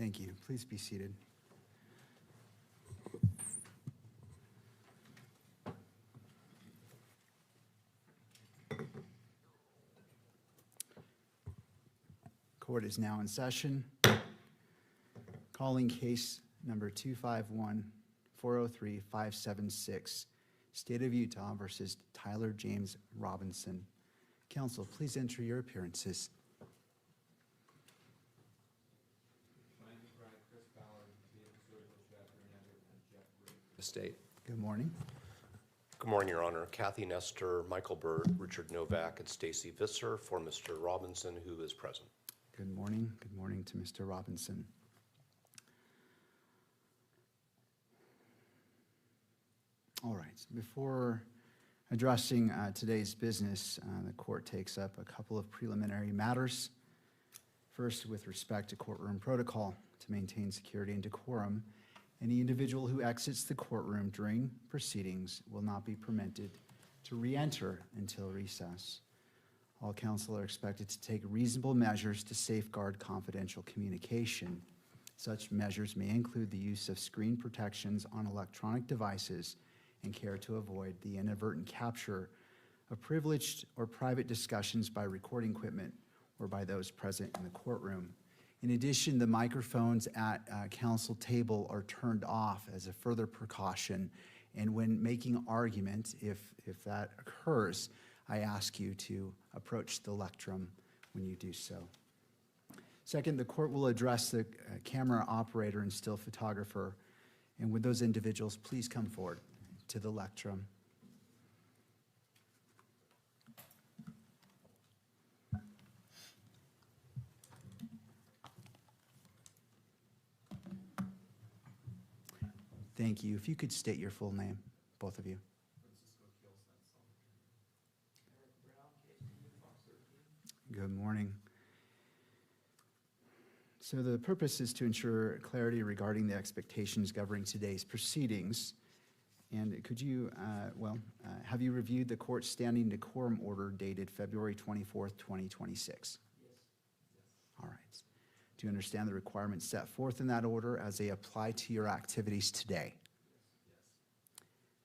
Thank you. Please be seated. Court is now in session. Calling case number 251-403-576, State of Utah versus Tyler James Robinson. Counsel, please enter your appearances. State. Good morning. Good morning, Your Honor. Kathy Nestor, Michael Bird, Richard Novak, and Stacy Visser for Mr. Robinson, who is present. Good morning. Good morning to Mr. Robinson. All right. Before addressing today's business, the court takes up a couple of preliminary matters. First, with respect to courtroom protocol to maintain security and decorum, any individual who exits the courtroom during proceedings will not be permitted to re-enter until recess. All counsel are expected to take reasonable measures to safeguard confidential communication. Such measures may include the use of screen protections on electronic devices and care to avoid the inadvertent capture of privileged or private discussions by recording equipment or by those present in the courtroom. In addition, the microphones at counsel table are turned off as a further precaution. And when making argument, if that occurs, I ask you to approach the lectern when you do so. Second, the court will address the camera operator and still photographer. And would those individuals please come forward to the lectern. Thank you. If you could state your full name, both of you. Good morning. So the purpose is to ensure clarity regarding the expectations governing today's proceedings. And could you, have you reviewed the court's standing decorum order dated February 24th, 2026? Yes. All right. Do you understand the requirements set forth in that order as they apply to your activities today? Yes.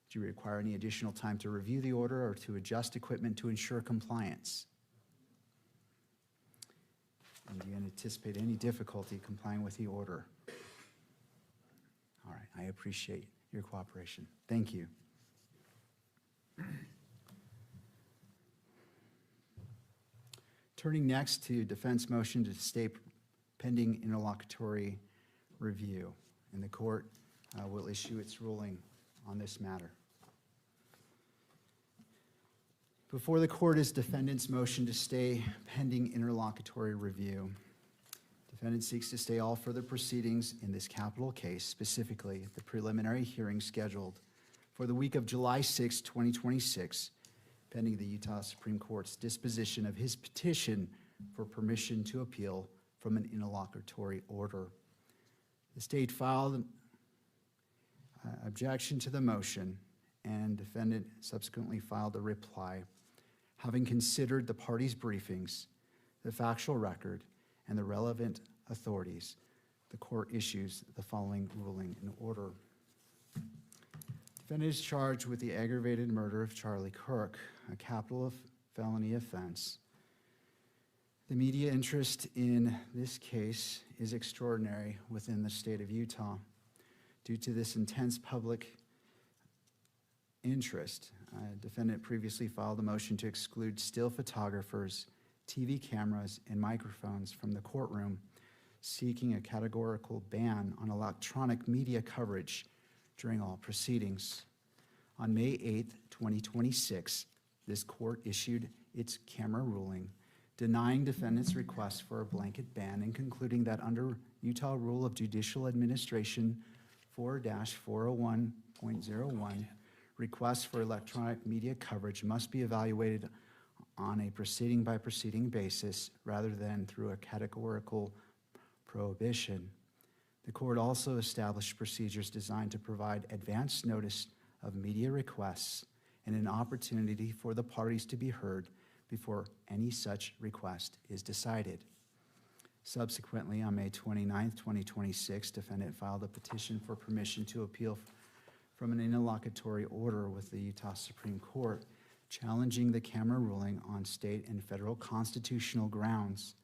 Do you require any additional time to review the order or to adjust equipment to ensure compliance? And do you anticipate any difficulty complying with the order? All right, I appreciate your cooperation. Thank you. Turning next to defense motion to stay pending interlocutory review, and the court will issue its ruling on this matter. Before the court is defendant's motion to stay pending interlocutory review. Defendant seeks to stay all further proceedings in this capital case, specifically the preliminary hearing scheduled for the week of July 6, 2026, pending the Utah Supreme Court's disposition of his petition for permission to appeal from an interlocutory order. The state filed objection to the motion, and defendant subsequently filed a reply. Having considered the parties' briefings, the factual record, and the relevant authorities, the court issues the following ruling in order. Defendant is charged with the aggravated murder of Charlie Kirk, a capital felony offense. The media interest in this case is extraordinary within the state of Utah. Due to this intense public interest, defendant previously filed a motion to exclude still photographers, TV cameras, and microphones from the courtroom, seeking a categorical ban on electronic media coverage during all proceedings. On May 8th, 2026, this court issued its camera ruling, denying defendant's request for a blanket ban and concluding that under Utah Rule of Judicial Administration 4-401.01, requests for electronic media coverage must be evaluated on a proceeding-by-proceeding basis rather than through a categorical prohibition. The court also established procedures designed to provide advance notice of media requests and an opportunity for the parties to be heard before any such request is decided. Subsequently, on May 29, 2026, defendant filed a petition for permission to appeal from an interlocutory order with the Utah Supreme Court challenging the camera ruling on state and federal constitutional grounds.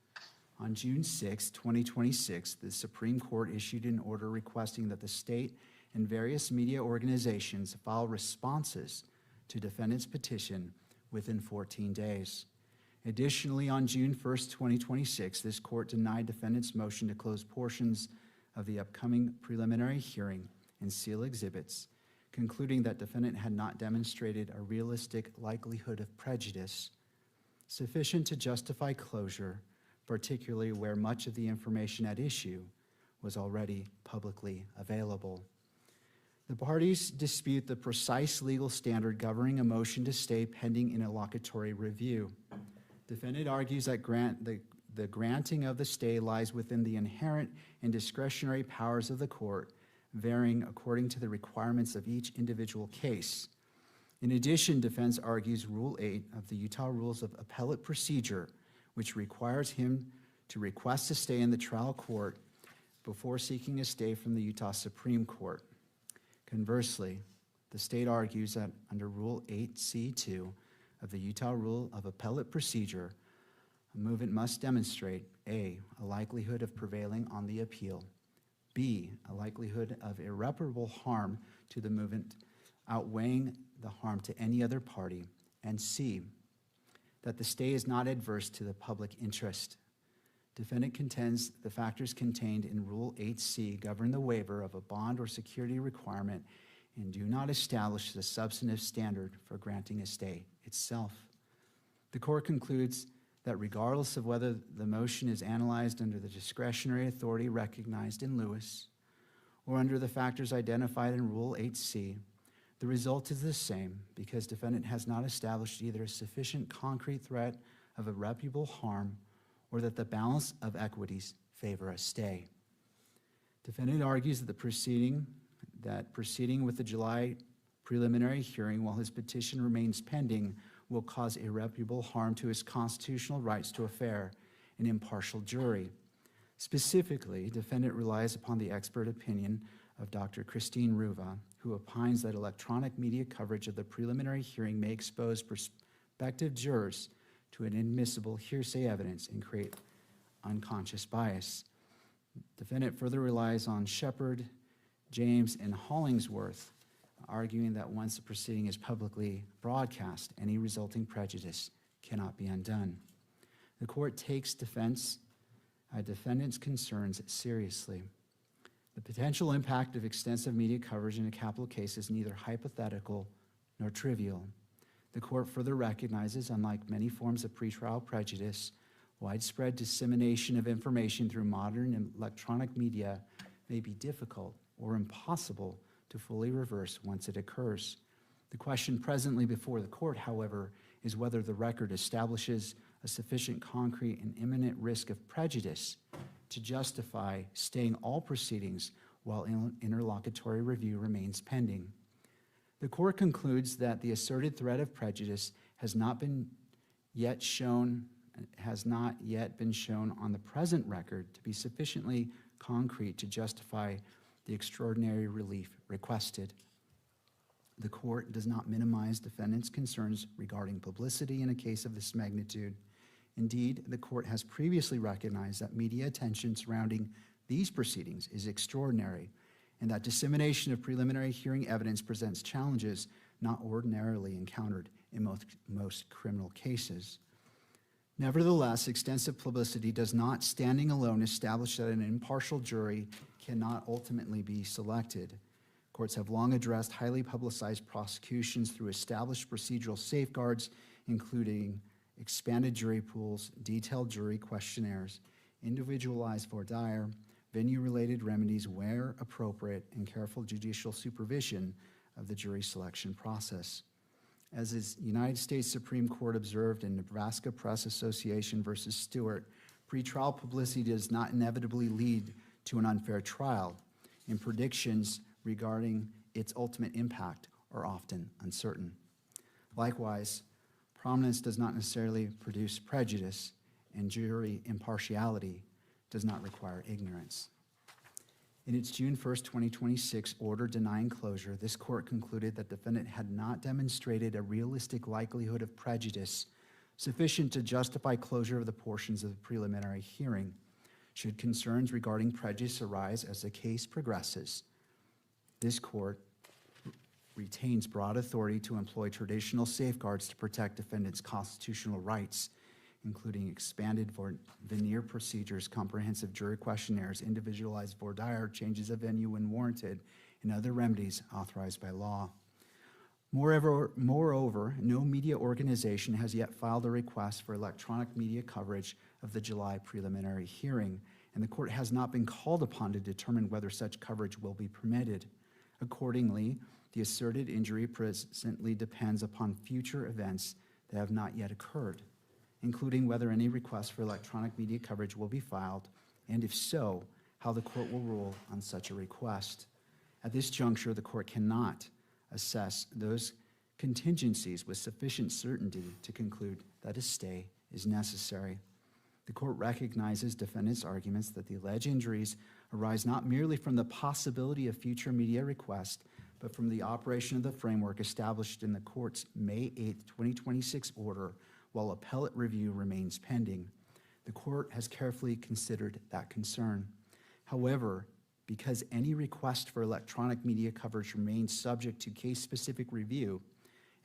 On June 6, 2026, the Supreme Court issued an order requesting that the state and various media organizations file responses to defendant's petition within 14 days. Additionally, on June 1, 2026, this court denied defendant's motion to close portions of the upcoming preliminary hearing and seal exhibits, concluding that defendant had not demonstrated a realistic likelihood of prejudice sufficient to justify closure, particularly where much of the information at issue was already publicly available. The parties dispute the precise legal standard governing a motion to stay pending interlocutory review. Defendant argues that the granting of the stay lies within the inherent and discretionary powers of the court, varying according to the requirements of each individual case. In addition, defense argues Rule 8 of the Utah Rules of Appellate Procedure, which requires him to request a stay in the trial court before seeking a stay from the Utah Supreme Court. Conversely, the state argues that under Rule 8C2 of the Utah Rule of Appellate Procedure, a movement must demonstrate A, a likelihood of prevailing on the appeal, B, a likelihood of irreparable harm to the movement outweighing the harm to any other party, and C, that the stay is not adverse to the public interest. Defendant contends the factors contained in Rule 8C govern the waiver of a bond or security requirement and do not establish the substantive standard for granting a stay itself. The court concludes that regardless of whether the motion is analyzed under the discretionary authority recognized in Lewis or under the factors identified in Rule 8C, the result is the same because defendant has not established either a sufficient concrete threat of irreparable harm or that the balance of equities favor a stay. Defendant argues that proceeding with the July preliminary hearing while his petition remains pending will cause irreparable harm to his constitutional rights to a fair and impartial jury. Specifically, defendant relies upon the expert opinion of Dr. Christine Ruva, who opines that electronic media coverage of the preliminary hearing may expose prospective jurors to inadmissible hearsay evidence and create unconscious bias. Defendant further relies on Shepard, James, and Hollingsworth, arguing that once the proceeding is publicly broadcast, any resulting prejudice cannot be undone. The court takes defendant's concerns seriously. The potential impact of extensive media coverage in a capital case is neither hypothetical nor trivial. The court further recognizes, unlike many forms of pretrial prejudice, widespread dissemination of information through modern electronic media may be difficult or impossible to fully reverse once it occurs. The question presently before the court, however, is whether the record establishes a sufficient concrete and imminent risk of prejudice to justify staying all proceedings while interlocutory review remains pending. The court concludes that the asserted threat of prejudice has not yet been shown on the present record to be sufficiently concrete to justify the extraordinary relief requested. The court does not minimize defendant's concerns regarding publicity in a case of this magnitude. Indeed, the court has previously recognized that media attention surrounding these proceedings is extraordinary and that dissemination of preliminary hearing evidence presents challenges not ordinarily encountered in most criminal cases. Nevertheless, extensive publicity does not, standing alone, establish that an impartial jury cannot ultimately be selected. Courts have long addressed highly publicized prosecutions through established procedural safeguards, including expanded jury pools, detailed jury questionnaires, individualized voir dire, venue-related remedies where appropriate, and careful judicial supervision of the jury selection process. As is United States Supreme Court observed in Nebraska Press Association versus Stewart, pretrial publicity does not inevitably lead to an unfair trial, and predictions regarding its ultimate impact are often uncertain. Likewise, prominence does not necessarily produce prejudice, and jury impartiality does not require ignorance. In its June 1st, 2026 order denying closure, this court concluded that defendant had not demonstrated a realistic likelihood of prejudice sufficient to justify closure of the portions of the preliminary hearing. Should concerns regarding prejudice arise as the case progresses, this court retains broad authority to employ traditional safeguards to protect defendants' constitutional rights, including expanded veneer procedures, comprehensive jury questionnaires, individualized voir dire, changes of venue when warranted, and other remedies authorized by law. Moreover, no media organization has yet filed a request for electronic media coverage of the July preliminary hearing, and the court has not been called upon to determine whether such coverage will be permitted. Accordingly, the asserted injury presently depends upon future events that have not yet occurred, including whether any request for electronic media coverage will be filed, and if so, how the court will rule on such a request. At this juncture, the court cannot assess those contingencies with sufficient certainty to conclude that a stay is necessary. The court recognizes defendants' arguments that the alleged injuries arise not merely from the possibility of future media requests, but from the operation of the framework established in the court's May 8, 2026 order while appellate review remains pending. The court has carefully considered that concern. However, because any request for electronic media coverage remains subject to case-specific review,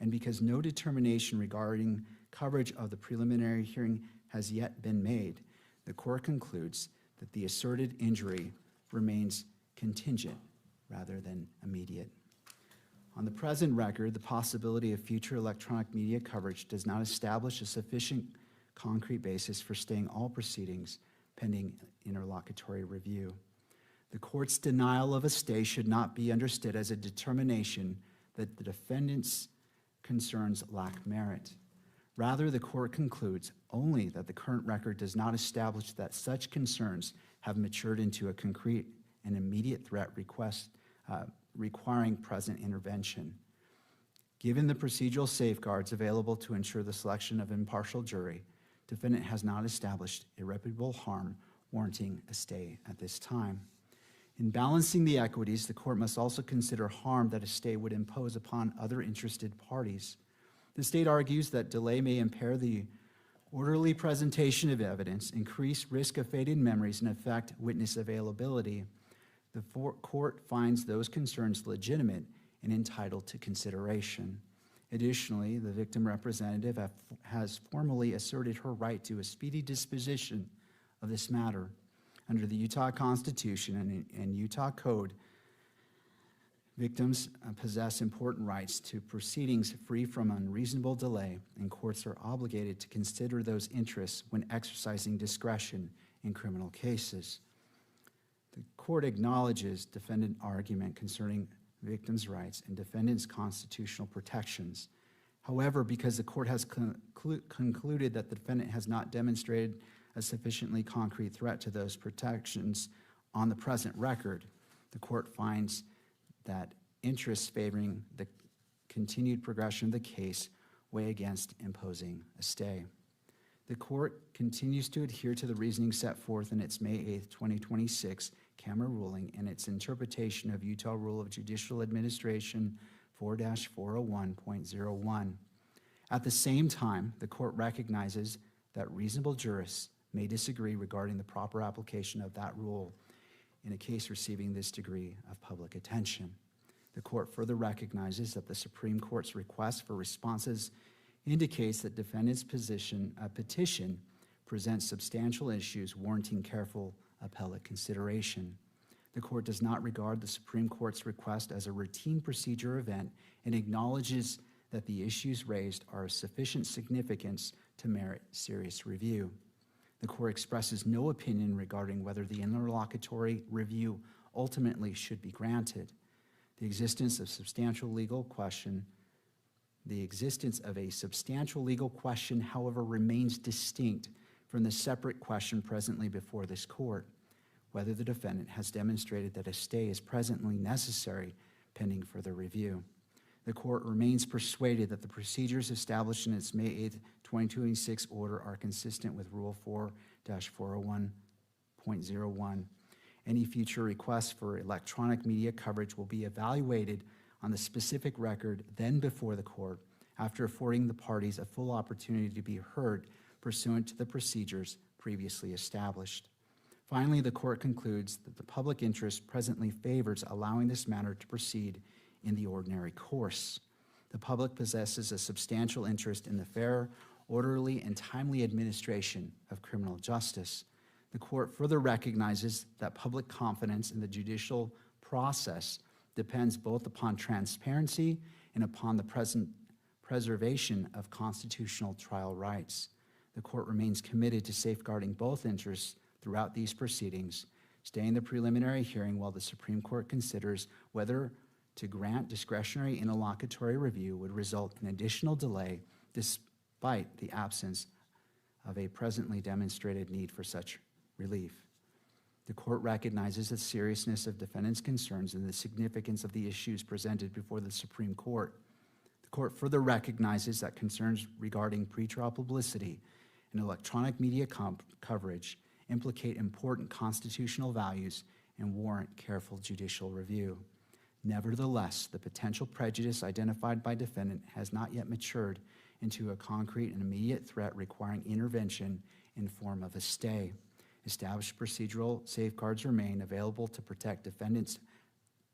and because no determination regarding coverage of the preliminary hearing has yet been made, the court concludes that the asserted injury remains contingent rather than immediate. On the present record, the possibility of future electronic media coverage does not establish a sufficient concrete basis for staying all proceedings pending interlocutory review. The court's denial of a stay should not be understood as a determination that the defendant's concerns lack merit. Rather, the court concludes only that the current record does not establish that such concerns have matured into a concrete and immediate threat request requiring present intervention. Given the procedural safeguards available to ensure the selection of impartial jury, defendant has not established irreparable harm warranting a stay at this time. In balancing the equities, the court must also consider harm that a stay would impose upon other interested parties. The state argues that delay may impair the orderly presentation of evidence, increase risk of faded memories, and affect witness availability. The court finds those concerns legitimate and entitled to consideration. Additionally, the victim representative has formally asserted her right to a speedy disposition of this matter. Under the Utah Constitution and Utah Code, victims possess important rights to proceedings free from unreasonable delay, and courts are obligated to consider those interests when exercising discretion in criminal cases. The court acknowledges defendant argument concerning victims' rights and defendants' constitutional protections. However, because the court has concluded that the defendant has not demonstrated a sufficiently concrete threat to those protections on the present record, the court finds that interests favoring the continued progression of the case weigh against imposing a stay. The court continues to adhere to the reasoning set forth in its May 8, 2026 camera ruling and its interpretation of Utah Rule of Judicial Administration 4-401.01. At the same time, the court recognizes that reasonable jurists may disagree regarding the proper application of that rule in a case receiving this degree of public attention. The court further recognizes that the Supreme Court's request for responses indicates that defendant's petition presents substantial issues warranting careful appellate consideration. The court does not regard the Supreme Court's request as a routine procedure event and acknowledges that the issues raised are of sufficient significance to merit serious review. The court expresses no opinion regarding whether the interlocutory review ultimately should be granted. The existence of a substantial legal question, however, remains distinct from the separate question presently before this court, whether the defendant has demonstrated that a stay is presently necessary pending further review. The court remains persuaded that the procedures established in its May 8, 2026 order are consistent with Rule 4-401.01 6.01. Any future requests for electronic media coverage will be evaluated on the specific record then before the court, after affording the parties a full opportunity to be heard pursuant to the procedures previously established. Finally, the court concludes that the public interest presently favors allowing this matter to proceed in the ordinary course. The public possesses a substantial interest in the fair, orderly, and timely administration of criminal justice. The court further recognizes that public confidence in the judicial process depends both upon transparency and upon the preservation of constitutional trial rights. The court remains committed to safeguarding both interests throughout these proceedings, staying the preliminary hearing while the Supreme Court considers whether to grant discretionary interlocutory review would result in additional delay despite the absence of a presently demonstrated need for such relief. The court recognizes the seriousness of defendants' concerns and the significance of the issues presented before the Supreme Court. The court further recognizes that concerns regarding pretrial publicity and electronic media coverage implicate important constitutional values and warrant careful judicial review. Nevertheless, the potential prejudice identified by defendant has not yet matured into a concrete and immediate threat requiring intervention in form of a stay. Established procedural safeguards remain available to protect defendants'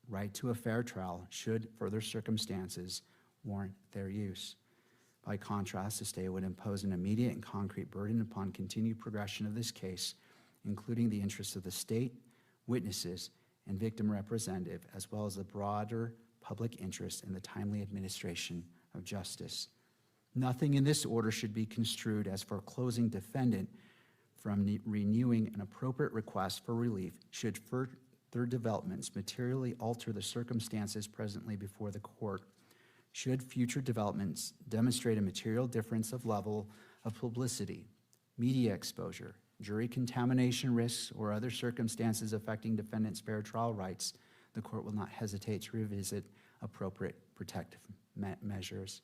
right to a fair trial should further circumstances warrant their use. By contrast, a stay would impose an immediate and concrete burden upon continued progression of this case, including the interests of the state, witnesses, and victim representative, as well as the broader public interest in the timely administration of justice. Nothing in this order should be construed as foreclosing defendant from renewing an appropriate request for relief should further developments materially alter the circumstances presently before the court. Should future developments demonstrate a material difference of level of publicity, media exposure, jury contamination risks, or other circumstances affecting defendants' fair trial rights, the court will not hesitate to revisit appropriate protective measures.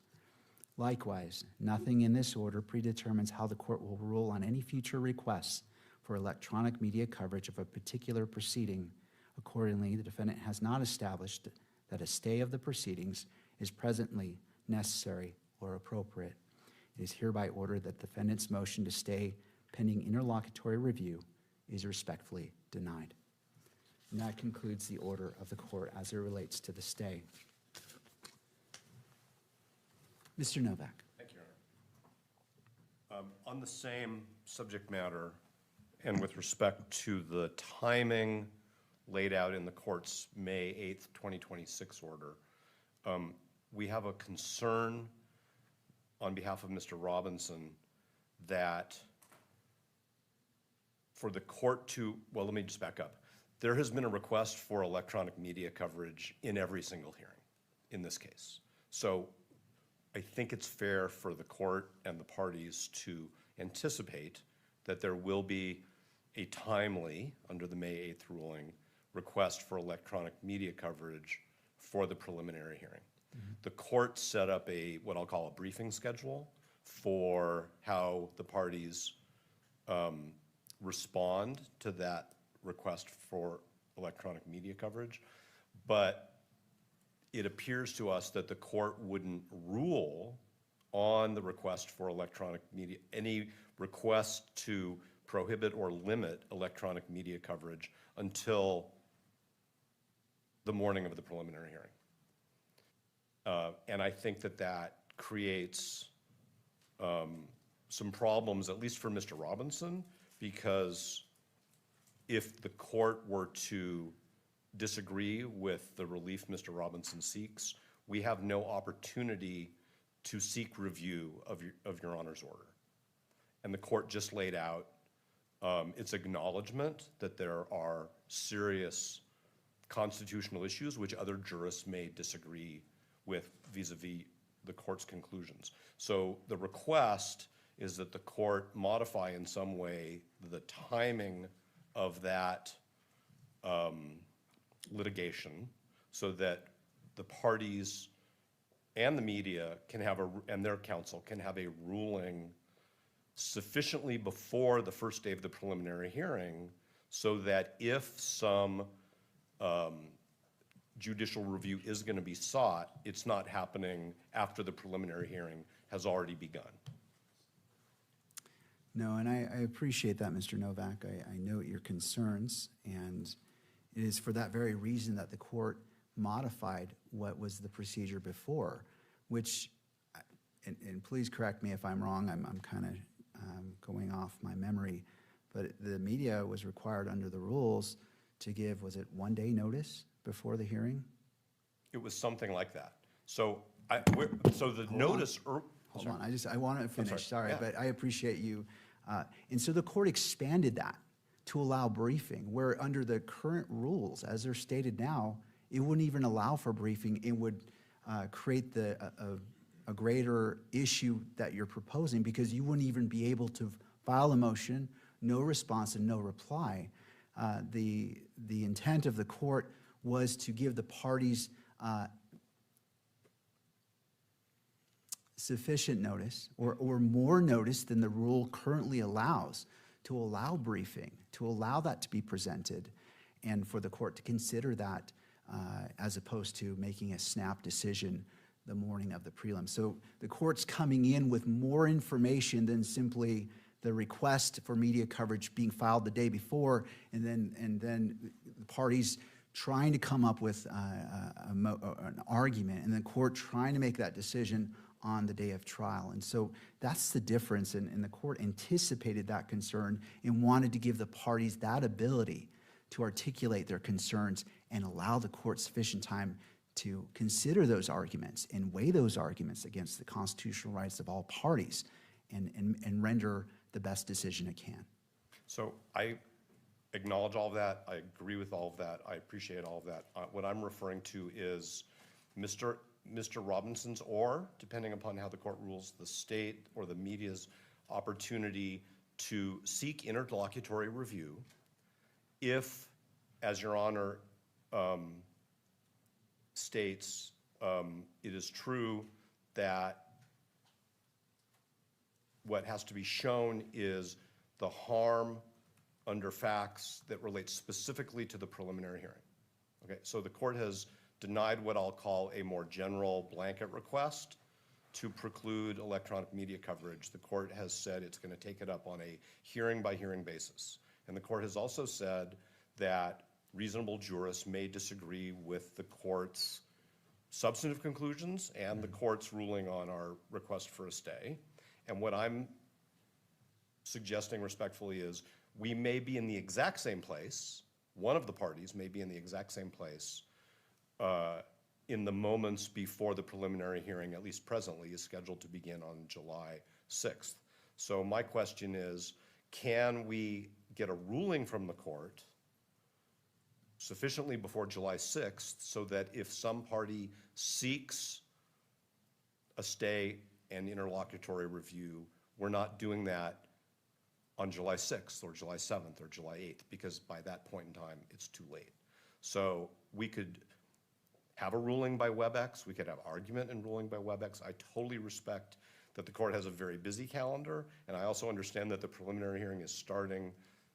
Likewise, nothing in this order predetermines how the court will rule on any future requests for electronic media coverage of a particular proceeding. Accordingly, the defendant has not established that a stay of the proceedings is presently necessary or appropriate. It is hereby ordered that the defendant's motion to stay pending interlocutory review is respectfully denied. And that concludes the order of the court as it relates to the stay. Mr. Novak. Thank you, Your Honor. On the same subject matter, and with respect to the timing laid out in the court's May 8th, 2026 order, we have a concern on behalf of Mr. Robinson that for the court to, well, let me just back up. There has been a request for electronic media coverage in every single hearing in this case. So I think it's fair for the court and the parties to anticipate that there will be a timely, under the May 8th ruling, request for electronic media coverage for the preliminary hearing. The court set up what I'll call a briefing schedule for how the parties respond to that request for electronic media coverage. But it appears to us that the court wouldn't rule on the request for electronic media, any request to prohibit or limit electronic media coverage until the morning of the preliminary hearing. And I think that creates some problems, at least for Mr. Robinson, because if the court were to disagree with the relief Mr. Robinson seeks, we have no opportunity to seek review of your Honor's order. And the court just laid out its acknowledgement that there are serious constitutional issues which other jurists may disagree with vis-a-vis the court's conclusions. So the request is that the court modify in some way the timing of that litigation so that the parties and the media can have and their counsel can have a ruling sufficiently before the first day of the preliminary hearing so that if some judicial review is going to be sought, it's not happening after the preliminary hearing has already begun. No, and I appreciate that, Mr. Novak. I note your concerns, and it is for that very reason that the court modified what was the procedure before, which, and please correct me if I'm wrong, I'm kind of going off my memory, but the media was required under the rules to give, was it 1 day notice before the hearing? It was something like that. So so the notice. Hold on, I want to finish, sorry, Yeah. but I appreciate you. And so the court expanded that to allow briefing, where under the current rules, as they're stated now, it wouldn't even allow for briefing. It would create a greater issue that you're proposing, because you wouldn't even be able to file a motion, no response and no reply. The intent of the court was to give the parties sufficient notice or more notice than the rule currently allows, to allow briefing, to allow that to be presented, and for the court to consider that as opposed to making a snap decision the morning of the prelim. So the court's coming in with more information than simply the request for media coverage being filed the day before, and then the parties trying to come up with an argument, and the court trying to make that decision on the day of trial. And so that's the difference, and the court anticipated that concern and wanted to give the parties that ability to articulate their concerns and allow the court sufficient time to consider those arguments and weigh those arguments against the constitutional rights of all parties and render the best decision it can. So I acknowledge all of that. I agree with all of that. I appreciate all of that. What I'm referring to is Mr. Robinson's, or, depending upon how the court rules, the state or the media's opportunity to seek interlocutory review if, as Your Honor states, it is true that what has to be shown is the harm under facts that relate specifically to the preliminary hearing. Okay, so the court has denied what I'll call a more general blanket request to preclude electronic media coverage. The court has said it's going to take it up on a hearing-by-hearing basis. And the court has also said that reasonable jurists may disagree with the court's substantive conclusions and the court's ruling on our request for a stay. And what I'm suggesting respectfully is we may be in the exact same place, one of the parties may be in the exact same place in the moments before the preliminary hearing, at least presently, is scheduled to begin on July 6th. So my question is, can we get a ruling from the court sufficiently before July 6th so that if some party seeks a stay and interlocutory review, we're not doing that on July 6th or July 7th or July 8th, because by that point in time, it's too late. So we could have a ruling by WebEx, we could have argument and ruling by WebEx. I totally respect that the court has a very busy calendar, and I also understand that the preliminary hearing is starting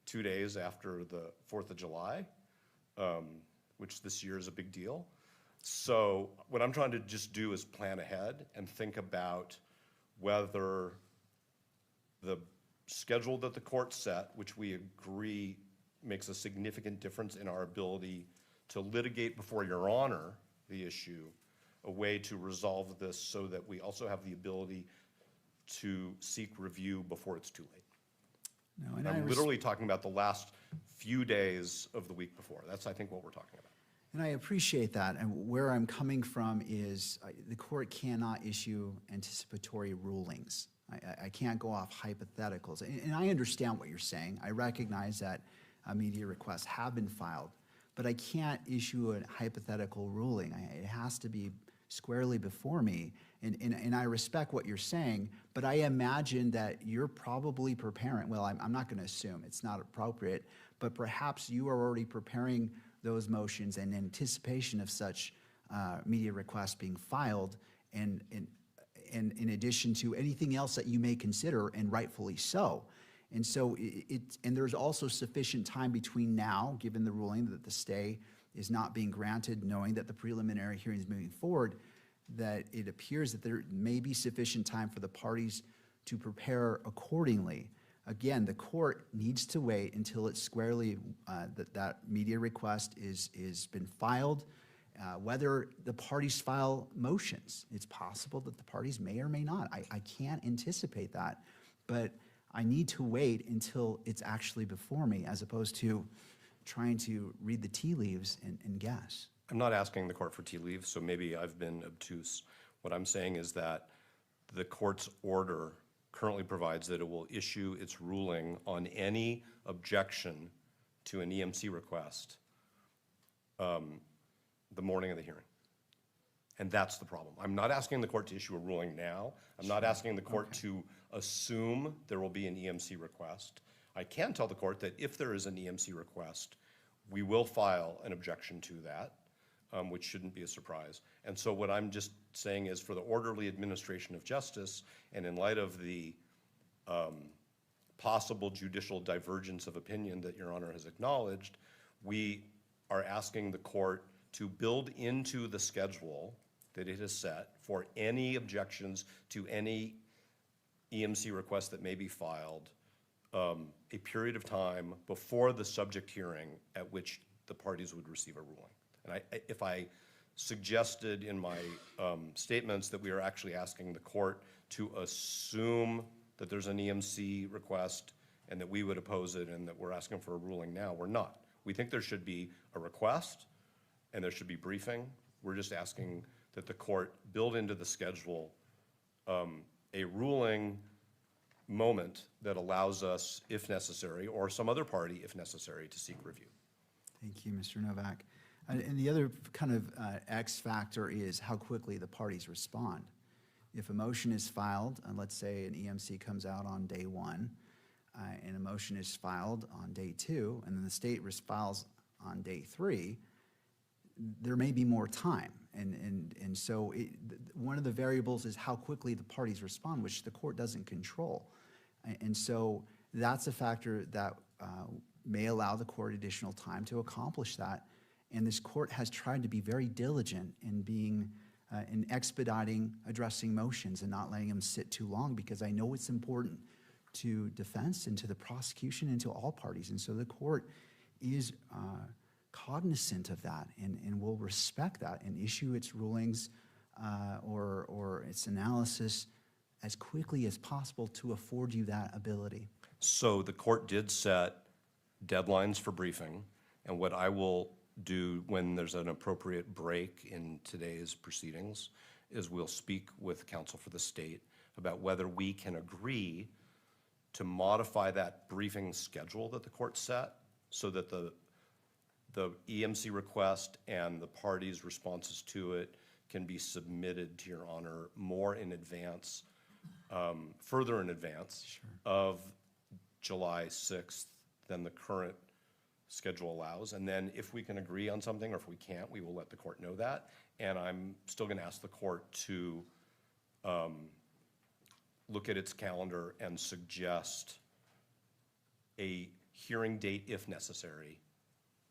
2 days after the 4th of July, which this year is a big deal. So what I'm trying to just do is plan ahead and think about whether the schedule that the court set, which we agree makes a significant difference in our ability to litigate before Your Honor the issue, a way to resolve this so that we also have the ability to seek review before it's too late. No, and I'm literally talking about the last few days of the week before. That's, I think, what we're talking about. And I appreciate that. And where I'm coming from is the court cannot issue anticipatory rulings. I can't go off hypotheticals. And I understand what you're saying. I recognize that media requests have been filed, but I can't issue a hypothetical ruling. It has to be squarely before me. And I respect what you're saying, but I imagine that you're probably preparing, well, I'm not going to assume, it's not appropriate, but perhaps you are already preparing those motions in anticipation of such media requests being filed, and in addition to anything else that you may consider, and rightfully so. And so and there's also sufficient time between now, given the ruling that the stay is not being granted, knowing that the preliminary hearing is moving forward, that it appears that there may be sufficient time for the parties to prepare accordingly. Again, the court needs to wait until it's squarely, that media request is been filed. Whether the parties file motions, it's possible that the parties may or may not. I can't anticipate that, but I need to wait until it's actually before me, as opposed to trying to read the tea leaves and guess. I'm not asking the court for tea leaves, so maybe I've been obtuse. What I'm saying is that the court's order currently provides that it will issue its ruling on any objection to an EMC request the morning of the hearing. And that's the problem. I'm not asking the court to issue a ruling now. I'm not asking the court to assume there will be an EMC request. I can tell the court that if there is an EMC request, we will file an objection to that, which shouldn't be a surprise. And so what I'm just saying is, for the orderly administration of justice, and in light of the possible judicial divergence of opinion that Your Honor has acknowledged, we are asking the court to build into the schedule that it has set for any objections to any EMC request that may be filed, a period of time before the subject hearing at which the parties would receive a ruling. And if I suggested in my statements that we are actually asking the court to assume that there's an EMC request and that we would oppose it and that we're asking for a ruling now, we're not. We think there should be a request and there should be briefing. We're just asking that the court build into the schedule a ruling moment that allows us, if necessary, or some other party, if necessary, to seek review. Thank you, Mr. Novak. And the other kind of X factor is how quickly the parties respond. If a motion is filed, and let's say an EMC comes out on day 1, and a motion is filed on day 2, and then the state files on day 3, there may be more time. And so one of the variables is how quickly the parties respond, which the court doesn't control. And so that's a factor that may allow the court additional time to accomplish that. And this court has tried to be very diligent in in expediting addressing motions and not letting them sit too long, because I know it's important to defense and to the prosecution and to all parties. And so the court is cognizant of that and will respect that and issue its rulings or its analysis as quickly as possible to afford you that ability. So the court did set deadlines for briefing, and what I will do when there's an appropriate break in today's proceedings is we'll speak with counsel for the state about whether we can agree to modify that briefing schedule that the court set so that the EMC request and the parties' responses to it can be submitted to Your Honor more in advance, further in advance of July 6th than the current schedule allows. And then if we can agree on something, or if we can't, we will let the court know that. And I'm still going to ask the court to look at its calendar and suggest a hearing date, if necessary,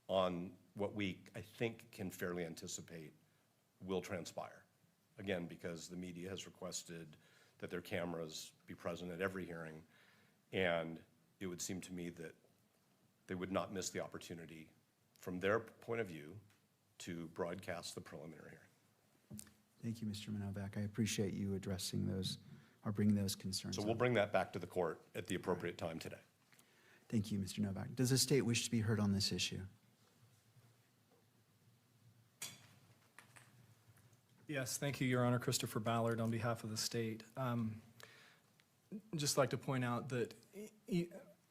on what we, I think, can fairly anticipate will transpire. Again, because the media has requested that their cameras be present at every hearing, and it would seem to me that they would not miss the opportunity, from their point of view, to broadcast the preliminary hearing. Thank you, Mr. Novak. I appreciate you addressing those or bringing those concerns So up. we'll bring that back to the court at the appropriate time today. Thank you, Mr. Novak. Does the state wish to be heard on this issue? Yes, thank you, Your Honor. Christopher Ballard on behalf of the state. Just like to point out that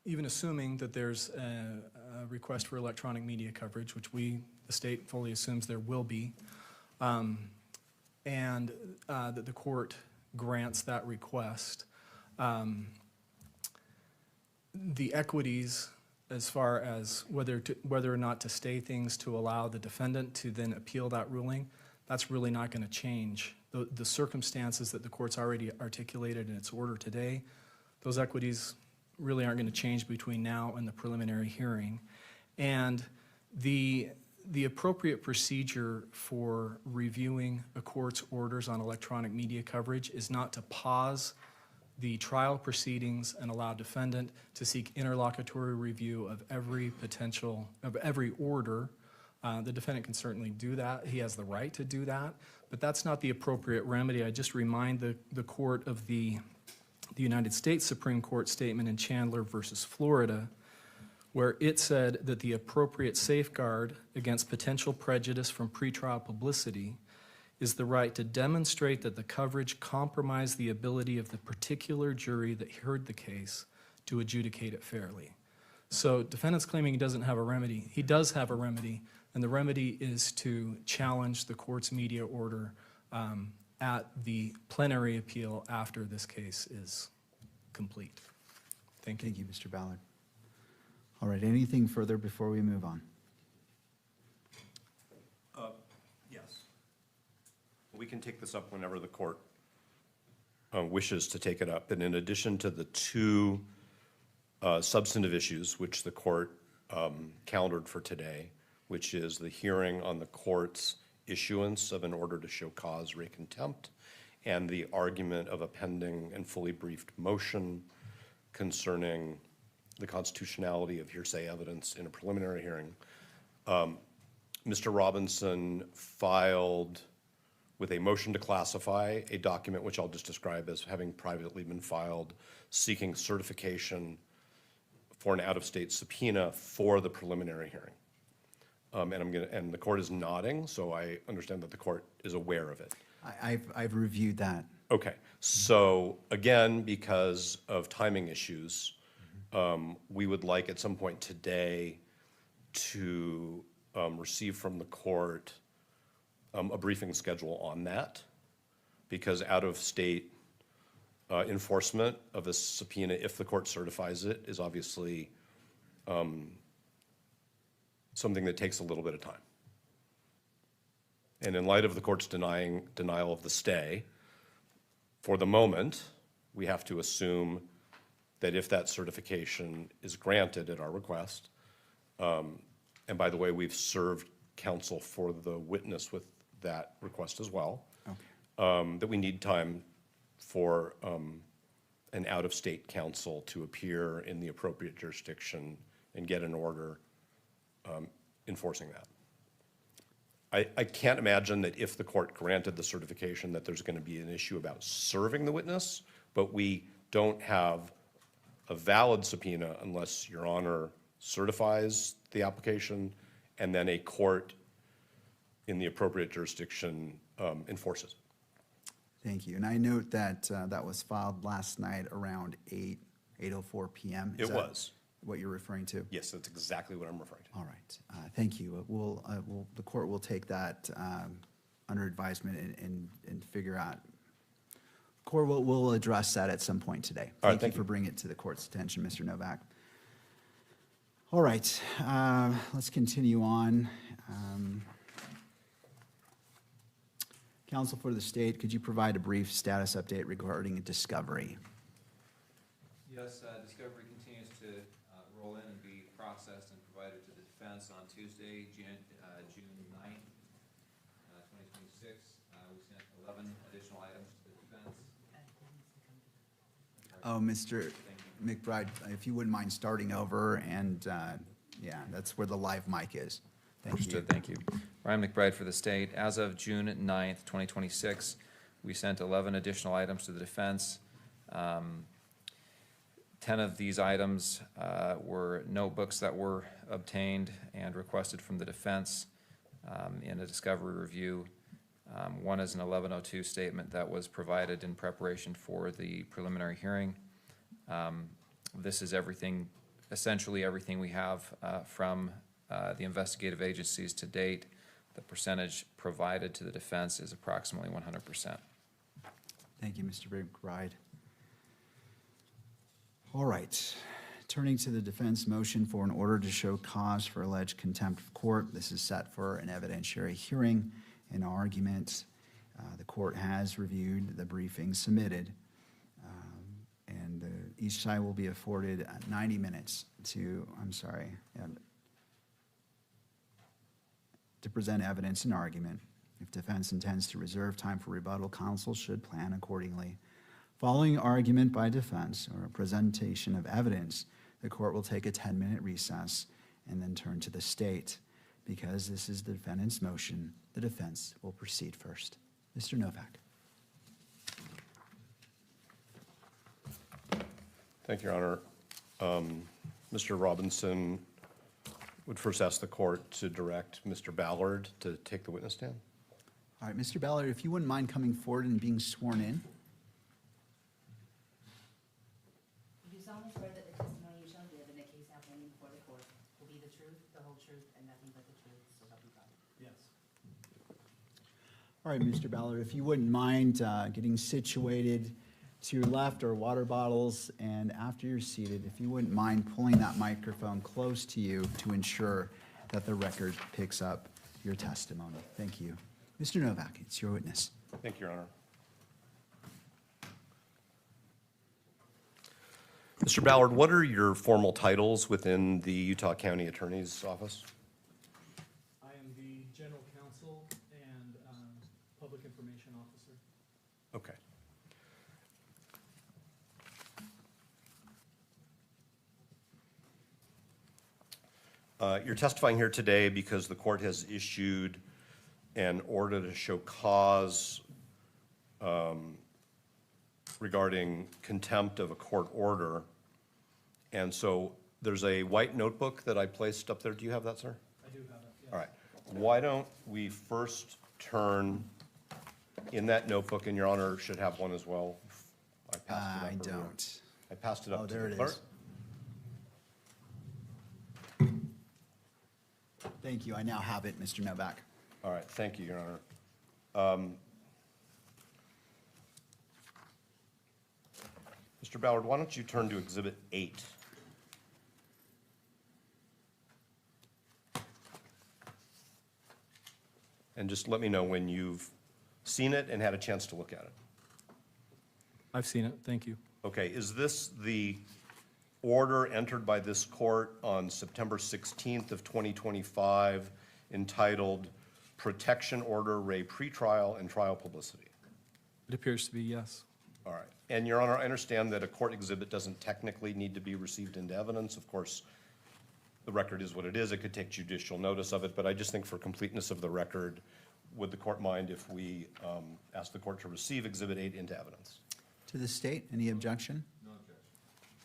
even assuming that there's a request for electronic media coverage, which the state fully assumes there will be, and that the court grants that request, the equities as far as whether or not to stay things to allow the defendant to then appeal that ruling, that's really not going to change. The circumstances that the court's already articulated in its order today, those equities really aren't going to change between now and the preliminary hearing. And the appropriate procedure for reviewing a court's orders on electronic media coverage is not to pause the trial proceedings and allow defendant to seek interlocutory review of every order. The defendant can certainly do that. He has the right to do that, but that's not the appropriate remedy. I just remind the court of the United States Supreme Court statement in Chandler versus Florida, where it said that the appropriate safeguard against potential prejudice from pretrial publicity is the right to demonstrate that the coverage compromised the ability of the particular jury that heard the case to adjudicate it fairly. So defendant's claiming he doesn't have a remedy. He does have a remedy, and the remedy is to challenge the court's media order at the plenary appeal after this case is complete. Thank you. Thank you, Mr. Ballard. All right, anything further before we move on? Yes. We can take this up whenever the court wishes to take it up. And in addition to the two substantive issues which the court calendared for today, which is the hearing on the court's issuance of an order to show cause re contempt and the argument of a pending and fully briefed motion concerning the constitutionality of hearsay evidence in a preliminary hearing, Mr. Robinson filed with a motion to classify a document which I'll just describe as having privately been filed, seeking certification for an out-of-state subpoena for the preliminary hearing. And the court is nodding, so I understand that the court is aware of it. I've reviewed that. Okay, so again, because of timing issues, we would like at some point today to receive from the court a briefing schedule on that, because out-of-state enforcement of a subpoena, if the court certifies it, is obviously something that takes a little bit of time. And in light of the court's denial of the stay, for the moment, we have to assume that if that certification is granted at our request, and by the way, we've served counsel for the witness with that request as well, Okay. that we need time for an out-of-state counsel to appear in the appropriate jurisdiction and get an order enforcing that. I can't imagine that if the court granted the certification that there's going to be an issue about serving the witness, but we don't have a valid subpoena unless Your Honor certifies the application and then a court in the appropriate jurisdiction enforces. Thank you. And I note that that was filed last night around 8:04 p.m. Is It that was. what you're referring to? Yes, that's exactly what I'm referring to. All right. Thank you. The court will take that under advisement and figure out. Court will address that at some point today. All right, Thank you for bringing it to the court's attention, Mr. Novak. All right, let's continue on. Counsel for the state, could you provide a brief status update regarding discovery? Yes, discovery continues to roll in and be processed and provided to the defense on Tuesday, June 9th, 2026. We sent 11 additional items to the defense. Oh, Mr. McBride, if you wouldn't mind starting over, and yeah, that's where the live mic is. Thank you. Understood, thank you. Ryan McBride for the state. As of June 9th, 2026, we sent 11 additional items to the defense. 10 of these items were notebooks that were obtained and requested from the defense in a discovery review. One is an 1102 statement that was provided in preparation for the preliminary hearing. This is everything, essentially everything we have from the investigative agencies to date. The percentage provided to the defense is approximately 100%. Thank you, Mr. McBride. All right, turning to the defense motion for an order to show cause for alleged contempt of court. This is set for an evidentiary hearing and argument. The court has reviewed the briefing submitted, and each side will be afforded 90 minutes to present evidence and argument. If defense intends to reserve time for rebuttal, counsel should plan accordingly. Following argument by defense or a presentation of evidence, the court will take a 10-minute recess and then turn to the state. Because this is the defendant's motion, the defense will proceed first. Mr. Novak. Thank you, Your Honor. Mr. Robinson would first ask the court to direct Mr. Ballard to take the witness stand. All right, Mr. Ballard, if you wouldn't mind coming forward and being sworn in. You do solemnly swear that the testimony you shall give in the case now pending before the court will be the truth, the whole truth, and nothing but the truth, so help you God. Yes. All right, Mr. Ballard, if you wouldn't mind getting situated to your left are water bottles, and after you're seated, if you wouldn't mind pulling that microphone close to you to ensure that the record picks up your testimony. Thank you. Mr. Novak, it's your witness. Thank you, Your Honor. Mr. Ballard, what are your formal titles within the Utah County Attorney's Office? I am the general counsel and public information officer. Okay. You're testifying here today because the court has issued an order to show cause regarding contempt of a court order. And so there's a white notebook that I placed up there. Do you have that, sir? I do have it, yes. All right. Why don't we first turn in that notebook, and Your Honor should have one as well. I passed it up I earlier. don't. I passed it up Oh, to there the it clerk. is. Thank you. I now have it, Mr. Novak. All right, thank you, Your Honor. Mr. Ballard, why don't you turn to Exhibit 8? And just let me know when you've seen it and had a chance to look at it. I've seen it, thank you. Okay, is this the order entered by this court on September 16th of 2025 entitled Protection Order, Re Pretrial and Trial Publicity? It appears to be yes. All right. And Your Honor, I understand that a court exhibit doesn't technically need to be received into evidence. Of course, the record is what it is. It could take judicial notice of it, but I just think for completeness of the record, would the court mind if we ask the court to receive Exhibit 8 into evidence? To the state, any objection? No objection.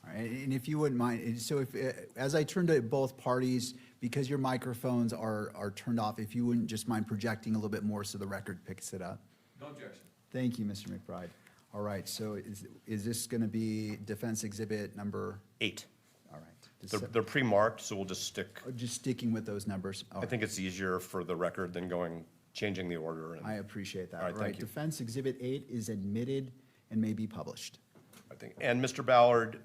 All right, and if you wouldn't mind, so if, as I turn to both parties, because your microphones are turned off, if you wouldn't just mind projecting a little bit more so the record picks it up. No objection. Thank you, Mr. McBride. All right, so is this going to be defense exhibit number? 8. All right. They're pre-marked, so we'll just stick. Just sticking with those numbers. All I right. think it's easier for the record than changing the order. I appreciate that. All right, thank you. Defense exhibit 8 is admitted and may be published. I think. And Mr. Ballard,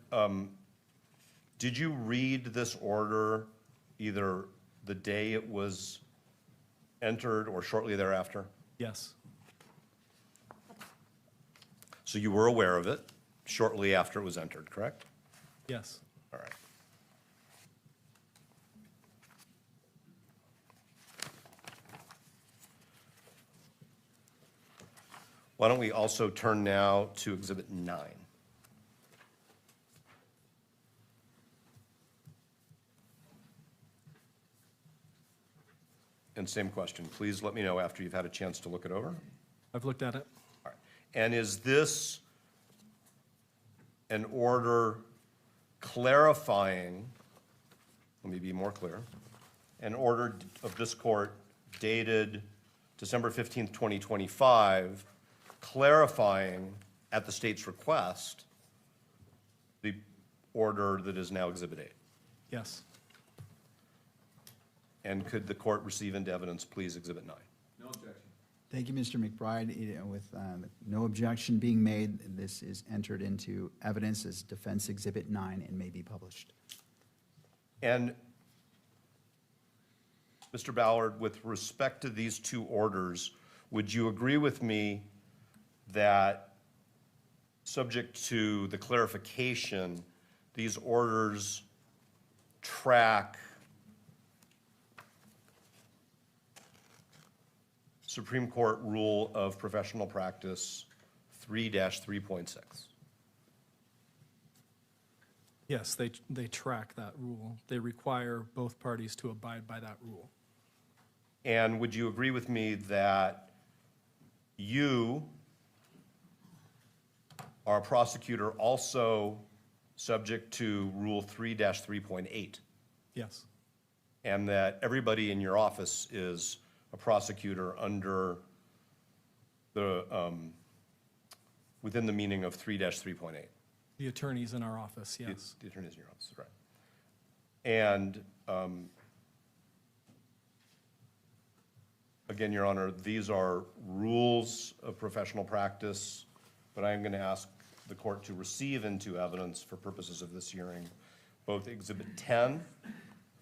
did you read this order either the day it was entered or shortly thereafter? Yes, So you were aware of it shortly after it was entered, correct? yes. All right. Why don't we also turn now to Exhibit 9? And same question, please let me know after you've had a chance to look it over. I've looked at it. All right. And is this an order clarifying, let me be more clear, an order of this court dated December 15th, 2025, clarifying at the state's request the order that is now Exhibit 8? Yes, And could the court receive into evidence, please, Exhibit 9? No objection. Thank you, Mr. McBride. With no objection being made, this is entered into evidence as defense exhibit 9 and may be published. And, Mr. Ballard, with respect to these two orders, would you agree with me that subject to the clarification, these orders track Supreme Court Rule of Professional Practice 3-3.6. Yes, they track that rule. They require both parties to abide by that rule. And would you agree with me that you are a prosecutor also subject to Rule 3-3.8? Yes, And that everybody in your office is a prosecutor under the, within the meaning of 3-3.8? the attorneys in our office, yes. The attorneys in your office, right. And, again, Your Honor, these are rules of professional practice, but I am going to ask the court to receive into evidence for purposes of this hearing both Exhibit 10,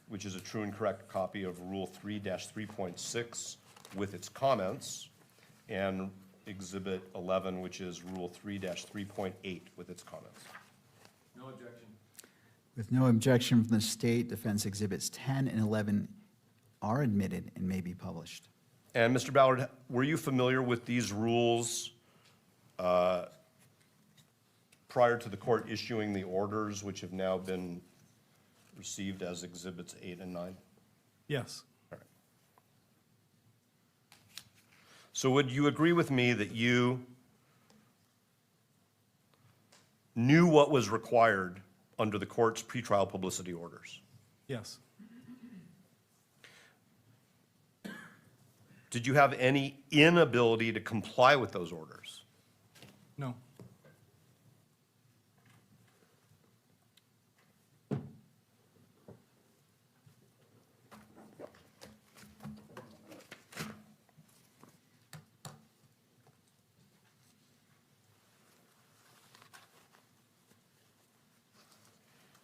which is a true and correct copy of Rule 3-3.6 with its comments, and Exhibit 11, which is Rule 3-3.8 with its comments. No objection. With no objection from the state, defense exhibits 10 and 11 are admitted and may be published. And Mr. Ballard, were you familiar with these rules prior to the court issuing the orders, which have now been received as Exhibits 8 and 9? Yes, All right. So would you agree with me that you knew what was required under the court's pretrial publicity orders? yes, Did you have any inability to comply with those orders? no,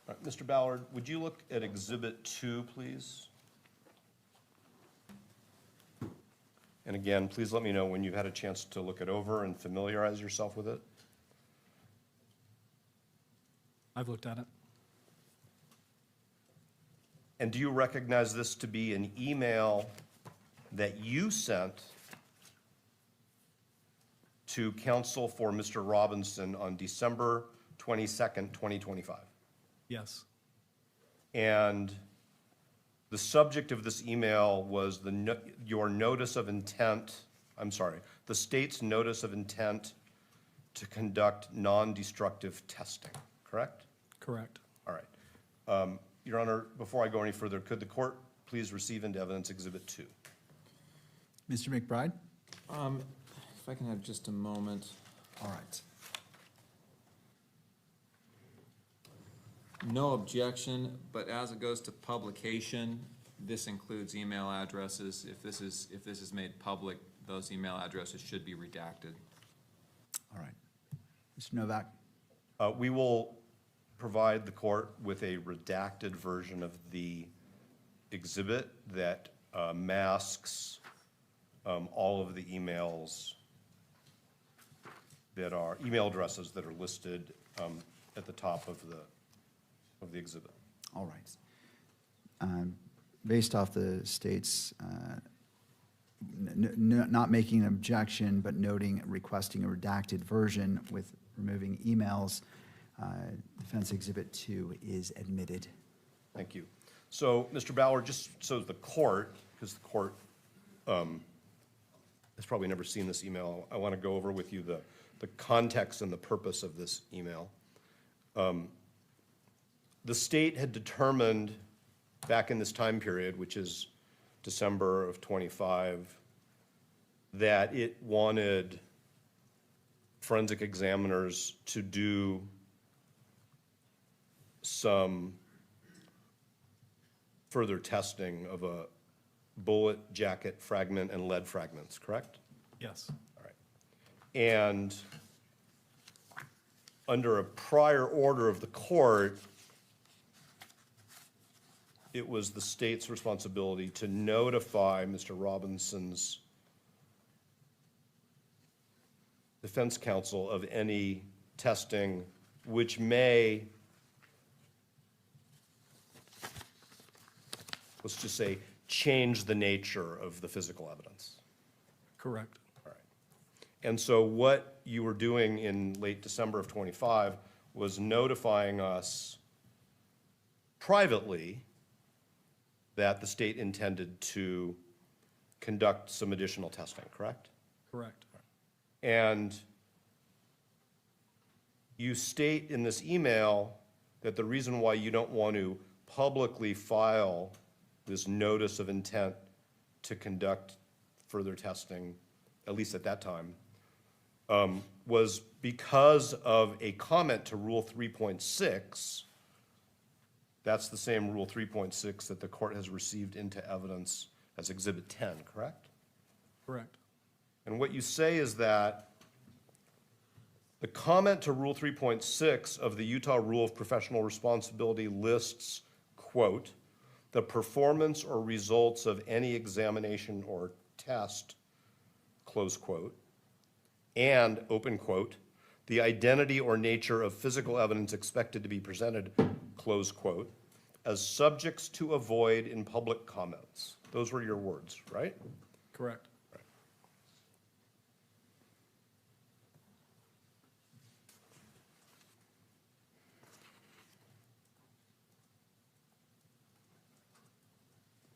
All right, Mr. Ballard, would you look at Exhibit 2, please? And again, please let me know when you've had a chance to look it over and familiarize yourself with it. I've looked at it. And do you recognize this to be an email that you sent to counsel for Mr. Robinson on December 22nd, 2025? Yes, And the subject of this email was your notice of intent, the state's notice of intent to conduct non-destructive testing, correct? correct. All right. Your Honor, before I go any further, could the court please receive into evidence Exhibit 2? Mr. McBride? If I can have just a moment. All right. No objection, but as it goes to publication, this includes email addresses. If this is made public, those email addresses should be redacted. All right. Mr. Novak? We will provide the court with a redacted version of the exhibit that masks all of the emails that are, email addresses that are listed at the top of the exhibit. All right. Based off the state's not making an objection, but requesting a redacted version with removing emails, Defense Exhibit 2 is admitted. Thank you. So, Mr. Ballard, just so the court, because the court has probably never seen this email, I want to go over with you the context and the purpose of this email. The state had determined back in this time period, which is December of 25, that it wanted forensic examiners to do some further testing of a bullet, jacket fragment, and lead fragments, correct? Yes, All right. And under a prior order of the court, it was the state's responsibility to notify Mr. Robinson's defense counsel of any testing, which may, let's just say, change the nature of the physical evidence. Correct. All right. And so what you were doing in late December of '25 was notifying us privately that the state intended to conduct some additional testing, correct? Correct. And you state in this email that the reason why you don't want to publicly file this notice of intent to conduct further testing, at least at that time, was because of a comment to Rule 3.6. That's the same Rule 3.6 that the court has received into evidence as Exhibit 10, correct? Correct. And what you say is that the comment to Rule 3.6 of the Utah Rule of Professional Responsibility lists, quote, "the performance or results of any examination or test," close quote, and, open quote, "the identity or nature of physical evidence expected to be presented," close quote, "as subjects to avoid in public comments." Those were your words, right? Correct.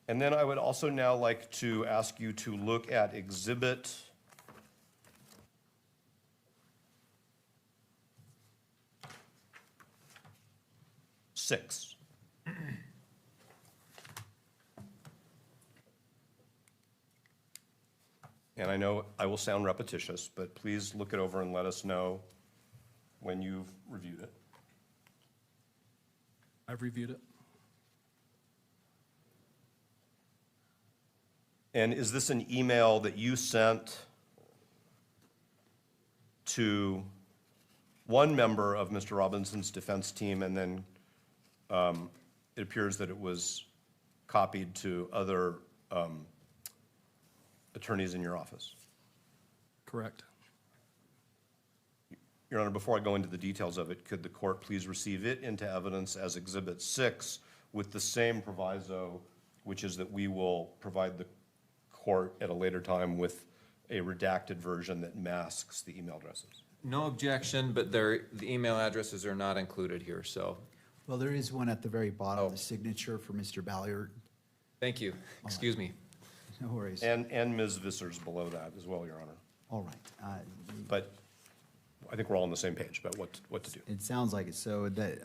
And then I would also now like to ask you to look at Exhibit 6. And I know I will sound repetitious, but please look it over and let us know when you've reviewed it. I've reviewed it. And is this an email that you sent to one member of Mr. Robinson's defense team, and then it appears that it was copied to other attorneys in your office? Correct. Your Honor, before I go into the details of it, could the court please receive it into evidence as Exhibit 6 with the same proviso, which is that we will provide the court at a later time with a redacted version that masks the email addresses? No objection, but the email addresses are not included here, so, Well, there is one at the very bottom, Oh. the signature for Mr. Ballard. thank you. Excuse me. No worries. And Ms. Visser's below that as well, Your Honor. All right. But I think we're all on the same page about what to do. It sounds like it. So that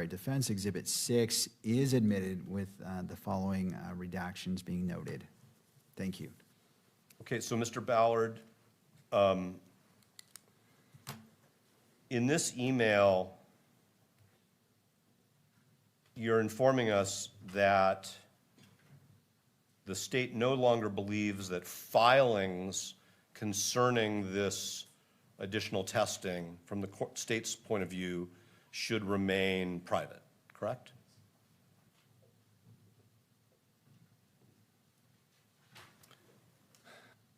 Defense Exhibit 6 is admitted with the following redactions being noted. Thank you. Okay, so Mr. Ballard, in this email, you're informing us that the state no longer believes that filings concerning this additional testing from the state's point of view should remain private, correct?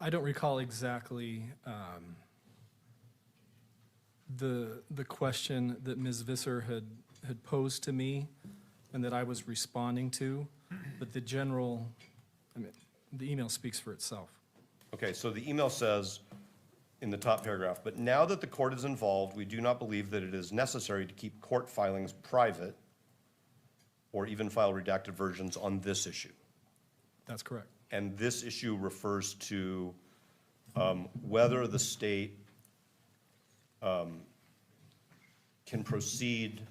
I don't recall exactly the question that Ms. Visser had posed to me and that I was responding to, but the general, the email speaks for itself. Okay, so the email says in the top paragraph, "But now that the court is involved, we do not believe that it is necessary to keep court filings private or even file redacted versions on this issue." That's correct. And this issue refers to whether the state can proceed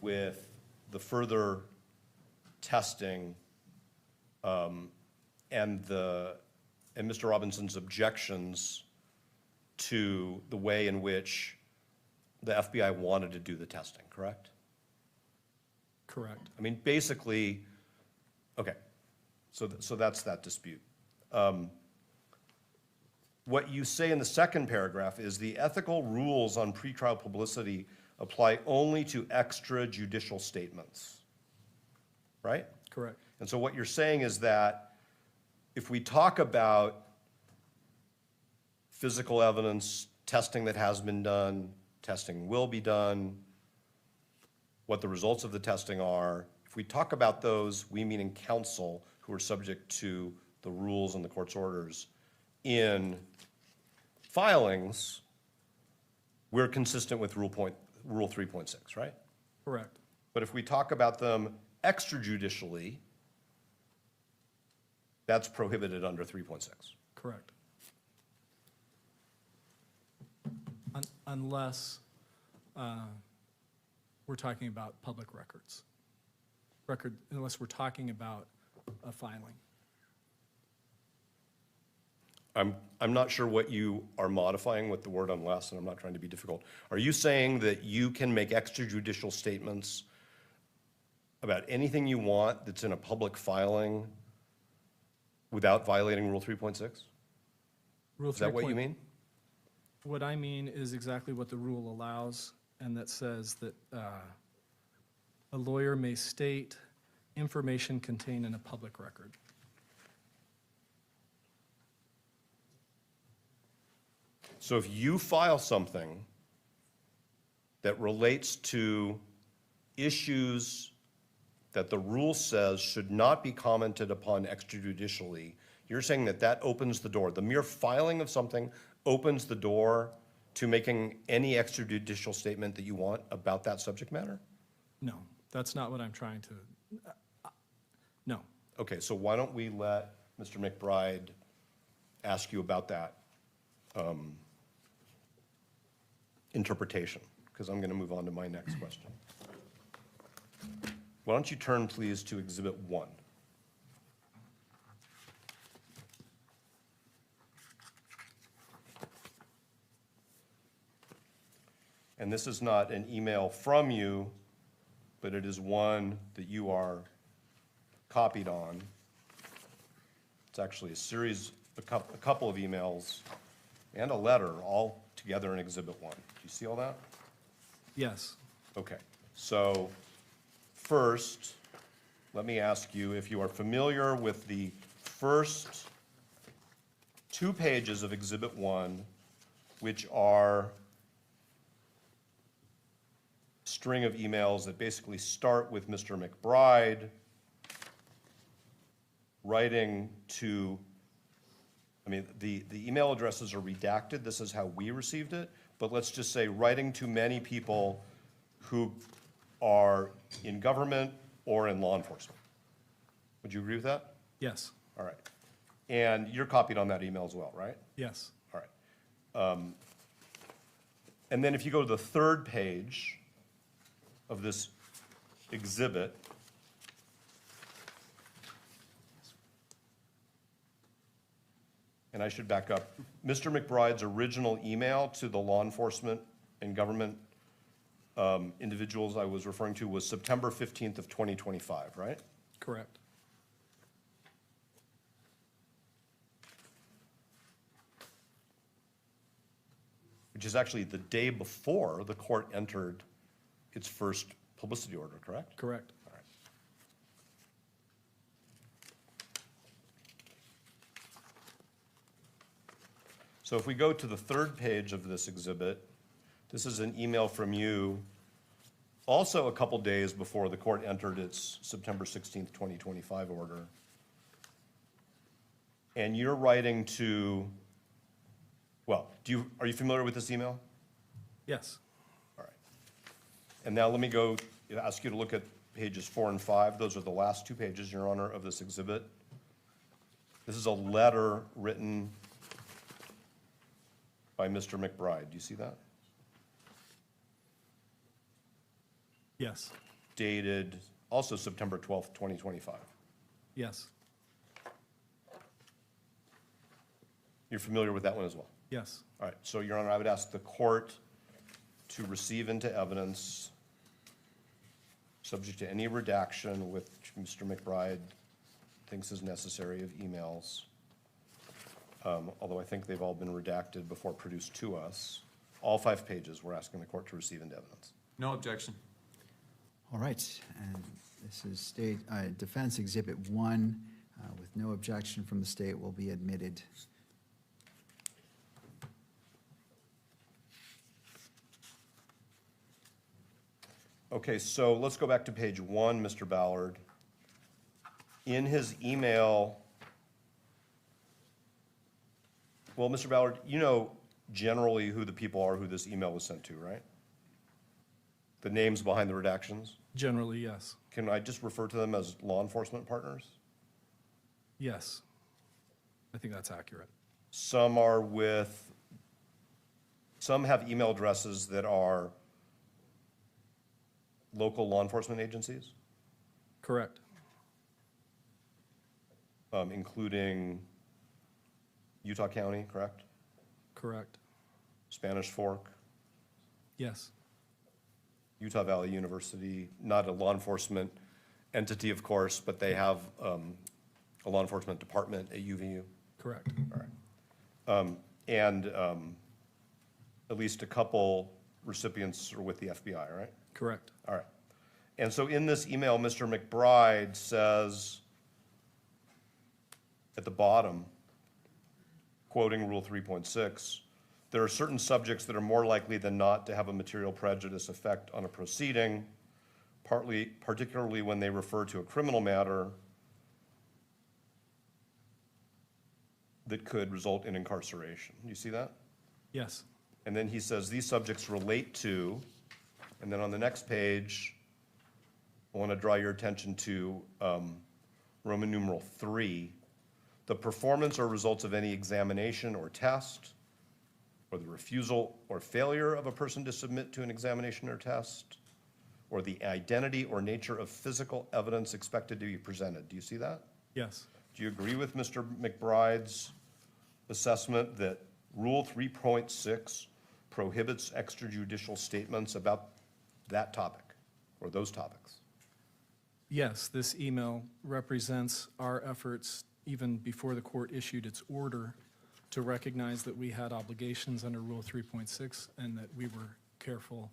with the further testing and Mr. Robinson's objections to the way in which the FBI wanted to do the testing, correct? Correct. I mean, basically, okay, so that's that dispute. What you say in the second paragraph is the ethical rules on pretrial publicity apply only to extrajudicial statements, right? Correct. And so what you're saying is that if we talk about physical evidence testing that has been done, testing will be done, what the results of the testing are. If we talk about those, we meaning counsel who are subject to the rules and the court's orders in filings, we're consistent with Rule 3.6, right? Correct. But if we talk about them extrajudicially, that's prohibited under 3.6. Correct. Unless we're talking about public records. Unless we're talking about a filing. I'm not sure what you are modifying with the word unless, and I'm not trying to be difficult. Are you saying that you can make extrajudicial statements about anything you want that's in a public filing without violating Rule 3.6? Is that what you mean? What I mean is exactly what the rule allows, and that says that a lawyer may state information contained in a public record. So if you file something that relates to issues that the rule says should not be commented upon extrajudicially, you're saying that that opens the door. The mere filing of something opens the door to making any extrajudicial statement that you want about that subject matter? No, that's not what I'm trying to, no. Okay, so why don't we let Mr. McBride ask you about that interpretation, because I'm going to move on to my next question. Why don't you turn, please, to Exhibit 1. And this is not an email from you, but it is one that you are copied on. It's actually a series, a couple of emails and a letter all together in Exhibit 1. Do you see all that? Yes, Okay, so first, let me ask you if you are familiar with the first 2 pages of Exhibit 1, which are a string of emails that basically start with Mr. McBride writing to, I mean, the email addresses are redacted. This is how we received it. But let's just say writing to many people who are in government or in law enforcement. Would you agree with that? yes, All right. And you're copied on that email as well, right? yes, All right. And then if you go to the 3rd page of this exhibit, and I should back up, Mr. McBride's original email to the law enforcement and government individuals I was referring to was September 15th of 2025, right? correct. Which is actually the day before the court entered its first publicity order, correct? Correct. All right. So if we go to the 3rd page of this exhibit, this is an email from you also a couple days before the court entered its September 16th, 2025 order. And you're writing to, well, are you familiar with this email? Yes, All right. And now let me ask you to look at pages 4 and 5. Those are the last 2 pages, Your Honor, of this exhibit. This is a letter written by Mr. McBride. Do you see that? yes, Dated also September 12th, 2025. yes, You're familiar with that one as well? yes, All right, so Your Honor, I would ask the court to receive into evidence, subject to any redaction which Mr. McBride thinks is necessary of emails, although I think they've all been redacted before produced to us. All 5 pages, we're asking the court to receive into evidence. No objection. All right, and this is Defense Exhibit 1, with no objection from the state, will be admitted. Okay, so let's go back to page 1, Mr. Ballard. In his email, well, Mr. Ballard, you know generally who the people are who this email was sent to, right? The names behind the redactions? Generally, yes. Can I just refer to them as law enforcement partners? Yes. I think that's accurate. Some have email addresses that are local law enforcement agencies, Correct. including Utah County, correct? Correct. Spanish Fork, Yes. Utah Valley University, not a law enforcement entity, of course, but they have a law enforcement department at UVU. Correct. All right. And at least a couple recipients are with the FBI, right? Correct. All right. And so in this email, Mr. McBride says at the bottom, quoting Rule 3.6, there are certain subjects that are more likely than not to have a material prejudice effect on a proceeding, particularly when they refer to a criminal matter that could result in incarceration. You see that? Yes. And then he says these subjects relate to, and then on the next page, I want to draw your attention to Roman numeral 3, the performance or results of any examination or test, or the refusal or failure of a person to submit to an examination or test, or the identity or nature of physical evidence expected to be presented. Do you see that? Yes. Do you agree with Mr. McBride's assessment that Rule 3.6 prohibits extrajudicial statements about that topic or those topics? Yes, this email represents our efforts even before the court issued its order to recognize that we had obligations under Rule 3.6 and that we were careful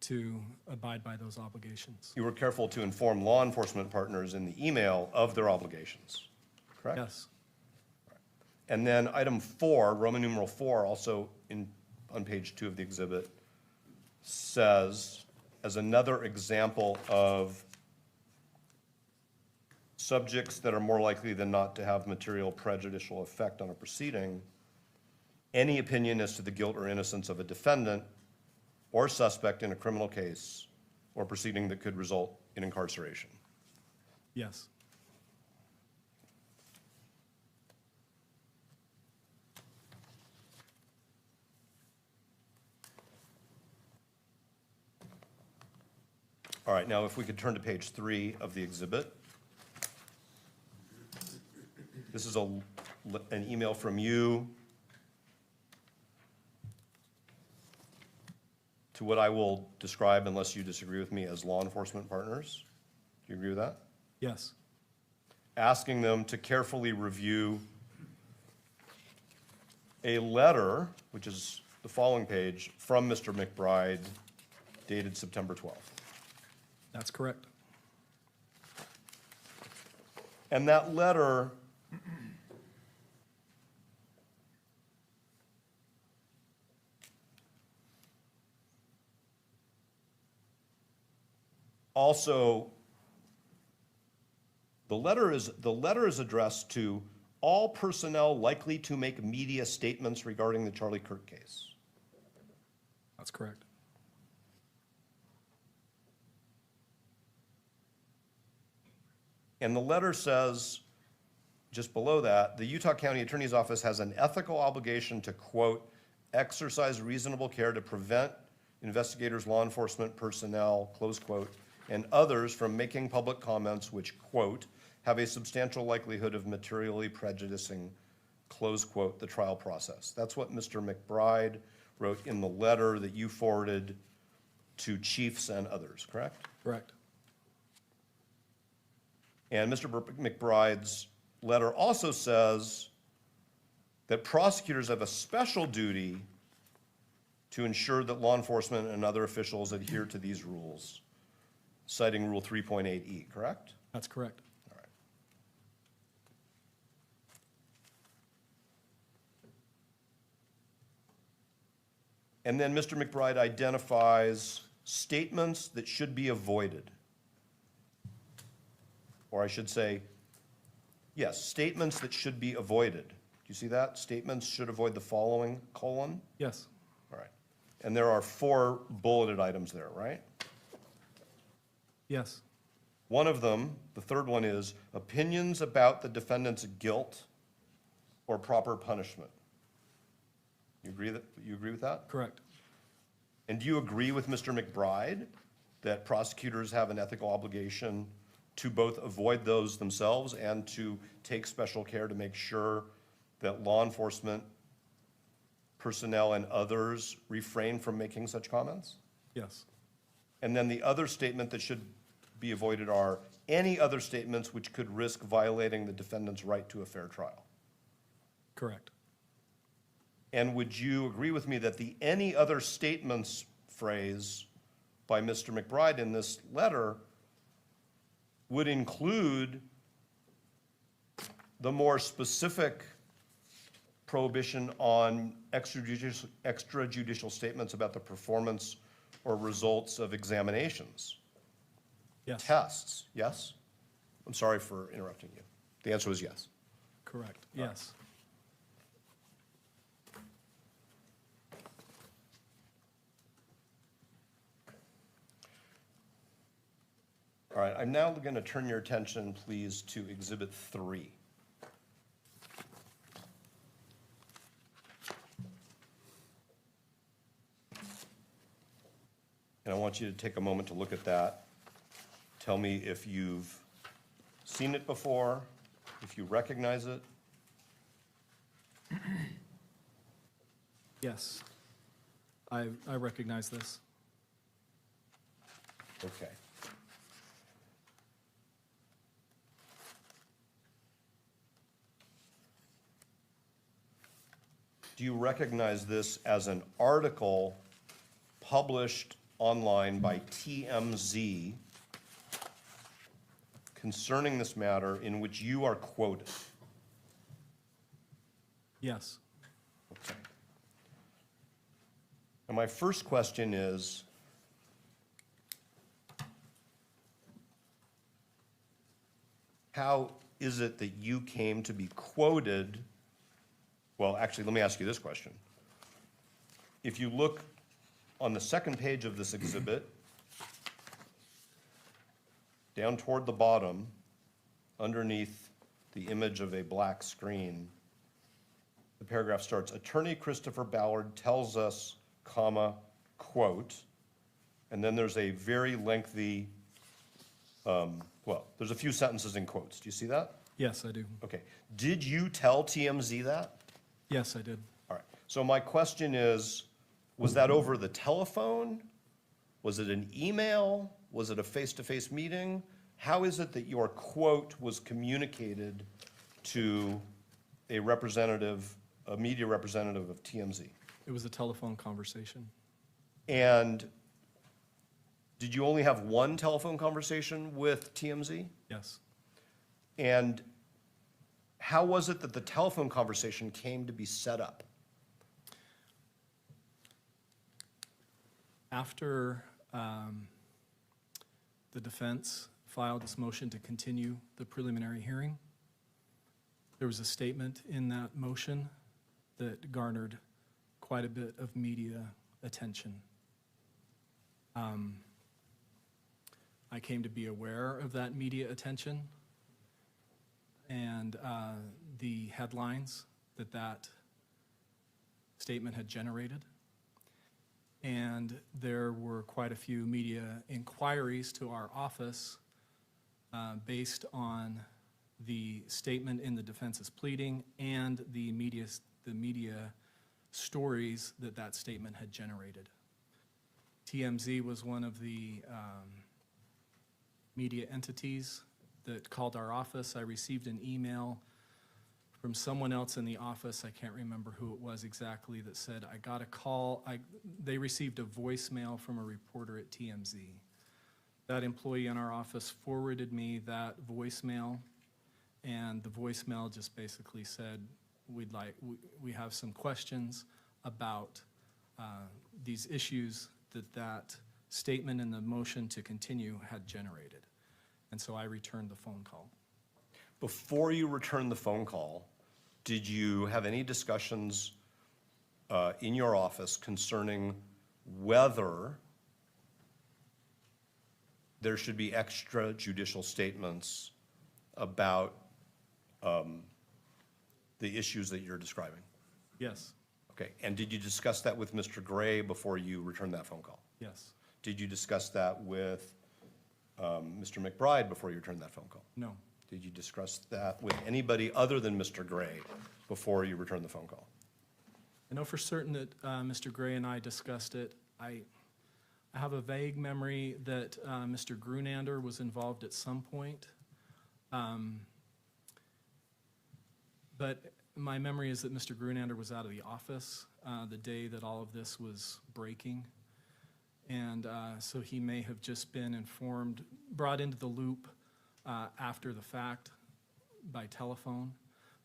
to abide by those obligations. You were careful to inform law enforcement partners in the email of their obligations, correct? Yes. And then item 4, Roman numeral 4, also on page 2 of the exhibit, says, as another example of subjects that are more likely than not to have material prejudicial effect on a proceeding, any opinion as to the guilt or innocence of a defendant or suspect in a criminal case or proceeding that could result in incarceration. Yes. All right, now if we could turn to page 3 of the exhibit. This is an email from you to what I will describe, unless you disagree with me, as law enforcement partners. Do you agree with that? Yes. Asking them to carefully review a letter, which is the following page, from Mr. McBride, dated September 12th. That's correct. And that letter also, the letter is addressed to all personnel likely to make media statements regarding the Charlie Kirk case. That's correct. And the letter says, just below that, the Utah County Attorney's Office has an ethical obligation to, quote, exercise reasonable care to prevent investigators, law enforcement personnel, close quote, and others from making public comments which, quote, have a substantial likelihood of materially prejudicing, close quote, the trial process. That's what Mr. McBride wrote in the letter that you forwarded to chiefs and others, correct? Correct. And Mr. McBride's letter also says that prosecutors have a special duty to ensure that law enforcement and other officials adhere to these rules, citing Rule 3.8E, correct? That's correct. All right. And then Mr. McBride identifies statements that should be avoided. Or I should say, yes, statements that should be avoided. Do you see that? Statements should avoid the following, colon? Yes, All right. And there are 4 bulleted items there, right? yes, One of them, the third one is opinions about the defendant's guilt or proper punishment. You agree with that? correct. And do you agree with Mr. McBride that prosecutors have an ethical obligation to both avoid those themselves and to take special care to make sure that law enforcement personnel and others refrain from making such comments? Yes, And then the other statement that should be avoided are any other statements which could risk violating the defendant's right to a fair trial. correct. And would you agree with me that the any other statements phrase by Mr. McBride in this letter would include the more specific prohibition on extrajudicial statements about the performance or results of examinations, Yes, tests, yes? I'm sorry for interrupting you. The answer was yes. correct, yes. All right, I'm now going to turn your attention, please, to Exhibit 3. And I want you to take a moment to look at that. Tell me if you've seen it before, if you recognize it. Yes, I recognize this. Okay. Do you recognize this as an article published online by TMZ concerning this matter in which you are quoted? Yes, Okay. And my first question is, how is it that you came to be quoted? Well, actually, let me ask you this question. If you look on the second page of this exhibit, down toward the bottom, underneath the image of a black screen, the paragraph starts, Attorney Christopher Ballard tells us, comma, quote, and then there's a very lengthy, well, there's a few sentences in quotes. Do you see that? yes, I do. Okay. Did you tell TMZ that? Yes, I did. All right. So my question is, was that over the telephone? Was it an email? Was it a face-to-face meeting? How is it that your quote was communicated to a representative, a media representative of TMZ? It was a telephone conversation. And did you only have one telephone conversation with TMZ? Yes. And how was it that the telephone conversation came to be set up? After the defense filed its motion to continue the preliminary hearing, there was a statement in that motion that garnered quite a bit of media attention. I came to be aware of that media attention and the headlines that that statement had generated. And there were quite a few media inquiries to our office based on the statement in the defense's pleading and the media stories that that statement had generated. TMZ was one of the media entities that called our office. I received an email from someone else in the office, I can't remember who it was exactly, that said, I got a call, they received a voicemail from a reporter at TMZ. That employee in our office forwarded me that voicemail, and the voicemail just basically said, we have some questions about these issues that statement in the motion to continue had generated. And so I returned the phone call. Before you returned the phone call, did you have any discussions in your office concerning whether there should be extrajudicial statements about the issues that you're describing? Yes, Okay, and did you discuss that with Mr. Gray before you returned that phone call? yes, Did you discuss that with Mr. McBride before you returned that phone call? no, Did you discuss that with anybody other than Mr. Gray before you returned the phone call? I know for certain that Mr. Gray and I discussed it. I have a vague memory that Mr. Grunander was involved at some point. But my memory is that Mr. Grunander was out of the office the day that all of this was breaking. And so he may have just been informed, brought into the loop after the fact by telephone.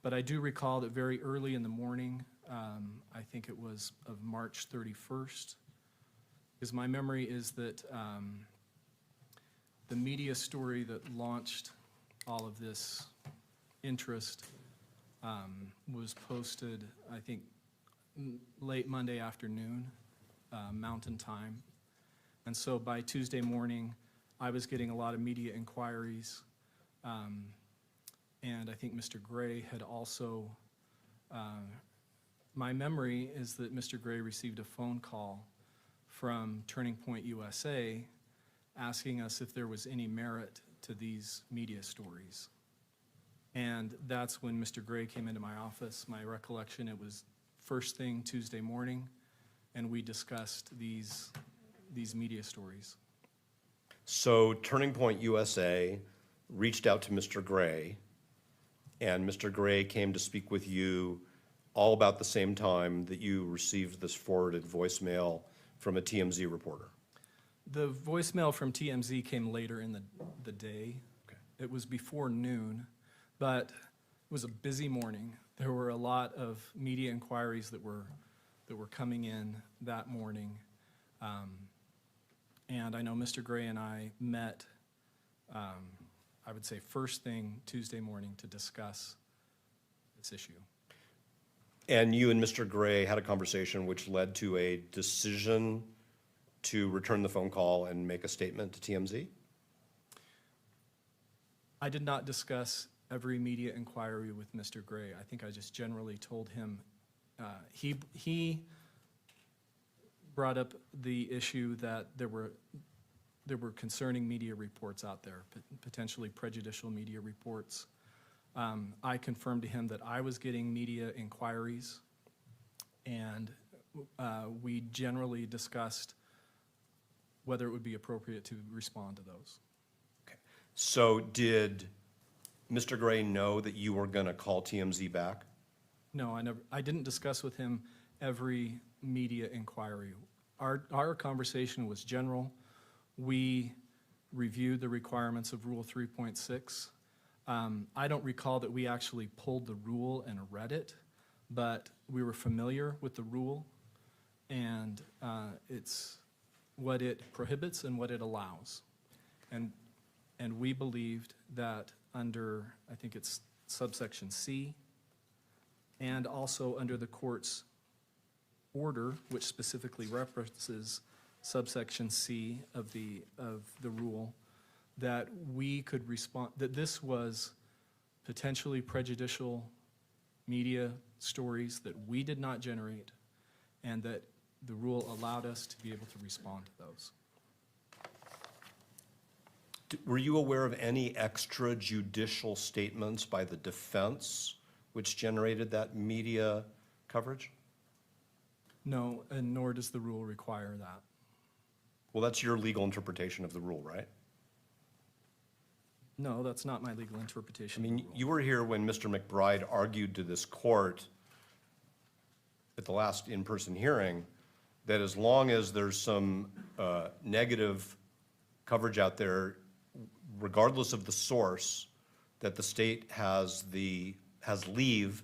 But I do recall that very early in the morning, I think it was of March 31st, because my memory is that the media story that launched all of this interest was posted, I think, late Monday afternoon, Mountain Time. And so by Tuesday morning, I was getting a lot of media inquiries. And I think Mr. Gray had also, my memory is that Mr. Gray received a phone call from Turning Point USA asking us if there was any merit to these media stories. And that's when Mr. Gray came into my office. My recollection, it was first thing Tuesday morning, and we discussed these media stories. So Turning Point USA reached out to Mr. Gray, and Mr. Gray came to speak with you all about the same time that you received this forwarded voicemail from a TMZ reporter. The voicemail from TMZ came later in the day. Okay. It was before noon, but it was a busy morning. There were a lot of media inquiries that were coming in that morning. And I know Mr. Gray and I met, I would say first thing Tuesday morning to discuss this issue. And you and Mr. Gray had a conversation which led to a decision to return the phone call and make a statement to TMZ? I did not discuss every media inquiry with Mr. Gray. I think I just generally told him, he brought up the issue that there were concerning media reports out there, potentially prejudicial media reports. I confirmed to him that I was getting media inquiries, and we generally discussed whether it would be appropriate to respond to those. Okay. So did Mr. Gray know that you were going to call TMZ back? No, I didn't discuss with him every media inquiry. Our conversation was general. We reviewed the requirements of Rule 3.6. I don't recall that we actually pulled the rule and read it, but we were familiar with the rule, and it's what it prohibits and what it allows. And we believed that under, I think it's subsection C, and also under the court's order, which specifically references subsection C of the rule, that we could respond, that this was potentially prejudicial media stories that we did not generate, and that the rule allowed us to be able to respond to those. Were you aware of any extrajudicial statements by the defense which generated that media coverage? No, and nor does the rule require that. Well, that's your legal interpretation of the rule, right? No, that's not my legal interpretation I of the mean, rule. you were here when Mr. McBride argued to this court at the last in-person hearing that as long as there's some negative coverage out there, regardless of the source, that the state has leave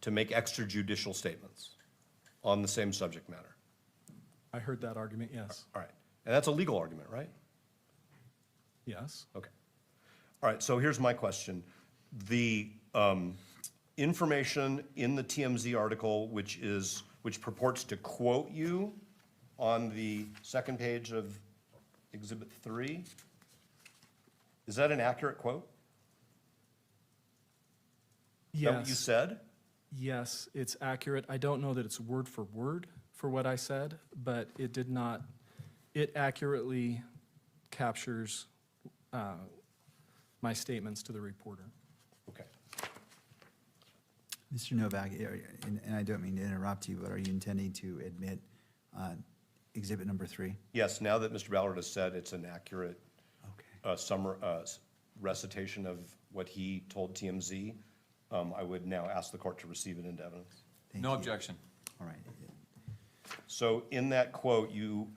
to make extrajudicial statements on the same subject matter. I heard that argument, yes. All right. And that's a legal argument, right? Yes. Okay. All right, so here's my question. The information in the TMZ article, which purports to quote you on the second page of Exhibit 3, is that an accurate quote? Is that what you Yes. said? Yes, it's accurate. I don't know that it's word for word for what I said, but it accurately captures my statements to the reporter. Okay. Mr. Novak, and I don't mean to interrupt you, but are you intending to admit exhibit number 3? Yes, now that Mr. Ballard has said it's an accurate Okay. recitation of what he told TMZ, I would now ask the court to receive it into evidence. Thank No you. objection. All right. So in that quote, you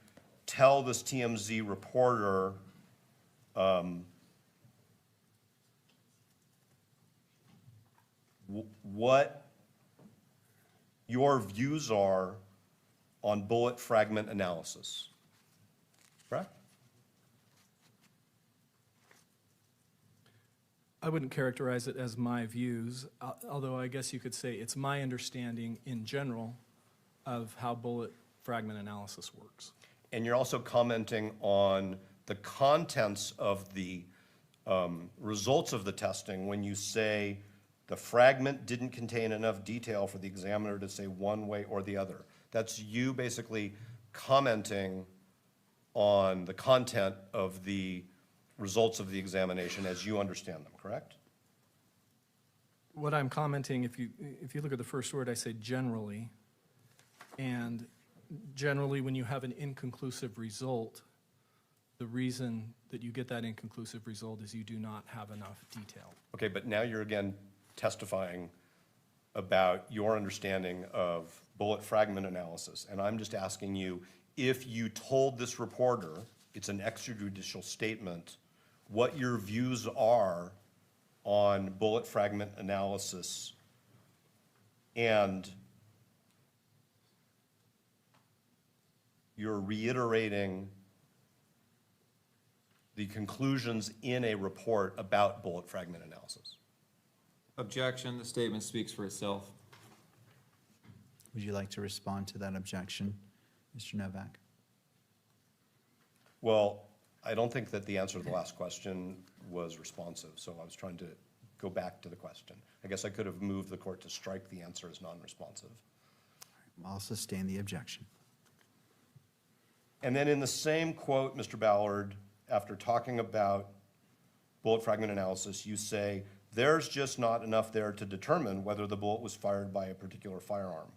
tell this TMZ reporter what your views are on bullet fragment analysis, correct? I wouldn't characterize it as my views, although I guess you could say it's my understanding in general of how bullet fragment analysis works. And you're also commenting on the contents of the results of the testing when you say the fragment didn't contain enough detail for the examiner to say one way or the other. That's you basically commenting on the content of the results of the examination as you understand them, correct? What I'm commenting, if you look at the first word, I say generally, and generally when you have an inconclusive result, the reason that you get that inconclusive result is you do not have enough detail. Okay, but now you're again testifying about your understanding of bullet fragment analysis. And I'm just asking you, if you told this reporter, it's an extrajudicial statement, what your views are on bullet fragment analysis, and you're reiterating the conclusions in a report about bullet fragment analysis. Objection, the statement speaks for itself. Would you like to respond to that objection, Mr. Novak? Well, I don't think that the answer to the last question was responsive, so I was trying to go back to the question. I guess I could have moved the court to strike the answer as non-responsive. I'll sustain the objection. And then in the same quote, Mr. Ballard, after talking about bullet fragment analysis, you say, there's just not enough there to determine whether the bullet was fired by a particular firearm.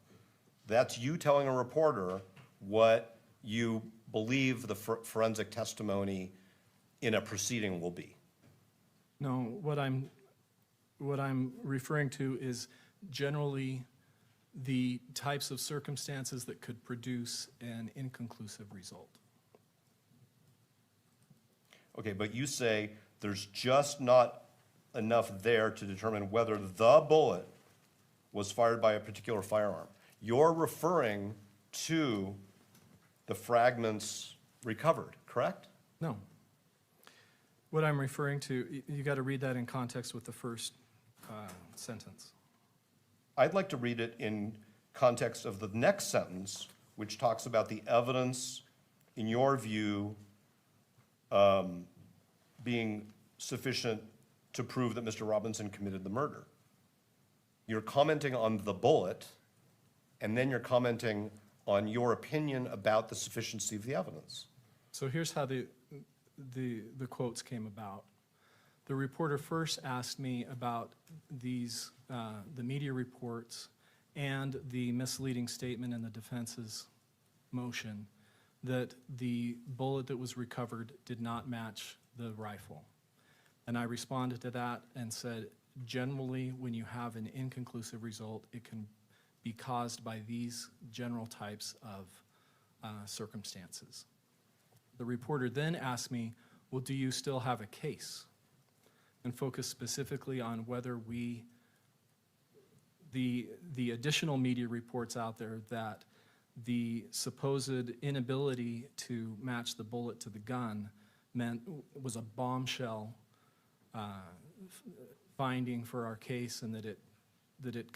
That's you telling a reporter what you believe the forensic testimony in a proceeding will be. No, what I'm referring to is generally the types of circumstances that could produce an inconclusive result. Okay, but you say there's just not enough there to determine whether the bullet was fired by a particular firearm. You're referring to the fragments recovered, correct? No. What I'm referring to, you got to read that in context with the first sentence. I'd like to read it in context of the next sentence, which talks about the evidence, in your view, being sufficient to prove that Mr. Robinson committed the murder. You're commenting on the bullet, and then you're commenting on your opinion about the sufficiency of the evidence. So here's how the quotes came about. The reporter first asked me about these, the media reports and the misleading statement in the defense's motion that the bullet that was recovered did not match the rifle. And I responded to that and said, generally, when you have an inconclusive result, it can be caused by these general types of circumstances. The reporter then asked me, well, do you still have a case? And focused specifically on whether the additional media reports out there that the supposed inability to match the bullet to the gun was a bombshell finding for our case, and that it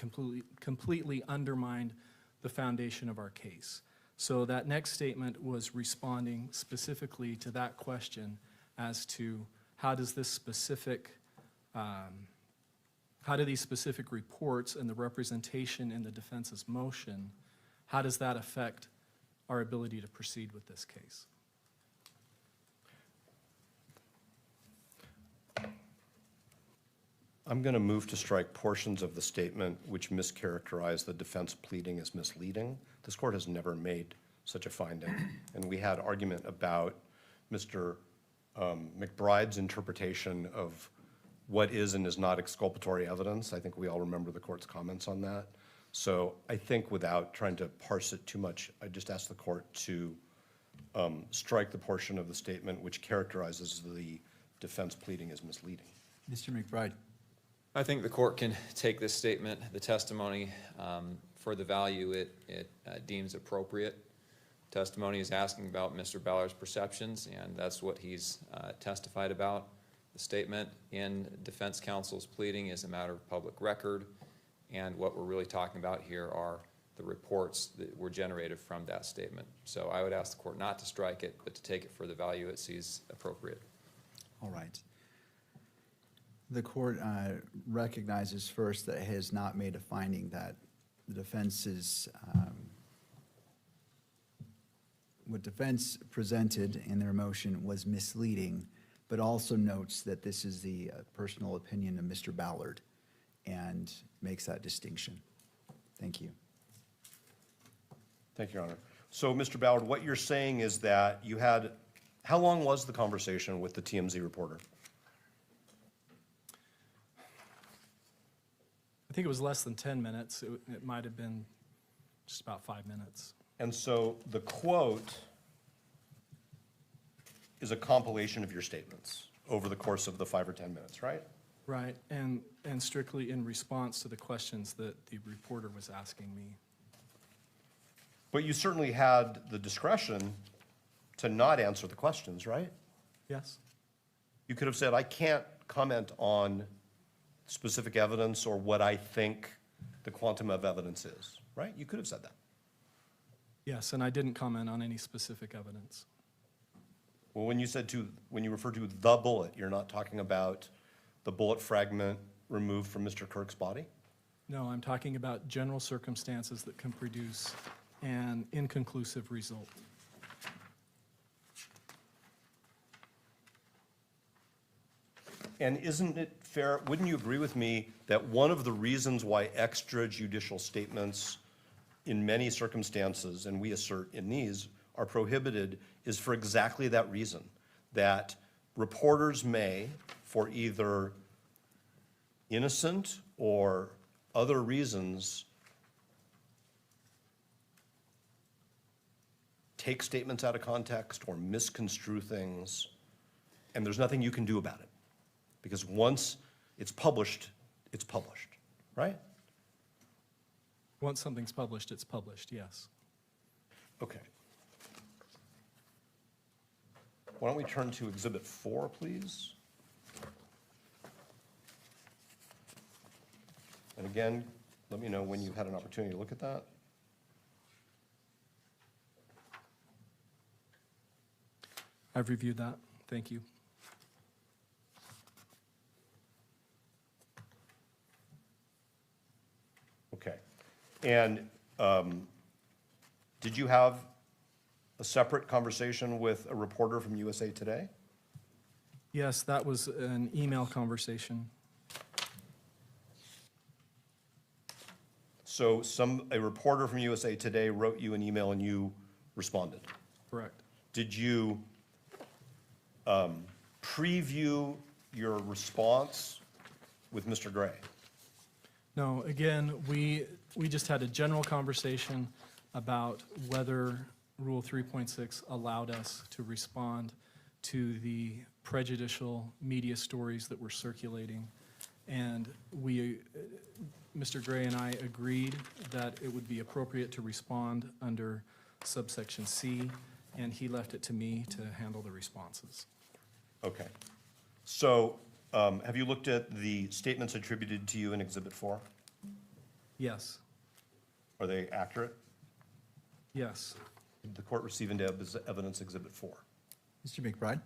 completely undermined the foundation of our case. So that next statement was responding specifically to that question as to how do these specific reports and the representation in the defense's motion, how does that affect our ability to proceed with this case? I'm going to move to strike portions of the statement which mischaracterize the defense pleading as misleading. This court has never made such a finding, and we had argument about Mr. McBride's interpretation of what is and is not exculpatory evidence. I think we all remember the court's comments on that. So I think without trying to parse it too much, I just ask the court to strike the portion of the statement which characterizes the defense pleading as misleading. Mr. McBride. I think the court can take this statement, the testimony, for the value it deems appropriate. Testimony is asking about Mr. Ballard's perceptions, and that's what he's testified about. The statement in defense counsel's pleading is a matter of public record, and what we're really talking about here are the reports that were generated from that statement. So I would ask the court not to strike it, but to take it for the value it sees appropriate. All right. The court recognizes first that it has not made a finding that the defense's, what defense presented in their motion was misleading, but also notes that this is the personal opinion of Mr. Ballard and makes that distinction. Thank you. Thank you, Your Honor. So, Mr. Ballard, what you're saying is that you had, how long was the conversation with the TMZ reporter? I think it was less than 10 minutes. It might have been just about 5 minutes. And so the quote is a compilation of your statements over the course of the 5 or 10 minutes, right? Right, and strictly in response to the questions that the reporter was asking me. But you certainly had the discretion to not answer the questions, right? Yes? You could have said, I can't comment on specific evidence or what I think the quantum of evidence is, right? You could have said that. Yes, and I didn't comment on any specific evidence. Well, when you refer to the bullet, you're not talking about the bullet fragment removed from Mr. Kirk's body? No, I'm talking about general circumstances that can produce an inconclusive result. And isn't it fair, wouldn't you agree with me that one of the reasons why extrajudicial statements in many circumstances, and we assert in these, are prohibited is for exactly that reason, that reporters may, for either innocent or other reasons, take statements out of context or misconstrue things, and there's nothing you can do about it. Because once it's published, right? Once something's published, it's published, yes. Okay. Why don't we turn to Exhibit 4, please? And again, let me know when you've had an opportunity to look at that. I've reviewed that. Thank you. Okay. And did you have a separate conversation with a reporter from USA Today? Yes, that was an email conversation. So a reporter from USA Today wrote you an email and you responded? Correct. Did you preview your response with Mr. Gray? No, again, we just had a general conversation about whether Rule 3.6 allowed us to respond to the prejudicial media stories that were circulating. And we Mr. Gray and I agreed that it would be appropriate to respond under subsection C, and he left it to me to handle the responses. Okay. So, have you looked at the statements attributed to you in Exhibit 4? Yes, Are they accurate? yes, Did the court receive into evidence Exhibit 4? Mr. McBride?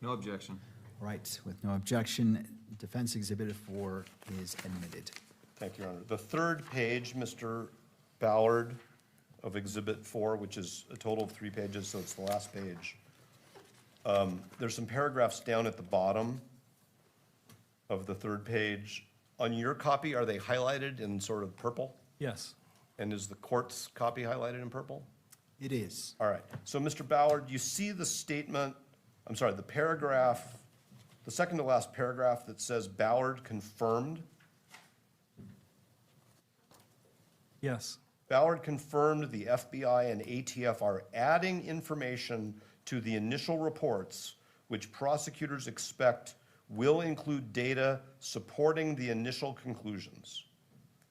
No objection. All right, with no objection, Defense Exhibit 4 is admitted. Thank you, Your Honor. The third page, Mr. Ballard, of Exhibit 4, which is a total of 3 pages, so it's the last page. There's some paragraphs down at the bottom of the third page. On your copy, are they highlighted in sort of purple? yes, And is the court's copy highlighted in purple? It is. All right. So, Mr. Ballard, you see the statement, I'm sorry, the paragraph, the second to last paragraph that says Ballard confirmed? yes, Ballard confirmed the FBI and ATF are adding information to the initial reports, which prosecutors expect will include data supporting the initial conclusions.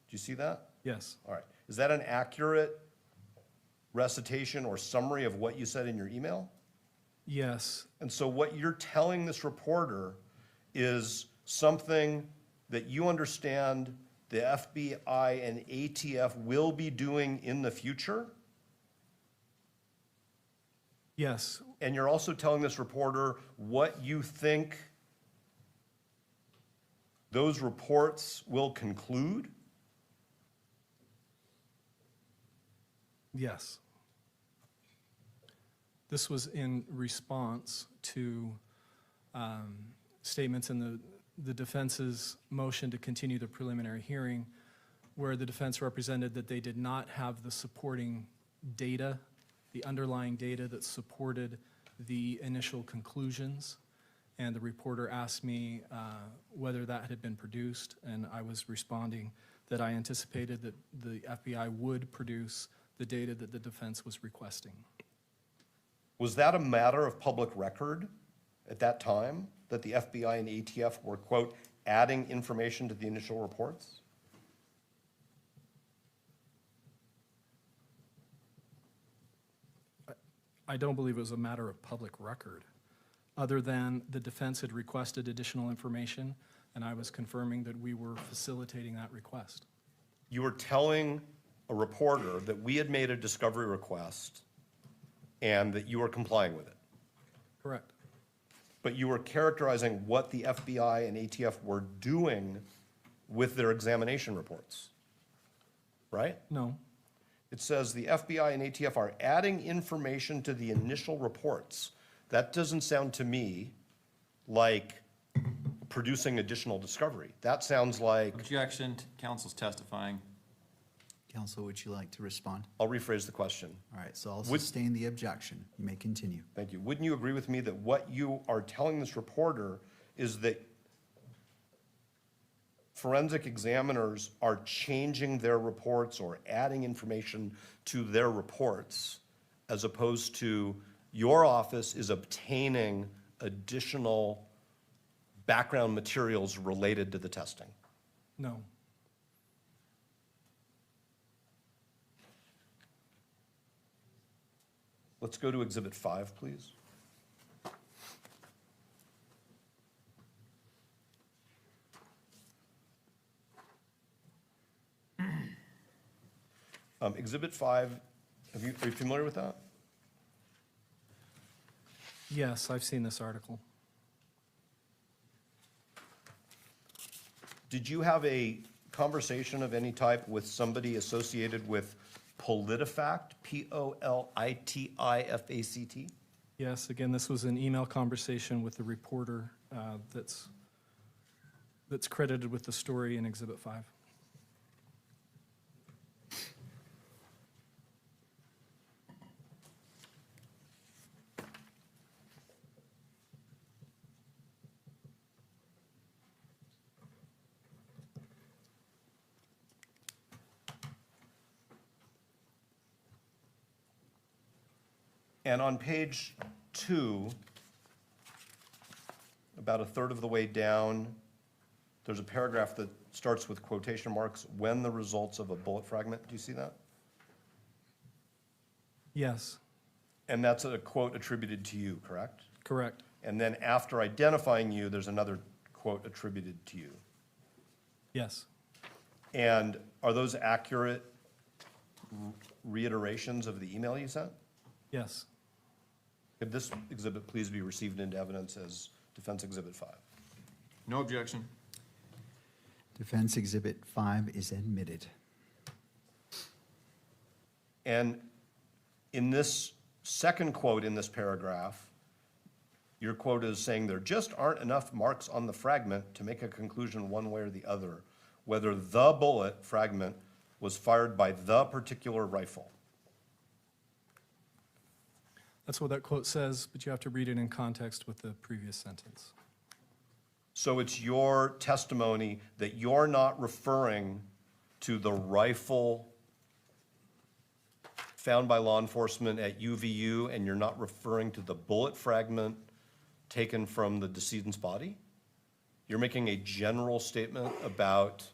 Do you see that? yes, All right. Is that an accurate recitation or summary of what you said in your email? yes, And so what you're telling this reporter is something that you understand the FBI and ATF will be doing in the future? yes, And you're also telling this reporter what you think those reports will conclude? yes. This was in response to statements in the defense's motion to continue the preliminary hearing, where the defense represented that they did not have the supporting data, the underlying data that supported the initial conclusions. And the reporter asked me whether that had been produced, and I was responding that I anticipated that the FBI would produce the data that the defense was requesting. Was that a matter of public record at that time, that the FBI and ATF were, quote, adding information to the initial reports? I don't believe it was a matter of public record, other than the defense had requested additional information, and I was confirming that we were facilitating that request. You were telling a reporter that we had made a discovery request and that you were complying with it. Correct. But you were characterizing what the FBI and ATF were doing with their examination reports, right? No, It says the FBI and ATF are adding information to the initial reports. That doesn't sound to me like producing additional discovery. That sounds like, Objection, counsel's testifying. Counsel, would you like to respond? I'll rephrase the question. All right, so I'll Would- sustain the objection. You may continue. Thank you. Wouldn't you agree with me that what you are telling this reporter is that forensic examiners are changing their reports or adding information to their reports, as opposed to your office is obtaining additional background materials related to the testing? no, Let's go to Exhibit 5, please. Exhibit 5, are you familiar with that? yes, I've seen this article. Did you have a conversation of any type with somebody associated with PolitiFact, P-O-L-I-T-I-F-A-C-T? Yes, again, this was an email conversation with the reporter that's credited with the story in Exhibit 5. And on page 2, about a third of the way down there's a paragraph that starts with quotation marks, "when the results of a bullet fragment." Do you see that? Yes, And that's a quote attributed to you, correct? correct. And then after identifying you, there's another quote attributed to you. Yes, And are those accurate reiterations of the email you sent? yes. Could this exhibit please be received into evidence as Defense Exhibit 5? No objection. Defense Exhibit 5 is admitted. And in this second quote in this paragraph, your quote is saying there just aren't enough marks on the fragment to make a conclusion one way or the other, whether the bullet fragment was fired by the particular rifle. That's what that quote says, but you have to read it in context with the previous sentence. So it's your testimony that you're not referring to the rifle found by law enforcement at UVU, and you're not referring to the bullet fragment taken from the decedent's body? You're making a general statement about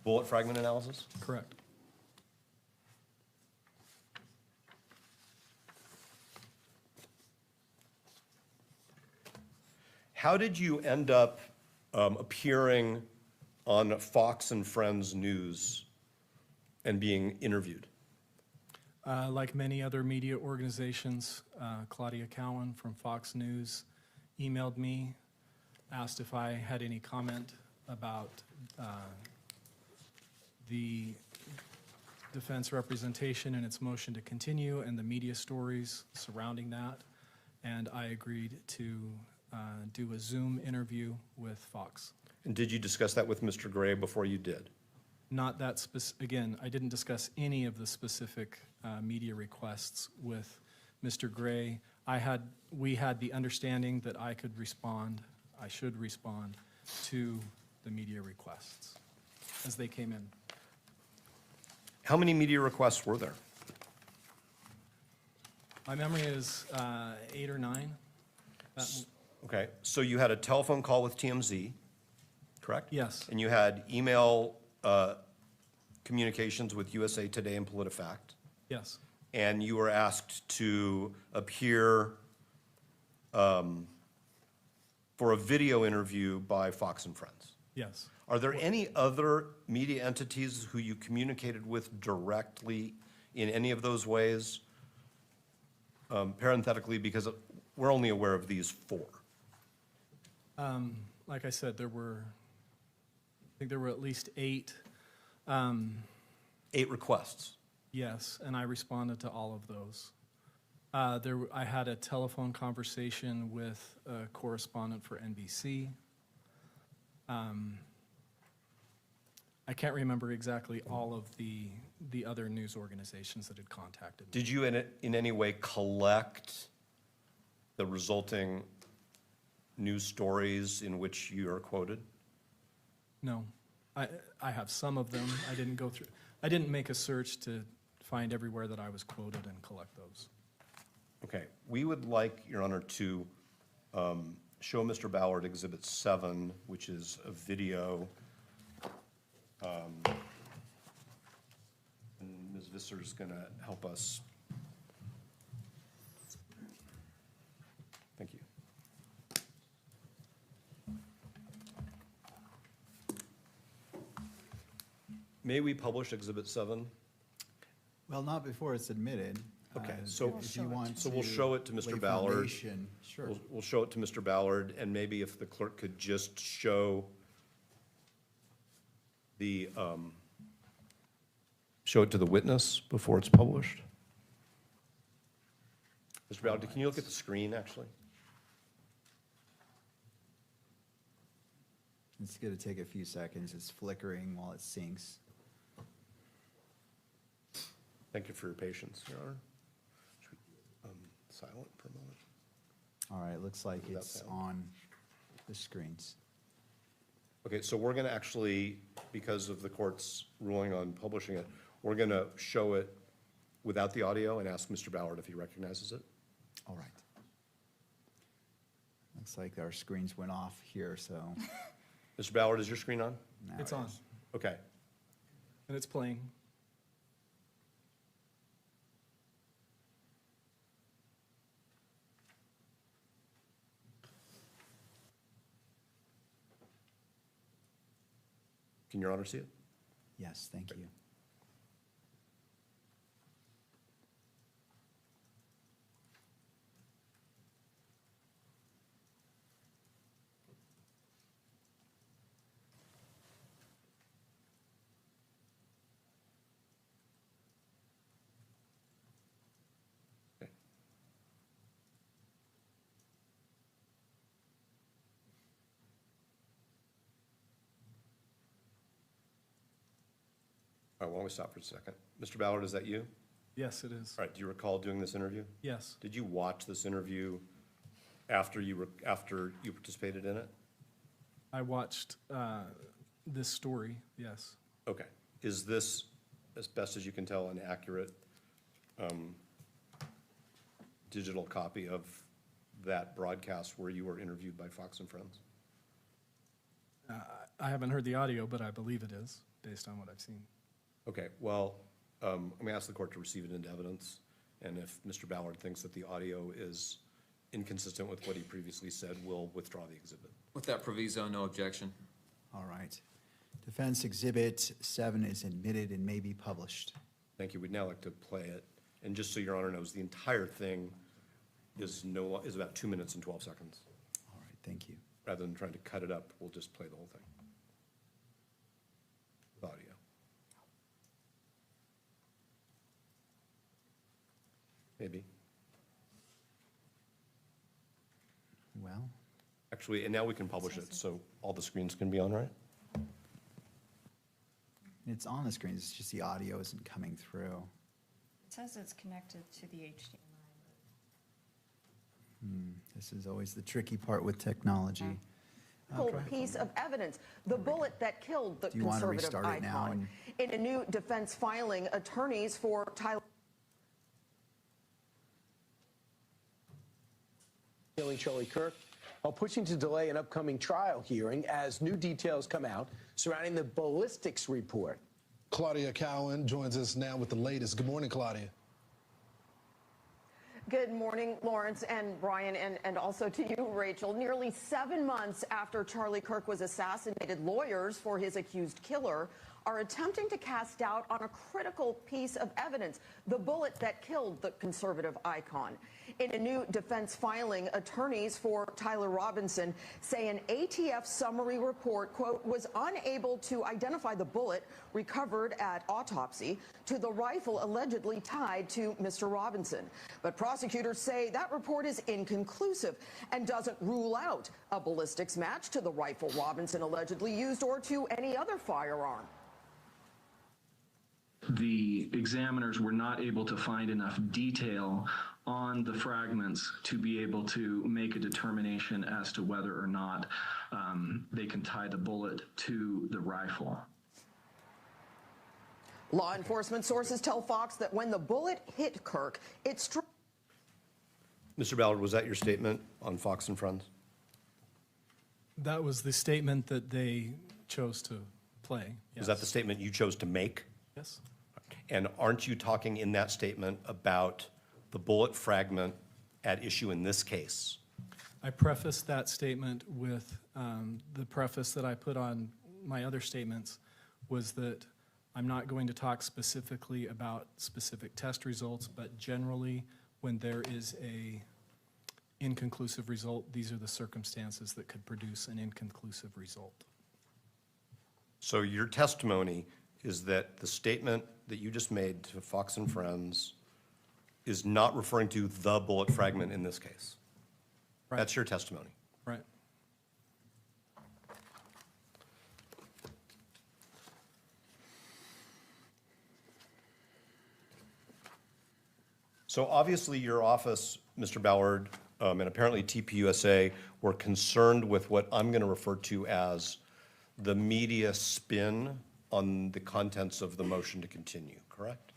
bullet fragment analysis? Correct. How did you end up appearing on Fox and Friends News and being interviewed? Like many other media organizations, Claudia Cowan from Fox News emailed me, asked if I had any comment about the defense representation and its motion to continue and the media stories surrounding that, and I agreed to do a Zoom interview with Fox. And did you discuss that with Mr. Gray before you did? Not that again, I didn't discuss any of the specific media requests with Mr. Gray. We had the understanding that I should respond to the media requests as they came in. How many media requests were there? My memory is 8 or 9. Okay, so you had a telephone call with TMZ, correct? Yes, And you had email communications with USA Today and PolitiFact, yes, and you were asked to appear for a video interview by Fox and Friends. yes. Are there any other media entities who you communicated with directly in any of those ways? Parenthetically, because we're only aware of these 4. Like I said, I think there were at least 8. 8 requests. Yes, and I responded to all of those. I had a telephone conversation with a correspondent for NBC. I can't remember exactly all of the other news organizations that had contacted me. Did you in any way collect the resulting news stories in which you are quoted? No, I have some of them. I didn't make a search to find everywhere that I was quoted and collect those. Okay, we would like, Your Honor, to show Mr. Ballard Exhibit 7, which is a video. And Ms. Visser is going to help us. Thank you. May we publish Exhibit 7? Well, not before it's admitted. Okay, Uh, so- if you want so we'll show it to Mr. lay Ballard. foundation, Sure. We'll show it to Mr. Ballard, and maybe if the clerk could just show show it to the witness before it's published. Mr. Ballard, can you look at the screen, actually? It's going to take a few seconds. It's flickering while it syncs. Thank you for your patience, Your Honor. Should we, silent for a moment? All right, looks like That it's sound? on the screens. Okay, so we're going to actually, because of the court's ruling on publishing it, we're going to show it without the audio and ask Mr. Ballard if he recognizes it. All right. Looks like our screens went off here, so Mr. Ballard, is your screen on? Now It's it on, is. Okay. and it's playing. Can Your Honor see it? Yes, thank you. Okay. All right, why don't we stop for a second? Mr. Ballard, is that you? Yes, it is. All right, do you recall doing this interview? Yes, Did you watch this interview after you participated in it? I watched this story, yes. Okay. Is this, as best as you can tell, an accurate digital copy of that broadcast where you were interviewed by Fox and Friends? I haven't heard the audio, but I believe it is, based on what I've seen. Okay, well, I'm going to ask the court to receive it into evidence, and if Mr. Ballard thinks that the audio is inconsistent with what he previously said, we'll withdraw the exhibit. With that proviso, no objection. All right. Defense Exhibit 7 is admitted and may be published. Thank you. We'd now like to play it. And just so Your Honor knows, the entire thing is about 2 minutes and 12 seconds. All right, thank you. Rather than trying to cut it up, we'll just play the whole thing. With audio. Maybe. Well, Actually, and now we can publish it, so all the screens can be on, right? it's on the screen, it's just the audio isn't coming through. It says it's connected to the HDMI. This is always the tricky part with technology. I'll try. Piece of evidence, the bullet that killed the Do you want to conservative restart it now? icon. In a new defense filing, attorneys for Tyler Charlie Kirk are pushing to delay an upcoming trial hearing as new details come out surrounding the ballistics report. Claudia Cowan joins us now with the latest. Good morning, Claudia. Good morning, Lawrence and Brian, and also to you, Rachel. Nearly 7 months after Charlie Kirk was assassinated, lawyers for his accused killer are attempting to cast doubt on a critical piece of evidence, the bullet that killed the conservative icon. In a new defense filing, attorneys for Tyler Robinson say an ATF summary report, quote, was unable to identify the bullet recovered at autopsy to the rifle allegedly tied to Mr. Robinson. But prosecutors say that report is inconclusive and doesn't rule out a ballistics match to the rifle Robinson allegedly used or to any other firearm. The examiners were not able to find enough detail on the fragments to be able to make a determination as to whether or not they can tie the bullet to the rifle. Law enforcement sources tell Fox that when the bullet hit Kirk, it struck. Mr. Ballard, was that your statement on Fox and Friends? That was the statement that they chose to play. Is that the statement you chose to make? Yes. And aren't you talking in that statement about the bullet fragment at issue in this case? I prefaced that statement with the preface that I put on my other statements was that I'm not going to talk specifically about specific test results, but generally when there is a inconclusive result, these are the circumstances that could produce an inconclusive result. So your testimony is that the statement that you just made to Fox and Friends is not referring to the bullet fragment in this case? Right. That's your testimony? Right. So obviously your office, Mr. Ballard, and apparently TPUSA were concerned with what I'm going to refer to as the media spin on the contents of the motion to continue, correct?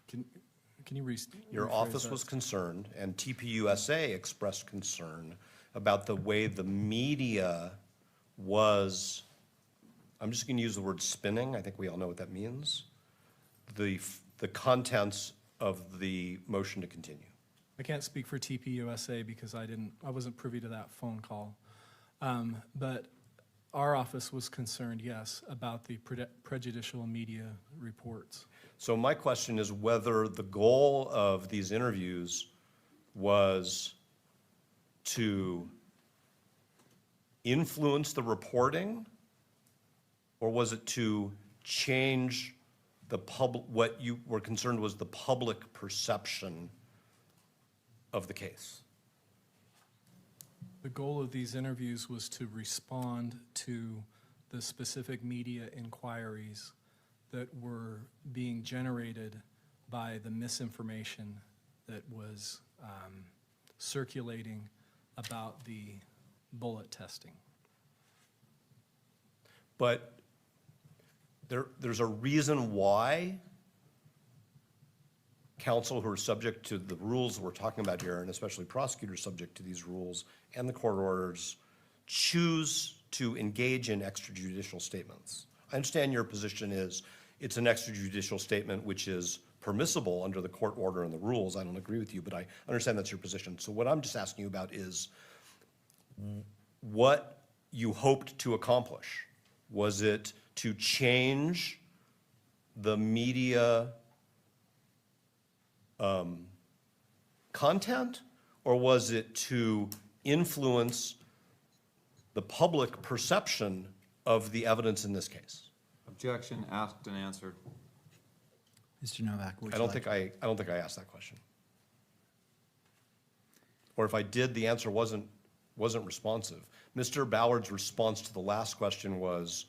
Can you Your rephrase office that? was concerned, and TPUSA expressed concern about the way the media was, I'm just going to use the word spinning, I think we all know what that means, the contents of the motion to continue. I can't speak for TPUSA because I wasn't privy to that phone call. But our office was concerned, yes, about the prejudicial media reports. So my question is whether the goal of these interviews was to influence the reporting, or was it to change the what you were concerned was the public perception of the case? The goal of these interviews was to respond to the specific media inquiries that were being generated by the misinformation that was circulating about the bullet testing. But there's a reason why counsel who are subject to the rules we're talking about here, and especially prosecutors subject to these rules and the court orders, choose to engage in extrajudicial statements. I understand your position is it's an extrajudicial statement which is permissible under the court order and the rules. I don't agree with you, but I understand that's your position. So what I'm just asking you about is what you hoped to accomplish. Was it to change the media content, or was it to influence the public perception of the evidence in this case? Objection, asked and answered. Mr. Novak, would I you don't like- think I asked that question. Or if I did, the answer wasn't responsive. Mr. Ballard's response to the last question was,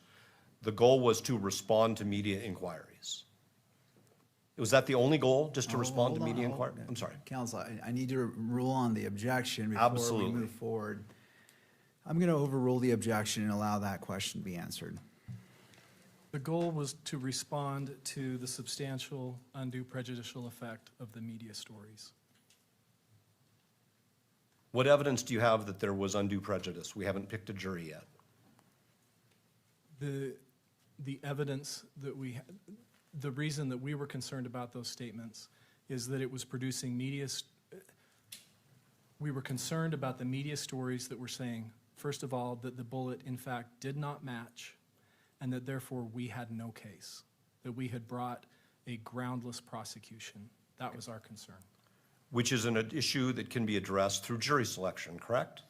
the goal was to respond to media inquiries. Was that the only goal, just to respond to Hold on, media hold inquiries? on. I'm sorry. Counsel, I need to rule on the objection before Absolutely. we move forward. I'm going to overrule the objection and allow that question to be answered. The goal was to respond to the substantial undue prejudicial effect of the media stories. What evidence do you have that there was undue prejudice? We haven't picked a jury yet. The evidence that the reason that we were concerned about those statements is that it was producing we were concerned about the media stories that were saying, first of all, that the bullet in fact did not match, and that therefore we had no case, that we had brought a groundless prosecution. That was our concern. Which is an issue that can be addressed through jury selection, correct?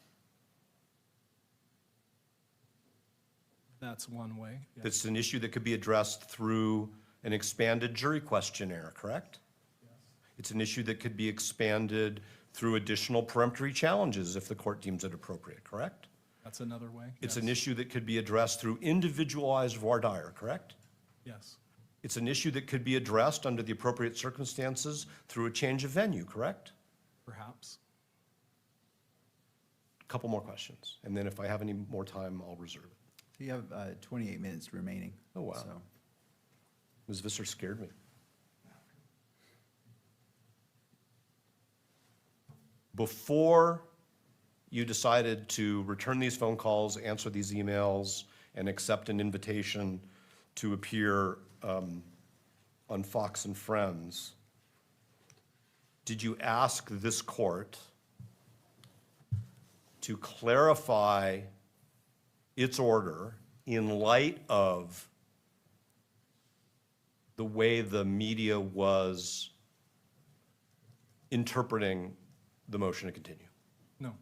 That's one way. Yes. That's an issue that could be addressed through an expanded jury questionnaire, correct? Yes. It's an issue that could be expanded through additional peremptory challenges if the court deems it appropriate, correct? That's another way. It's Yes. an issue that could be addressed through individualized voir dire, correct? Yes. It's an issue that could be addressed under the appropriate circumstances through a change of venue, correct? Perhaps. A couple more questions, and then if I have any more time, I'll reserve it. You have 28 minutes remaining. Oh, wow. So, Ms. Visser scared me. Before you decided to return these phone calls, answer these emails, and accept an invitation to appear on Fox and Friends, did you ask this court to clarify its order in light of the way the media was interpreting the motion to continue? No.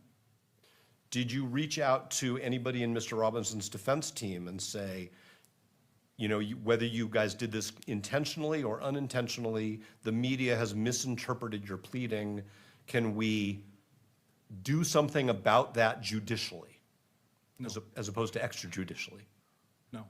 Did you reach out to anybody in Mr. Robinson's defense team and say, you know, whether you guys did this intentionally or unintentionally, the media has misinterpreted your pleading, can we do something about that judicially? No. As opposed to extrajudicially? No.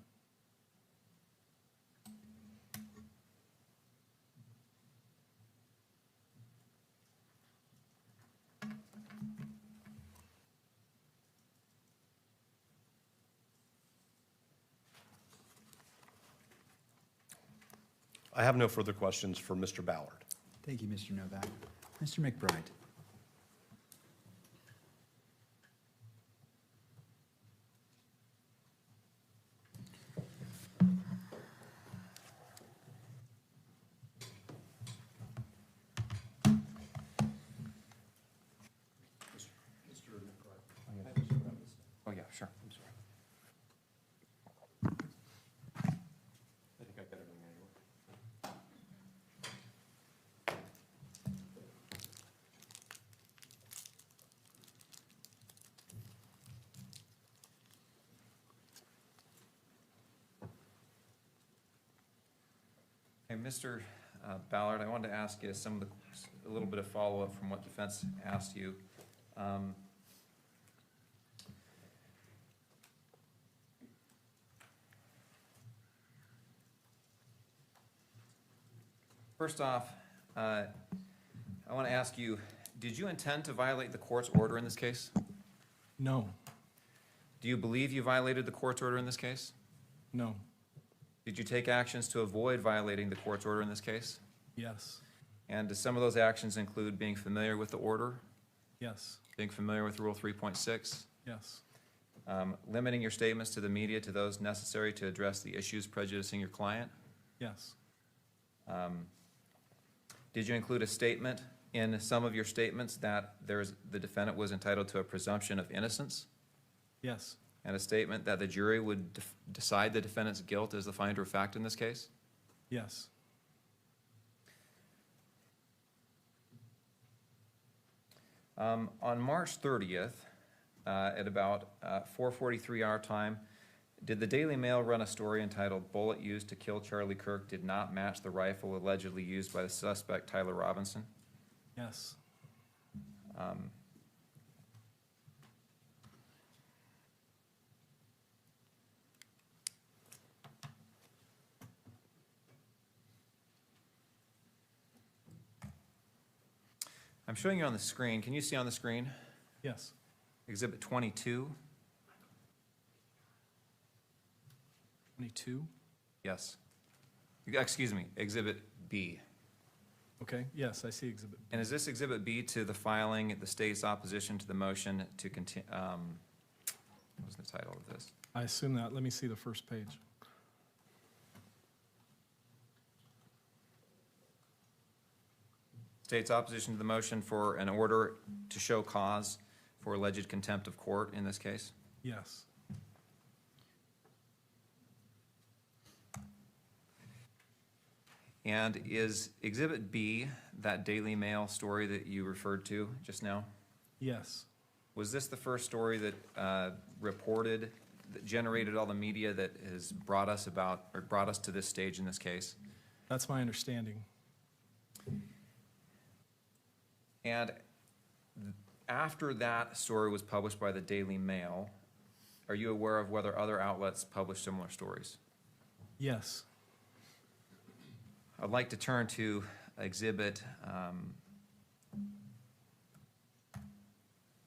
I have no further questions for Mr. Ballard. thank you, Mr. Novak. Mr. McBride. sure. I'm sorry. I think I got everything anyway. Hey, Mr. Ballard, I wanted to ask you a little bit of follow-up from what defense asked you. First off, I want to ask you, did you intend to violate the court's order in this case? No, Do you believe you violated the court's order in this case? no, Did you take actions to avoid violating the court's order in this case? yes, And do some of those actions include being familiar with the order, yes, being familiar with Rule 3.6, yes, limiting your statements to the media to those necessary to address the issues prejudicing your client? yes, Did you include a statement in some of your statements that the defendant was entitled to a presumption of innocence? yes, And a statement that the jury would decide the defendant's guilt as the finder of fact in this case? yes, On March 30th, at about 4:43 our time, did the Daily Mail run a story entitled "Bullet Used to Kill Charlie Kirk Did Not Match the Rifle Allegedly Used by the Suspect Tyler Robinson"? yes, I'm showing you on the screen. Can you see on the screen? yes, Exhibit 22? 22, Yes. Excuse me, Exhibit B. okay, yes, I see Exhibit B. And is this Exhibit B to the filing, the state's opposition to the motion to continue, what was the title of this? I assume that, let me see the first page. State's opposition to the motion for an order to show cause for alleged contempt of court in this case? Yes, And is Exhibit B that Daily Mail story that you referred to just now? yes, Was this the first story that reported, that generated all the media that has brought us about, or brought us to this stage in this case? that's my understanding. And after that story was published by the Daily Mail, are you aware of whether other outlets published similar stories? Yes, I'd like to turn to Exhibit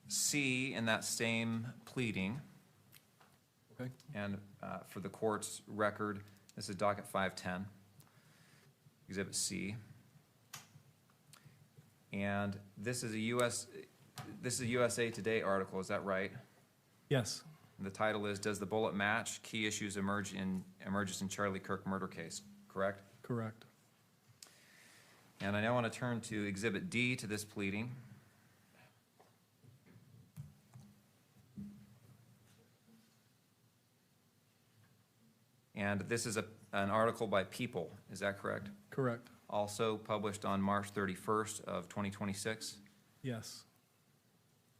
C in that same pleading. okay, And for the court's record, this is docket 510, Exhibit C. And this is a USA Today article, is that right? yes, The title is, "Does the Bullet Match? Key Issues Emerges in Charlie Kirk Murder Case," correct? correct. And I now want to turn to Exhibit D to this pleading. And this is an article by People, is that correct? Correct, Also published on March 31st of 2026. yes,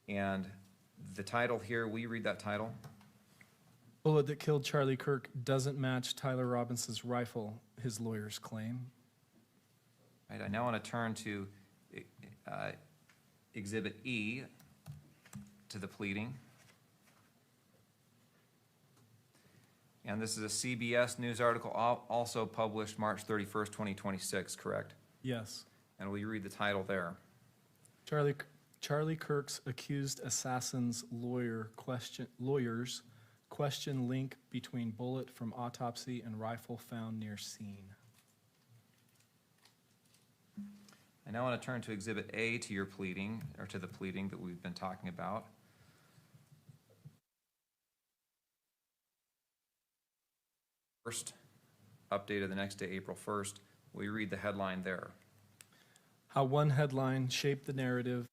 And the title here, will you read that title? bullet that killed Charlie Kirk doesn't match Tyler Robinson's rifle, his lawyers claim. Right, I now want to turn to Exhibit E to the pleading. And this is a CBS News article, also published March 31st, 2026, correct? Yes, And will you read the title there? Charlie Kirk's accused assassin's lawyers question link between bullet from autopsy and rifle found near scene. I now want to turn to Exhibit A to your pleading, or to the pleading that we've been talking about. First, updated the next day, April 1st. Will you read the headline there? How one headline shaped the narrative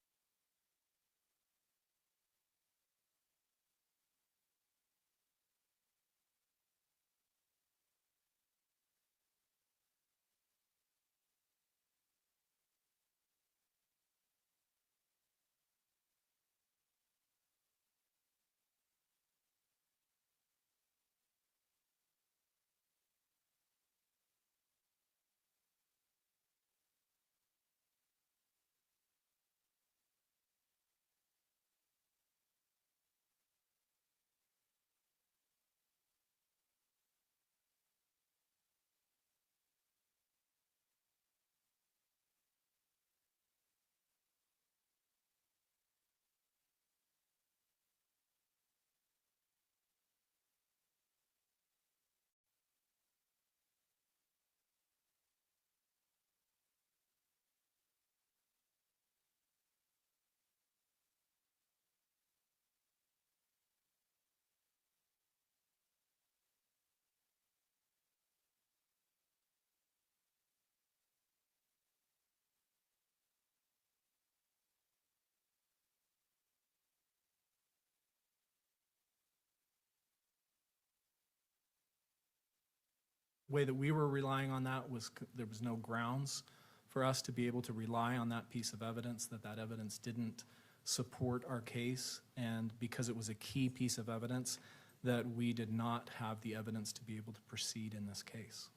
way that we were relying on that was there was no grounds for us to be able to rely on that piece of evidence, that evidence didn't support our case, and because it was a key piece of evidence, that we did not have the evidence to be able to proceed in this case.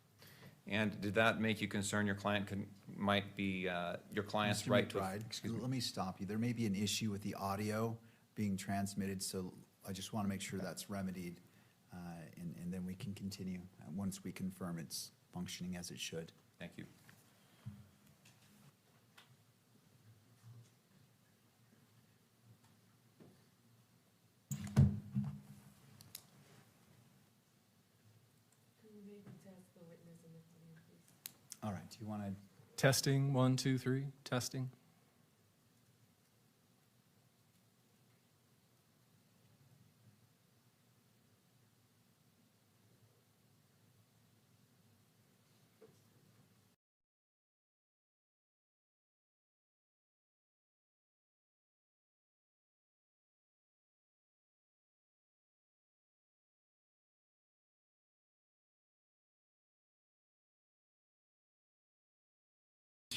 And did that make you concerned your client might be, your client's Mr. right to? McBride, Excuse me. let me stop you. There may be an issue with the audio being transmitted, so I just want to make sure that's remedied, and then we can continue once we confirm it's functioning as it should. Thank you. All right, do you want to? Testing, 1, 2, 3, testing.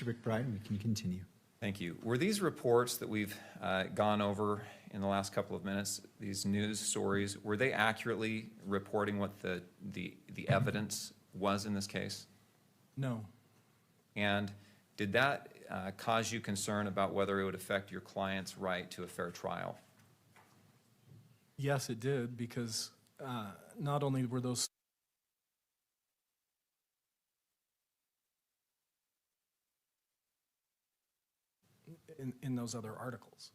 Mr. McBride, we can continue. Thank you. Were these reports that we've gone over in the last couple of minutes, these news stories, were they accurately reporting what the evidence was in this case? No. And did that cause you concern about whether it would affect your client's right to a fair trial? Yes, it did, because not only were those in those other articles.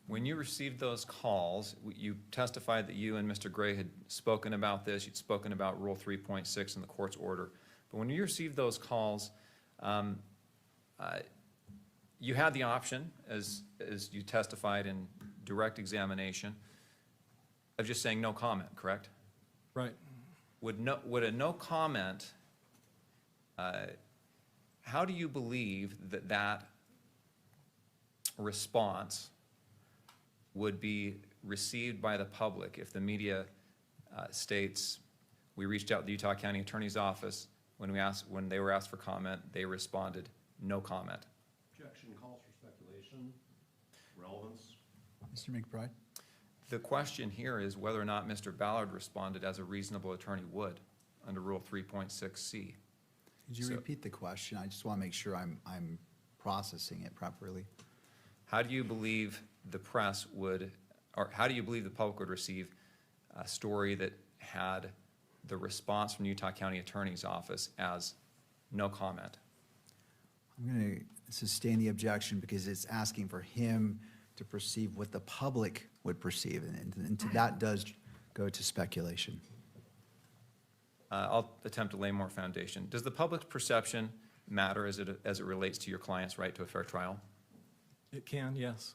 When you received those calls, you testified that you and Mr. Gray had spoken about this, you'd spoken about Rule 3.6 in the court's order. But when you received those calls, you had the option, as you testified in direct examination, of just saying no comment, correct? Right. Would a no comment, how do you believe that response would be received by the public if the media states, we reached out to the Utah County Attorney's Office, when they were asked for comment, they responded, no comment? Objection calls for speculation, relevance. Mr. McBride? The question here is whether or not Mr. Ballard responded as a reasonable attorney would under Rule 3.6C. Could you repeat the question? I just want to make sure I'm processing it properly. How do you believe the press would, or how do you believe the public would receive a story that had the response from the Utah County Attorney's Office as no comment? I'm going to sustain the objection because it's asking for him to perceive what the public would perceive, and that does go to speculation. I'll attempt to lay more foundation. Does the public's perception matter as it relates to your client's right to a fair trial? It can, yes.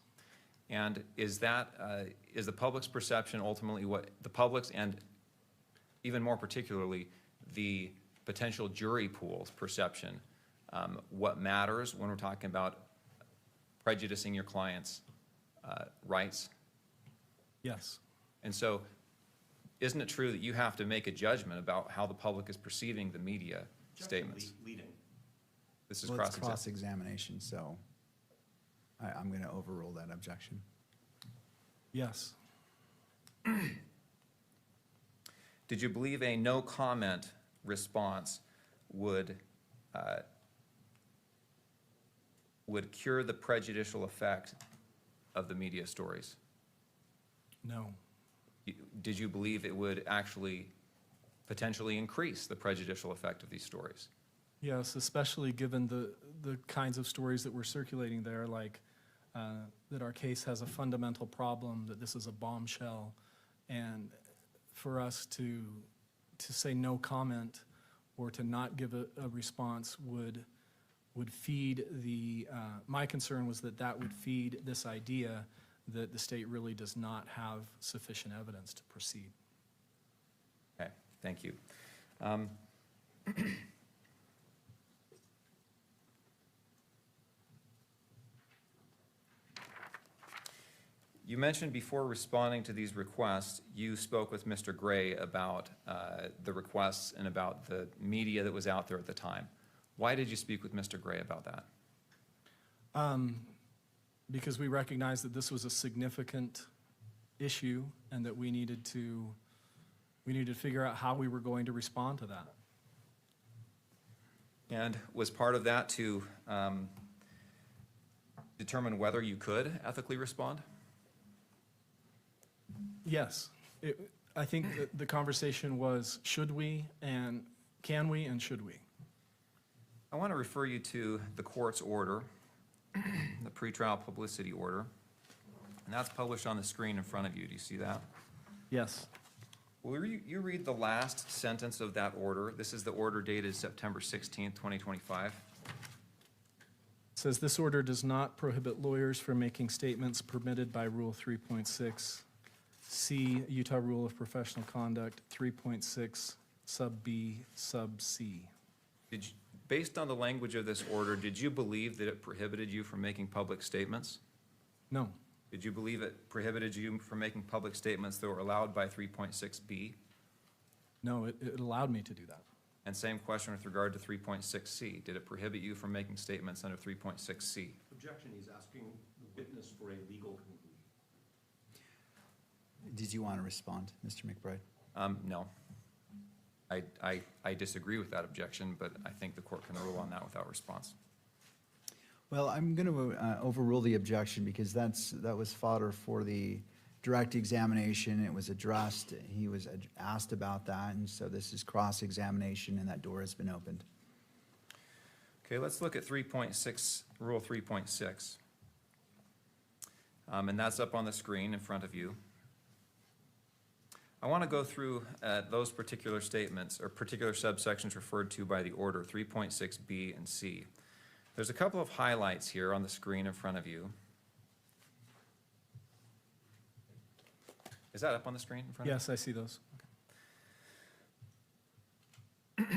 And is the public's perception ultimately what the public's, and even more particularly, the potential jury pool's perception, what matters when we're talking about prejudicing your client's rights? Yes. And so, isn't it true that you have to make a judgment about how the public is perceiving the media statements? Leading. This is Well, it's cross-examination. cross-examination, so I'm going to overrule that objection. Yes. Did you believe a no comment response would cure the prejudicial effect of the media stories? No. Did you believe it would actually potentially increase the prejudicial effect of these stories? Yes, especially given the kinds of stories that were circulating there, like that our case has a fundamental problem, that this is a bombshell, and for us to say no comment or to not give a response would feed the, my concern was that would feed this idea that the state really does not have sufficient evidence to proceed. Okay, thank you. You mentioned before responding to these requests, you spoke with Mr. Gray about the requests and about the media that was out there at the time. Why did you speak with Mr. Gray about that? Because we recognized that this was a significant issue and that we needed to figure out how we were going to respond to that. And was part of that to determine whether you could ethically respond? Yes. I think that the conversation was, should we, and can we, and should we? I want to refer you to the court's order, the pretrial publicity order, and that's published on the screen in front of you. Do you see that? Yes. Will you read the last sentence of that order? This is the order dated September 16th, 2025. It says, this order does not prohibit lawyers from making statements permitted by Rule 3.6, C, Utah Rule of Professional Conduct, 3.6, sub B, sub C. Based on the language of this order, did you believe that it prohibited you from making public statements? No. Did you believe it prohibited you from making public statements that were allowed by 3.6B? No, it allowed me to do that. And same question with regard to 3.6C. Did it prohibit you from making statements under 3.6C? Objection, he's asking the witness for a legal conclusion. Did you want to respond, Mr. McBride? No. I disagree with that objection, but I think the court can rule on that without response. Well, I'm going to overrule the objection because that was fodder for the direct examination. It was addressed. He was asked about that, and so this is cross-examination, and that door has been opened. Okay, let's look at 3.6, Rule 3.6. And that's up on the screen in front of you. I want to go through those particular statements or particular subsections referred to by the order, 3.6B and C. There's a couple of highlights here on the screen in front of you. Is that up on the screen in front of you? Yes, I see those. If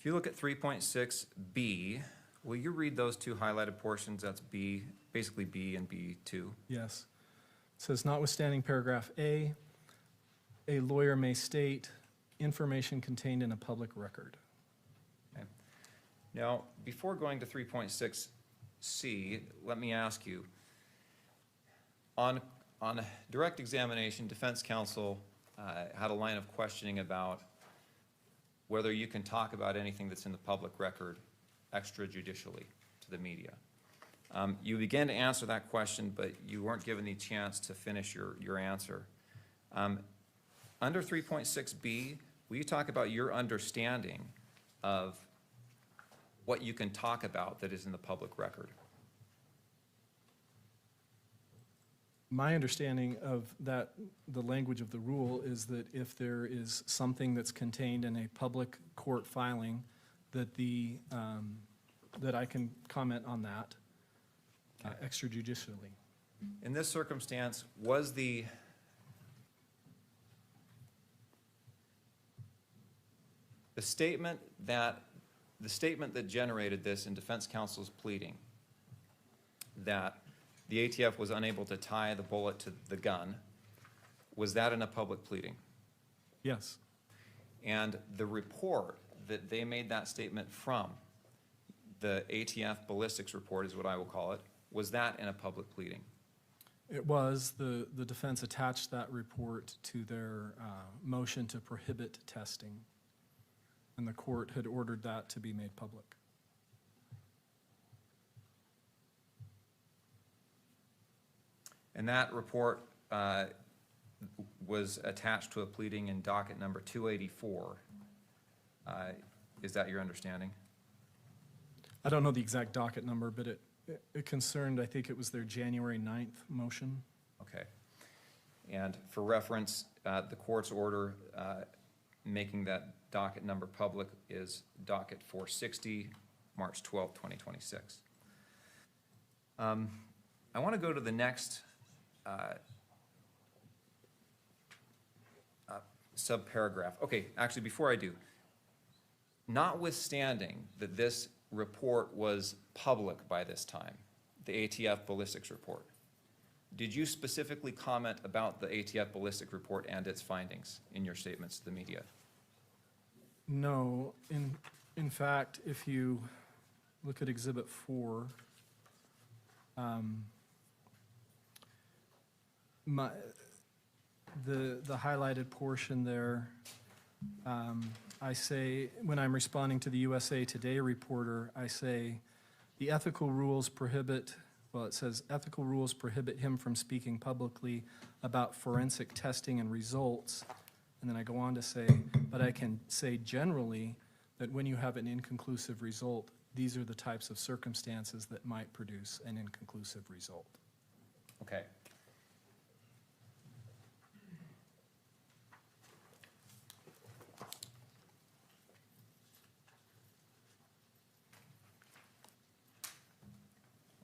you look at 3.6B, will you read those two highlighted portions? That's B, basically B and B2. Yes. It says, notwithstanding paragraph A, a lawyer may state information contained in a public record. Okay. Now, before going to 3.6C, let me ask you, on direct examination, defense counsel had a line of questioning about whether you can talk about anything that's in the public record extrajudicially to the media. You began to answer that question, but you weren't given the chance to finish your answer. Under 3.6B, will you talk about your understanding of what you can talk about that is in the public record? My understanding of that, the language of the rule is that if there is something that's contained in a public court filing, that that I can comment on that extrajudicially. In this circumstance, was the statement that generated this in defense counsel's pleading, that the ATF was unable to tie the bullet to the gun, was that in a public pleading? Yes. And the report that they made that statement from, the ATF ballistics report is what I will call it, was that in a public pleading? It was. The defense attached that report to their motion to prohibit testing, and the court had ordered that to be made public. And that report was attached to a pleading in docket number 284. Is that your understanding? I don't know the exact docket number, but it concerned, I think it was their January 9th motion. Okay. And for reference, the court's order making that docket number public is docket 460, March 12, 2026. I want to go to the next subparagraph. Okay, actually, before I do, notwithstanding that this report was public by this time, the ATF ballistics report. Did you specifically comment about the ATF ballistic report and its findings in your statements to the media? No, in fact, if you look at Exhibit 4, the highlighted portion there, I say, when I'm responding to the USA Today reporter, I say, the ethical rules prohibit, well, it says, ethical rules prohibit him from speaking publicly about forensic testing and results. And then I go on to say, but I can say generally that when you have an inconclusive result, these are the types of circumstances that might produce an inconclusive result. Okay.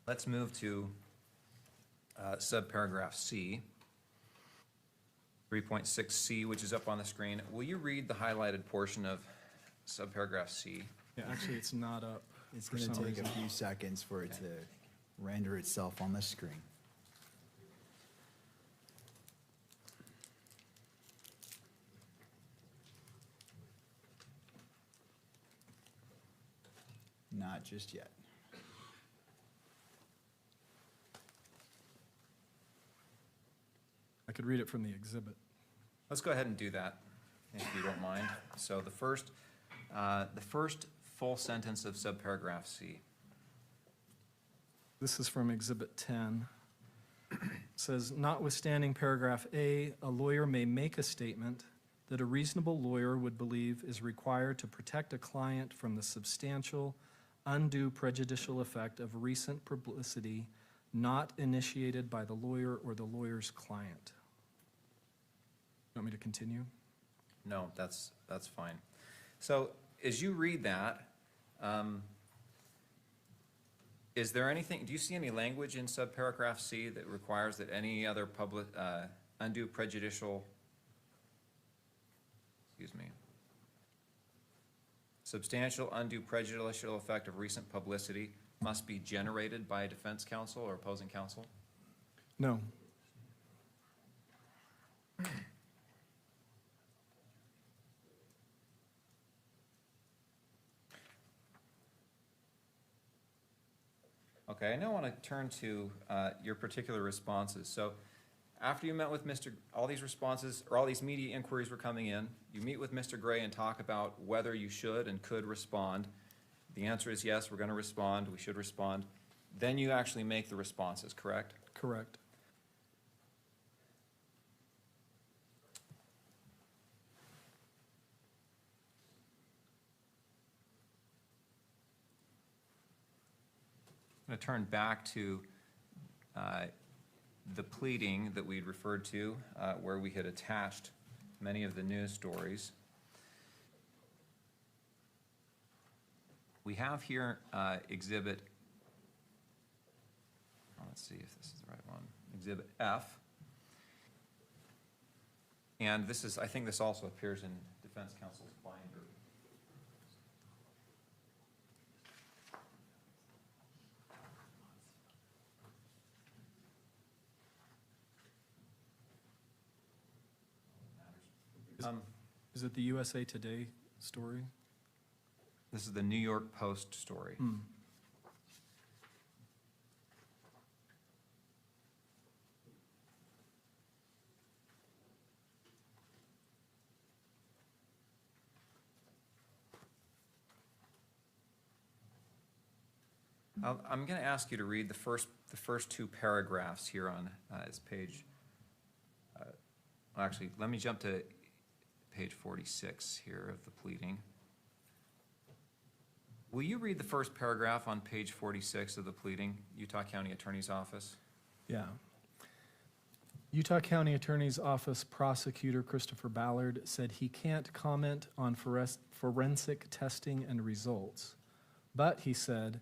Let's move to subparagraph C, 3.6C, which is up on the screen. Will you read the highlighted portion of subparagraph C? Yeah, actually, it's not up. It's for going to some take a reason. few seconds for it to render itself on the screen. Not just yet. I could read it from the exhibit. Let's go ahead and do that, if you don't mind. So the first full sentence of subparagraph C. This is from Exhibit 10. It says, notwithstanding paragraph A, a lawyer may make a statement that a reasonable lawyer would believe is required to protect a client from the substantial, undue prejudicial effect of recent publicity not initiated by the lawyer or the lawyer's client. Want me to continue? No, that's fine. So as you read that, is there anything, do you see any language in subparagraph C that requires that any other public, undue prejudicial, substantial undue prejudicial effect of recent publicity must be generated by a defense counsel or opposing counsel? No. Okay, I now want to turn to your particular responses. So after you met with all these responses, or all these media inquiries were coming in, you meet with Mr. Gray and talk about whether you should and could respond. The answer is yes, we're going to respond, we should respond. Then you actually make the responses, correct? Correct. I'm going to turn back to the pleading that we'd referred to, where we had attached many of the news stories. We have here exhibit, let's see if this is the right one, exhibit F. And this is, I think this also appears in defense counsel's binder. Is it the USA Today story? This is the New York Post story. I'm going to ask you to read the first two paragraphs here on this page. Actually, let me jump to page 46 here of the pleading. Will you read the first paragraph on page 46 of the pleading, Utah County Attorney's Office? Yeah. Utah County Attorney's Office Prosecutor Christopher Ballard said he can't comment on forensic testing and results, but he said,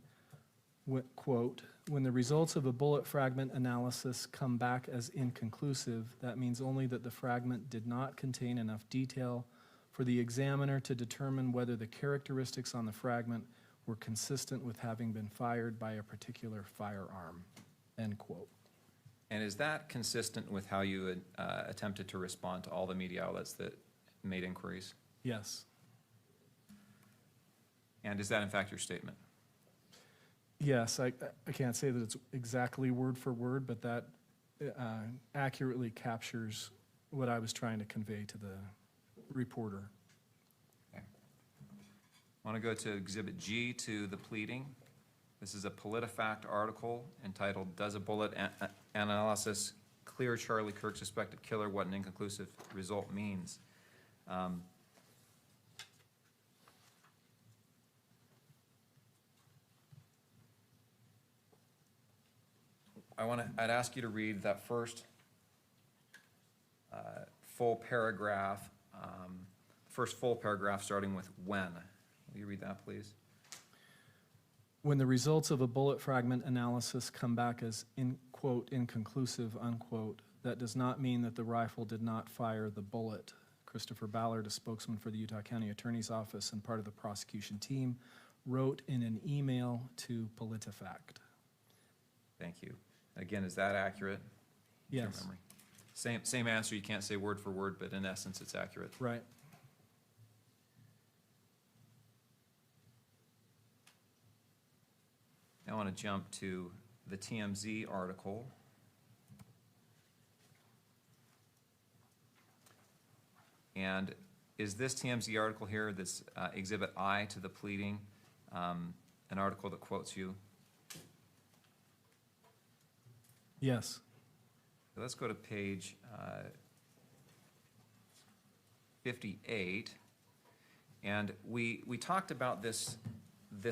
quote, when the results of a bullet fragment analysis come back as inconclusive, that means only that the fragment did not contain enough detail for the examiner to determine whether the characteristics on the fragment were consistent with having been fired by a particular firearm, end quote. And is that consistent with how you attempted to respond to all the media outlets that made inquiries? Yes. And is that in fact your statement? Yes, I can't say that it's exactly word for word, but that accurately captures what I was trying to convey to the reporter. Okay. I want to go to Exhibit G to the pleading. This is a PolitiFact article entitled, "Does a Bullet Analysis Clear Charlie Kirk Suspected Killer? What an Inconclusive Result Means." I'd ask you to read that first full paragraph, starting with when. Will you read that, please? When the results of a bullet fragment analysis come back as, quote, inconclusive, unquote, that does not mean that the rifle did not fire the bullet. Christopher Ballard, a spokesman for the Utah County Attorney's Office and part of the prosecution team, wrote in an email to PolitiFact. Thank you. Again, is that accurate? to your Yes. memory? Same answer. You can't say word for word, but in essence, it's accurate. Right. Now I want to jump to the TMZ article. And is this TMZ article here, this Exhibit I to the pleading, an article that quotes you? Yes. So let's go to page 58. And we talked about this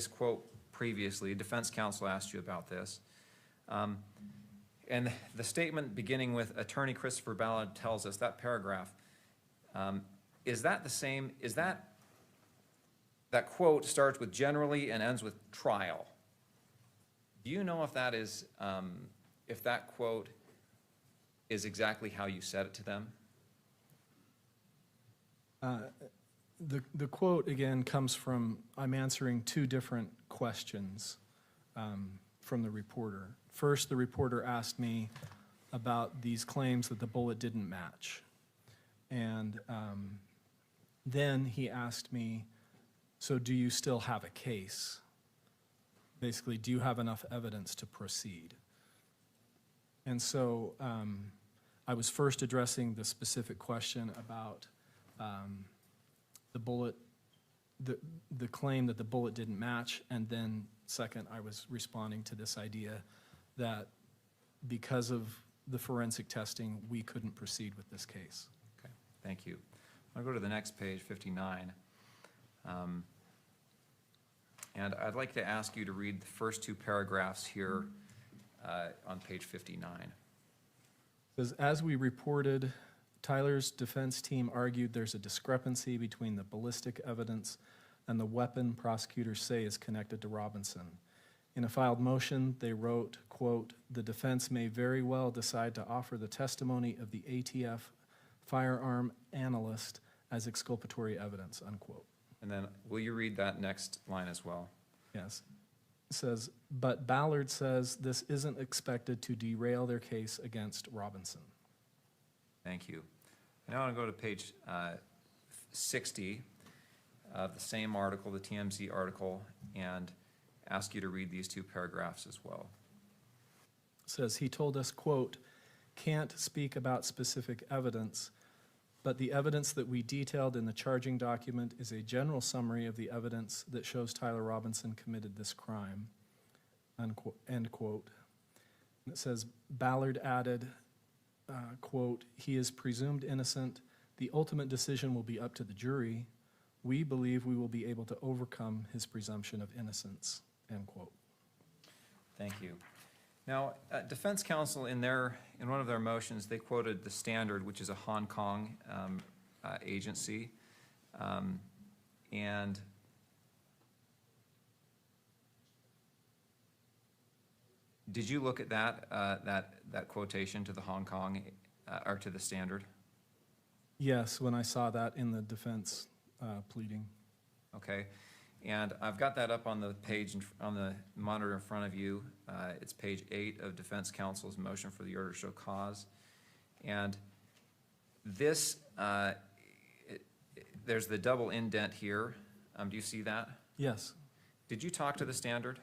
quote previously. Defense counsel asked you about this. And the statement beginning with Attorney Christopher Ballard tells us, that paragraph, is that the same? Is that quote starts with generally and ends with trial? Do you know if that is, if that quote is exactly how you said it to them? The quote, again, comes from, I'm answering two different questions from the reporter. First, the reporter asked me about these claims that the bullet didn't match. And then he asked me, so do you still have a case? Basically, do you have enough evidence to proceed? And so I was first addressing the specific question about the bullet, the claim that the bullet didn't match, and then second, I was responding to this idea that because of the forensic testing, we couldn't proceed with this case. Okay, thank you. I'll go to the next page, 59. And I'd like to ask you to read the first two paragraphs here on page 59. It says, as we reported, Tyler's defense team argued there's a discrepancy between the ballistic evidence and the weapon prosecutors say is connected to Robinson. In a filed motion, they wrote, quote, the defense may very well decide to offer the testimony of the ATF firearm analyst as exculpatory evidence, unquote. And then will you read that next line as well? Yes. It says, but Ballard says this isn't expected to derail their case against Robinson. Thank you. Now I want to go to page 60 of the same article, the TMZ article, and ask you to read these two paragraphs as well. It says, he told us, quote, can't speak about specific evidence, but the evidence that we detailed in the charging document is a general summary of the evidence that shows Tyler Robinson committed this crime, unquote, end quote. And it says, Ballard added, quote, he is presumed innocent. The ultimate decision will be up to the jury. We believe we will be able to overcome his presumption of innocence, end quote. Thank you. Now, defense counsel in one of their motions, they quoted the Standard, which is a Hong Kong agency, and did you look at that quotation to the Hong Kong or to the Standard? Yes, when I saw that in the defense pleading. Okay, And I've got that up on the page, on the monitor in front of you. It's page 8 of defense counsel's motion for the order to show cause. And this, there's the double indent here. Do you see that? Yes. Did you talk to the standard?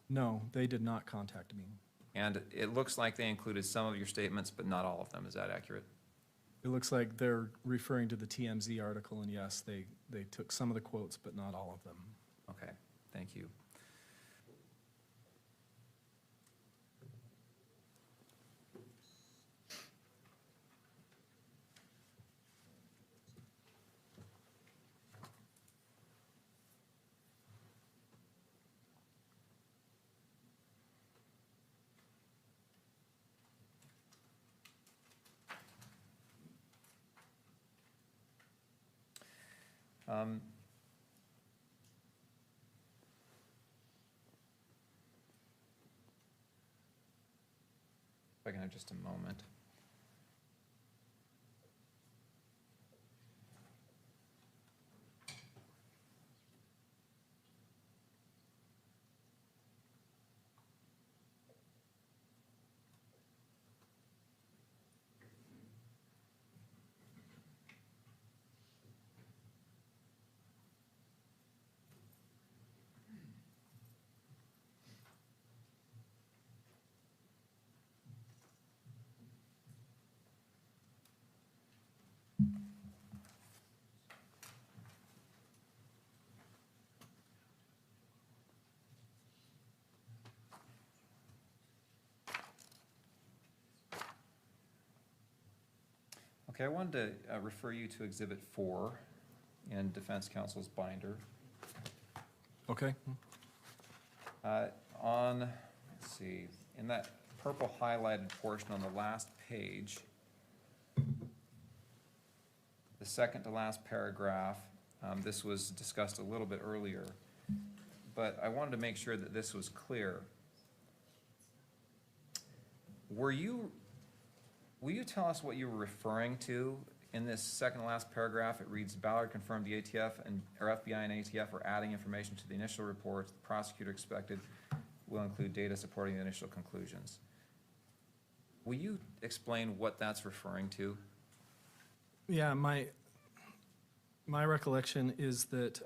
No, they did not contact me. And it looks like they included some of your statements, but not all of them. Is that accurate? It looks like they're referring to the TMZ article, and yes, they took some of the quotes, but not all of them. Okay, thank you. If I can have just a moment. Okay, I wanted to refer you to Exhibit 4 in Defense Counsel's binder. Okay. Let's see, in that purple highlighted portion on the last page, the second to last paragraph, this was discussed a little bit earlier, but I wanted to make sure that this was clear. Will you tell us what you were referring to in this second to last paragraph? It reads, Ballard confirmed the ATF or FBI and ATF are adding information to the initial reports. The prosecutor expected will include data supporting the initial conclusions. Will you explain what that's referring to? Yeah, my recollection is that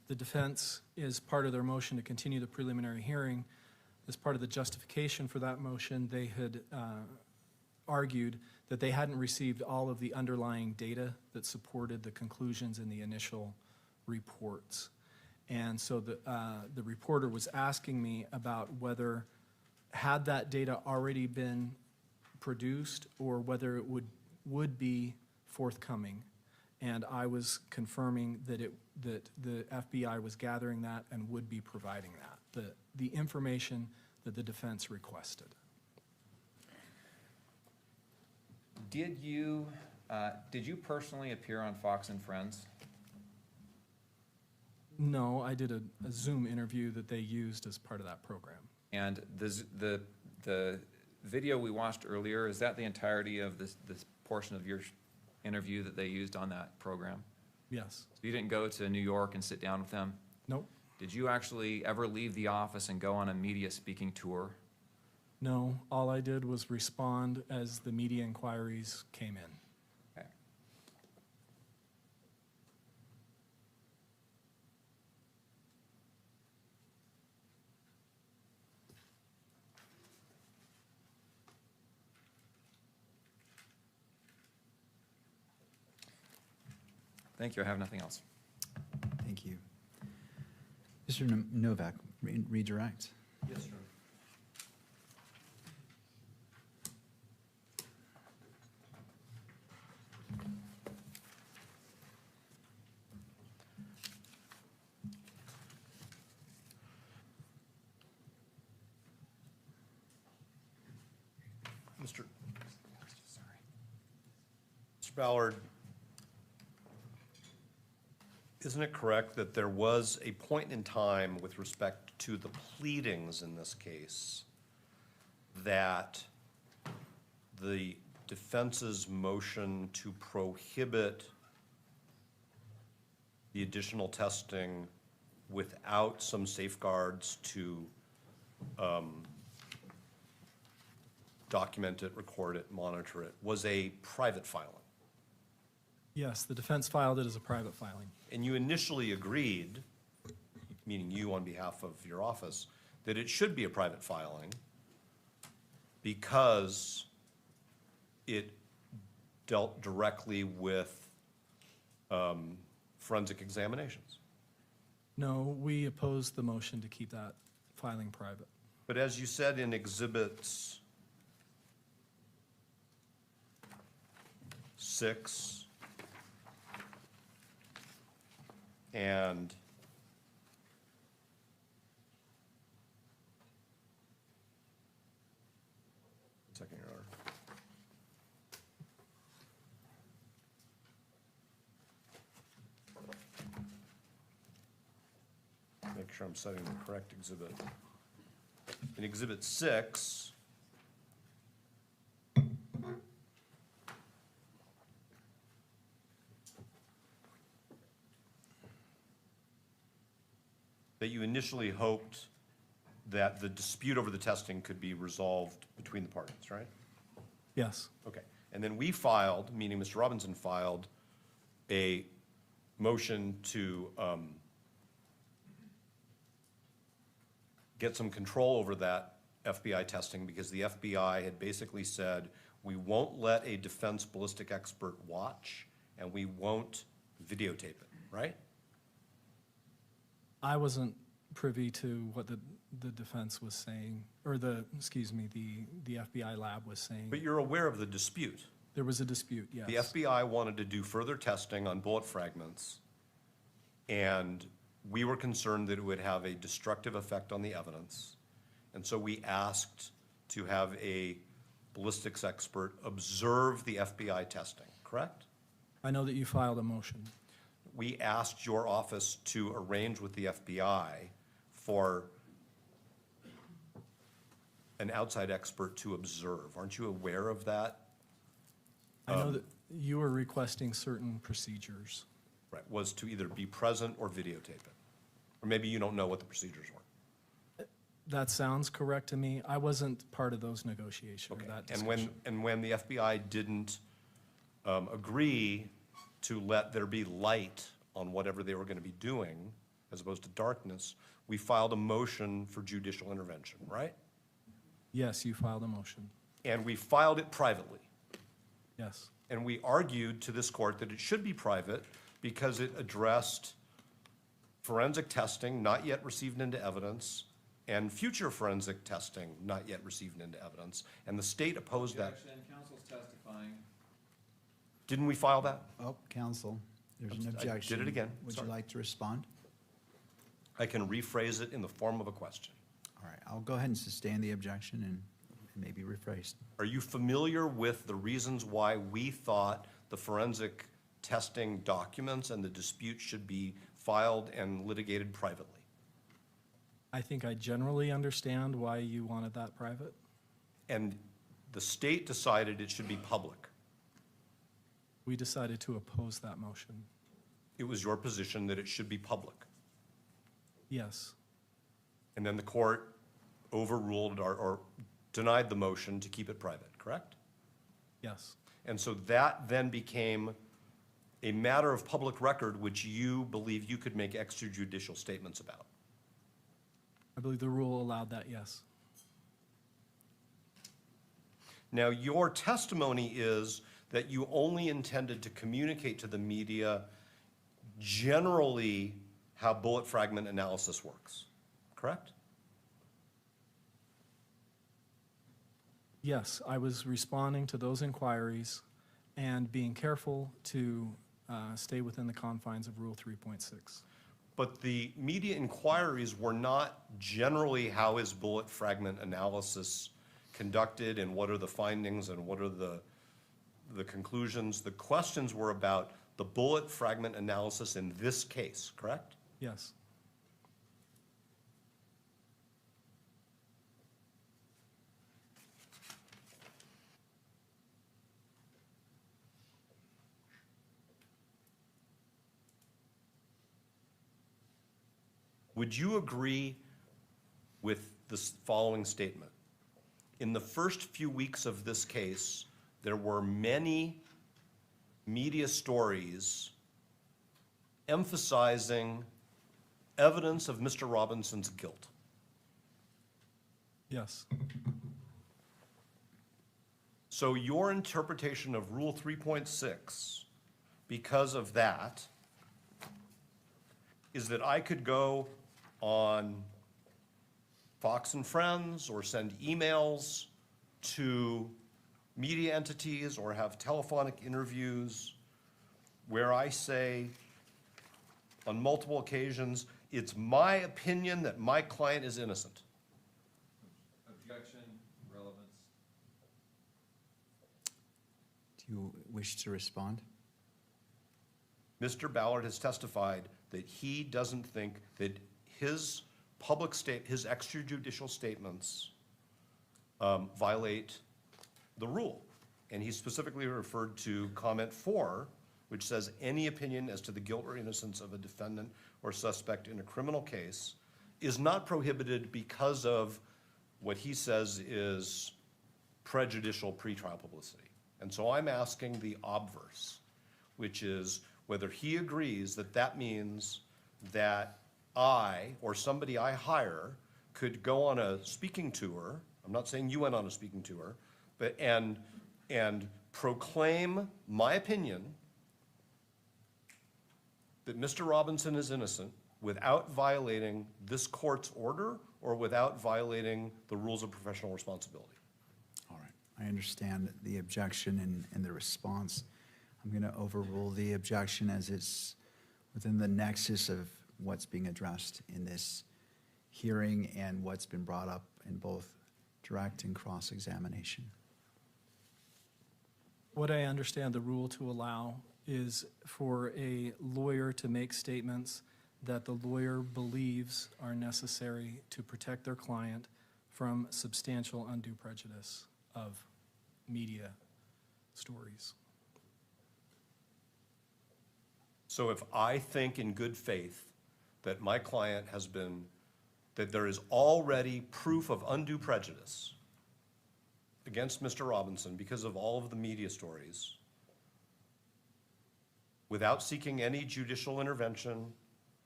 the defense, is part of their motion to continue the preliminary hearing, as part of the justification for that motion, they had argued that they hadn't received all of the underlying data that supported the conclusions in the initial reports. And so the reporter was asking me about whether, had that data already been produced or whether it would be forthcoming. And I was confirming that the FBI was gathering that and would be providing that, the information that the defense requested. Did you personally appear on Fox and Friends? No, I did a Zoom interview that they used as part of that program. And the video we watched earlier, is that the entirety of this portion of your interview that they used on that program? Yes. So you didn't go to New York and sit down with them? Nope. Did you actually ever leave the office and go on a media speaking tour? No, all I did was respond as the media inquiries came in. Okay. Thank you. I have nothing else. Thank you. Mr. Novak, redirect. Yes, sir. Mr. Ballard, isn't it correct that there was a point in time with respect to the pleadings in this case that the defense's motion to prohibit the additional testing without some safeguards to document it, record it, monitor it, was a private filing. Yes, the defense filed it as a private filing. And you initially agreed, meaning you on behalf of your office, that it should be a private filing because it dealt directly with forensic examinations. No, we opposed the motion to keep that filing private. But as you said in exhibits 6 and second, Your Honor. Make sure I'm citing the correct exhibit. In exhibit 6, that you initially hoped that the dispute over the testing could be resolved between the parties, right? Yes, Okay. And then we filed, meaning Mr. Robinson filed, a motion to get some control over that FBI testing because the FBI had basically said, we won't let a defense ballistic expert watch and we won't videotape it, right? I wasn't privy to what the defense was saying, or the FBI lab was saying. But you're aware of the dispute. There was a dispute, yes. The FBI wanted to do further testing on bullet fragments, and we were concerned that it would have a destructive effect on the evidence. And so we asked to have a ballistics expert observe the FBI testing, correct? I know that you filed a motion. We asked your office to arrange with the FBI for an outside expert to observe. Aren't you aware of that? I know that you were requesting certain procedures. Right, was to either be present or videotape it. Or maybe you don't know what the procedures were. That sounds correct to me. I wasn't part of those negotiations, or Okay. that And discussion. when the FBI didn't agree to let there be light on whatever they were going to be doing, as opposed to darkness, we filed a motion for judicial intervention, right? Yes, you filed a motion. And we filed it privately. Yes. And we argued to this court that it should be private because it addressed forensic testing not yet received into evidence and future forensic testing not yet received into evidence. And the state opposed that. Objection, counsel's testifying. Didn't we file that? Oh, counsel, there's an I did objection. it again. Would Sorry. you like to respond? I can rephrase it in the form of a question. All right, I'll go ahead and sustain the objection and maybe rephrase. Are you familiar with the reasons why we thought the forensic testing documents and the dispute should be filed and litigated privately? I think I generally understand why you wanted that private. And the state decided it should be public. We decided to oppose that motion. It was your position that it should be public. Yes. And then the court overruled or denied the motion to keep it private, correct? Yes. And so that then became a matter of public record which you believe you could make extrajudicial statements about. I believe the rule allowed that, yes. Now, your testimony is that you only intended to communicate to the media generally how bullet fragment analysis works, correct? Yes, I was responding to those inquiries and being careful to stay within the confines of Rule 3.6. But the media inquiries were not generally how is bullet fragment analysis conducted and what are the findings and what are the conclusions. The questions were about the bullet fragment analysis in this case, correct? Yes. Would you agree with this following statement? In the first few weeks of this case, there were many media stories emphasizing evidence of Mr. Robinson's guilt. Yes. So your interpretation of Rule 3.6, because of that, is that I could go on Fox and Friends or send emails to media entities or have telephonic interviews where I say on multiple occasions, it's my opinion that my client is innocent. Objection, relevance. Do you wish to respond? Mr. Ballard has testified that he doesn't think that his his extrajudicial statements violate the rule. And he specifically referred to comment 4, which says any opinion as to the guilt or innocence of a defendant or suspect in a criminal case is not prohibited because of what he says is prejudicial pretrial publicity. And so I'm asking the obverse, which is whether he agrees that that means that I or somebody I hire could go on a speaking tour. I'm not saying you went on a speaking tour, but and proclaim my opinion that Mr. Robinson is innocent without violating this court's order or without violating the rules of professional responsibility. All right, I understand the objection and the response. I'm going to overrule the objection as it's within the nexus of what's being addressed in this hearing and what's been brought up in both direct and cross-examination. What I understand the rule to allow is for a lawyer to make statements that the lawyer believes are necessary to protect their client from substantial undue prejudice of media stories. So if I think in good faith that my client has been, that there is already proof of undue prejudice against Mr. Robinson because of all of the media stories, without seeking any judicial intervention,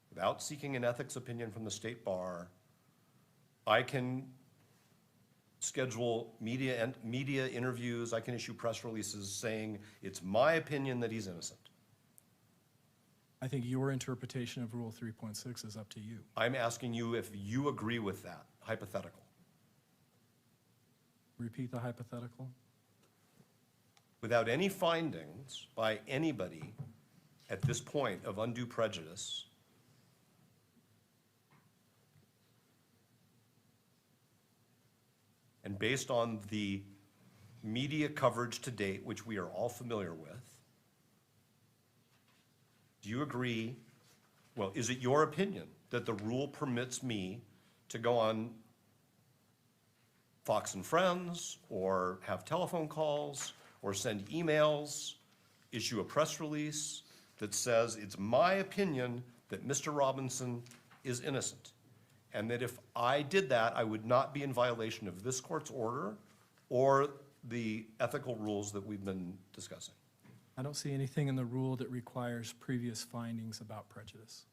without seeking an ethics opinion from the state bar, I can schedule media interviews, I can issue press releases saying it's my opinion that he's innocent. I think your interpretation of Rule 3.6 is up to you. I'm asking you if you agree with that hypothetical. Repeat the hypothetical. Without any findings by anybody at this point of undue prejudice, and based on the media coverage to date, which we are all familiar with, do you agree, well, is it your opinion that the rule permits me to go on Fox and Friends, or have telephone calls, or send emails, issue a press release that says it's my opinion that Mr. Robinson is innocent, and that if I did that, I would not be in violation of this court's order or the ethical rules that we've been discussing? I don't see anything in the rule that requires previous findings about prejudice.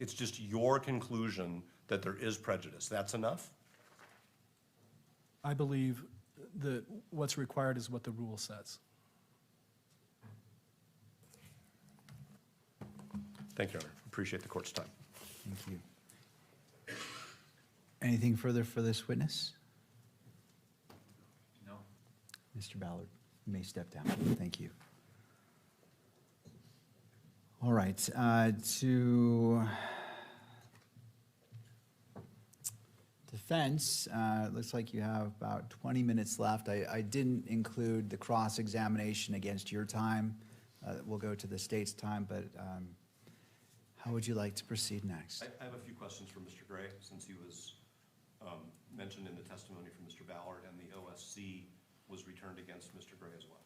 It's just your conclusion that there is prejudice. That's enough? I believe that what's required is what the rule says. Thank you, Your Honor. Appreciate the court's time. Thank you. Anything further for this witness? No. Mr. Ballard, you may step down. Thank you. All right, to defense, it looks like you have about 20 minutes left. I didn't include the cross-examination against your time. We'll go to the state's time, but how would you like to proceed next? I have a few questions for Mr. Gray, since he was mentioned in the testimony from Mr. Ballard, and the OSC was returned against Mr. Gray as well.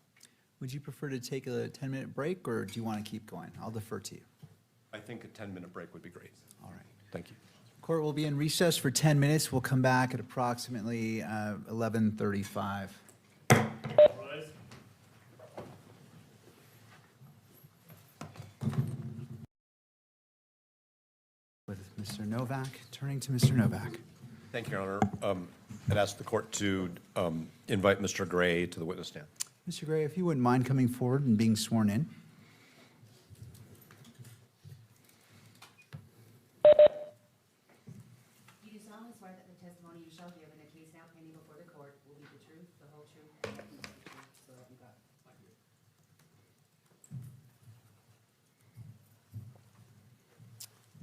Would you prefer to take a 10-minute break, or do you want to keep going? I'll defer to you. I think a 10-minute break would be great. All right. Thank you. Court will be in recess for 10 minutes. We'll come back at approximately 11:35. With Mr. Novak, turning to Mr. Novak. Thank you, Your Honor. I'd ask the court to invite Mr. Gray to the witness stand. Mr. Gray, if you wouldn't mind coming forward and being sworn in. You do solemnly swear that the testimony you shall give in the case now pending before the court will be the truth, the whole truth, and nothing but the truth, so help you God.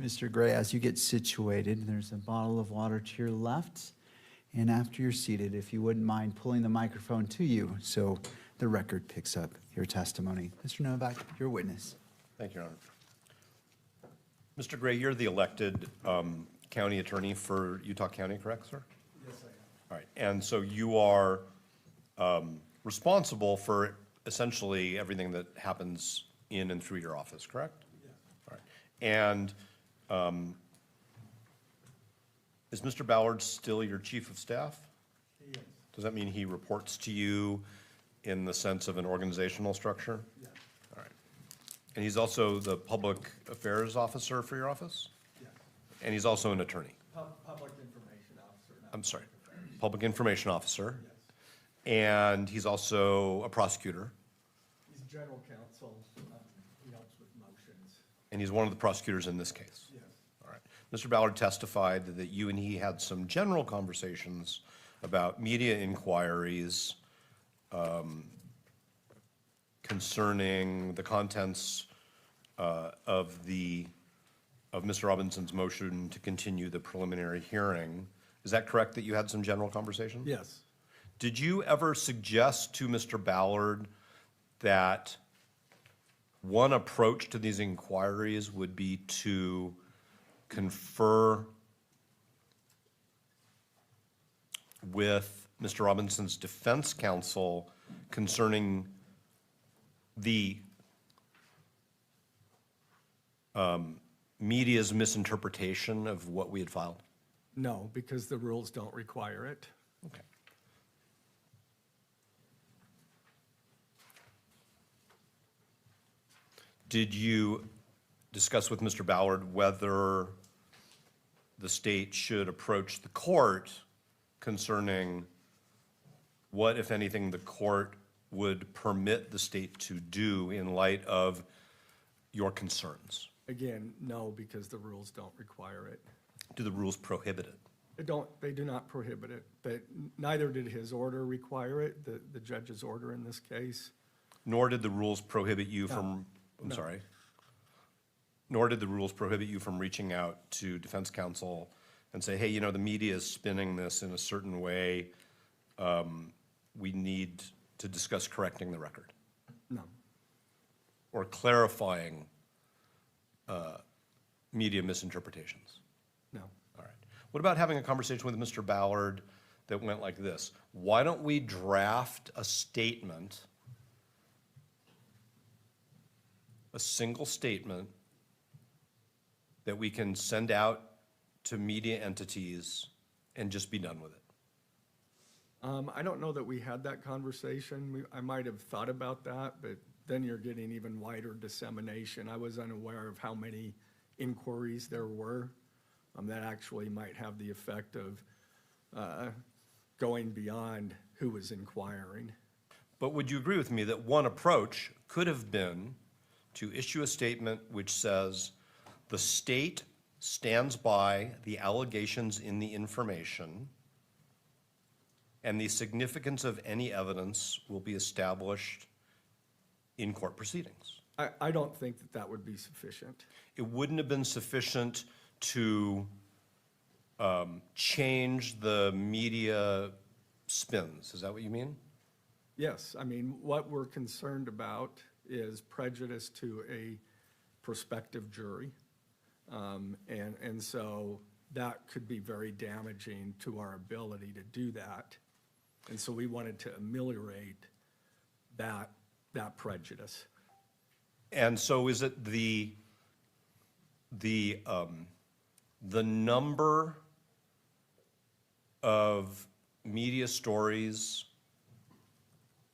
Mr. Gray, as you get situated, there's a bottle of water to your left. And after you're seated, if you wouldn't mind pulling the microphone to you so the record picks up your testimony. Mr. Novak, your witness. Thank you, Your Honor. Mr. Gray, you're the elected county attorney for Utah County, correct, sir? Yes, I am. All right, and so you are responsible for essentially everything that happens in and through your office, correct? Yes. All right, and is Mr. Ballard still your chief of staff? He is. Does that mean he reports to you in the sense of an organizational structure? Yes. All right. And he's also the public affairs officer for your office? Yes. And he's also an attorney? Public information officer. not I'm sorry, public affairs. public information officer? Yes. And he's also a prosecutor? He's general counsel. He helps with motions. And he's one of the prosecutors in this case? Yes. All right. Mr. Ballard testified that you and he had some general conversations about media inquiries concerning the contents of Mr. Robinson's motion to continue the preliminary hearing. Is that correct, that you had some general conversations? Yes. Did you ever suggest to Mr. Ballard that one approach to these inquiries would be to confer with Mr. Robinson's defense counsel concerning the media's misinterpretation of what we had filed? No, because the rules don't require it. Okay. Did you discuss with Mr. Ballard whether the state should approach the court concerning what, if anything, the court would permit the state to do in light of your concerns? Again, no, because the rules don't require it. Do the rules prohibit it? They do not prohibit it, but neither did his order require it, the judge's order in this case. Nor did the rules prohibit you from, No. Nor did the rules prohibit you from reaching out to defense counsel and say, hey, you know, the media is spinning this in a certain way. We need to discuss correcting the record No. or clarifying media misinterpretations. No. All right. What about having a conversation with Mr. Ballard that went like this? Why don't we draft a statement, a single statement that we can send out to media entities and just be done with it? I don't know that we had that conversation. I might have thought about that, but then you're getting even wider dissemination. I was unaware of how many inquiries there were. That actually might have the effect of going beyond who was inquiring. But would you agree with me that one approach could have been to issue a statement which says the state stands by the allegations in the information and the significance of any evidence will be established in court proceedings? I don't think that that would be sufficient. It wouldn't have been sufficient to change the media spins. Is that what you mean? Yes, I mean, what we're concerned about is prejudice to a prospective jury. And so that could be very damaging to our ability to do that. And so we wanted to ameliorate that prejudice. And so is it the the number of media stories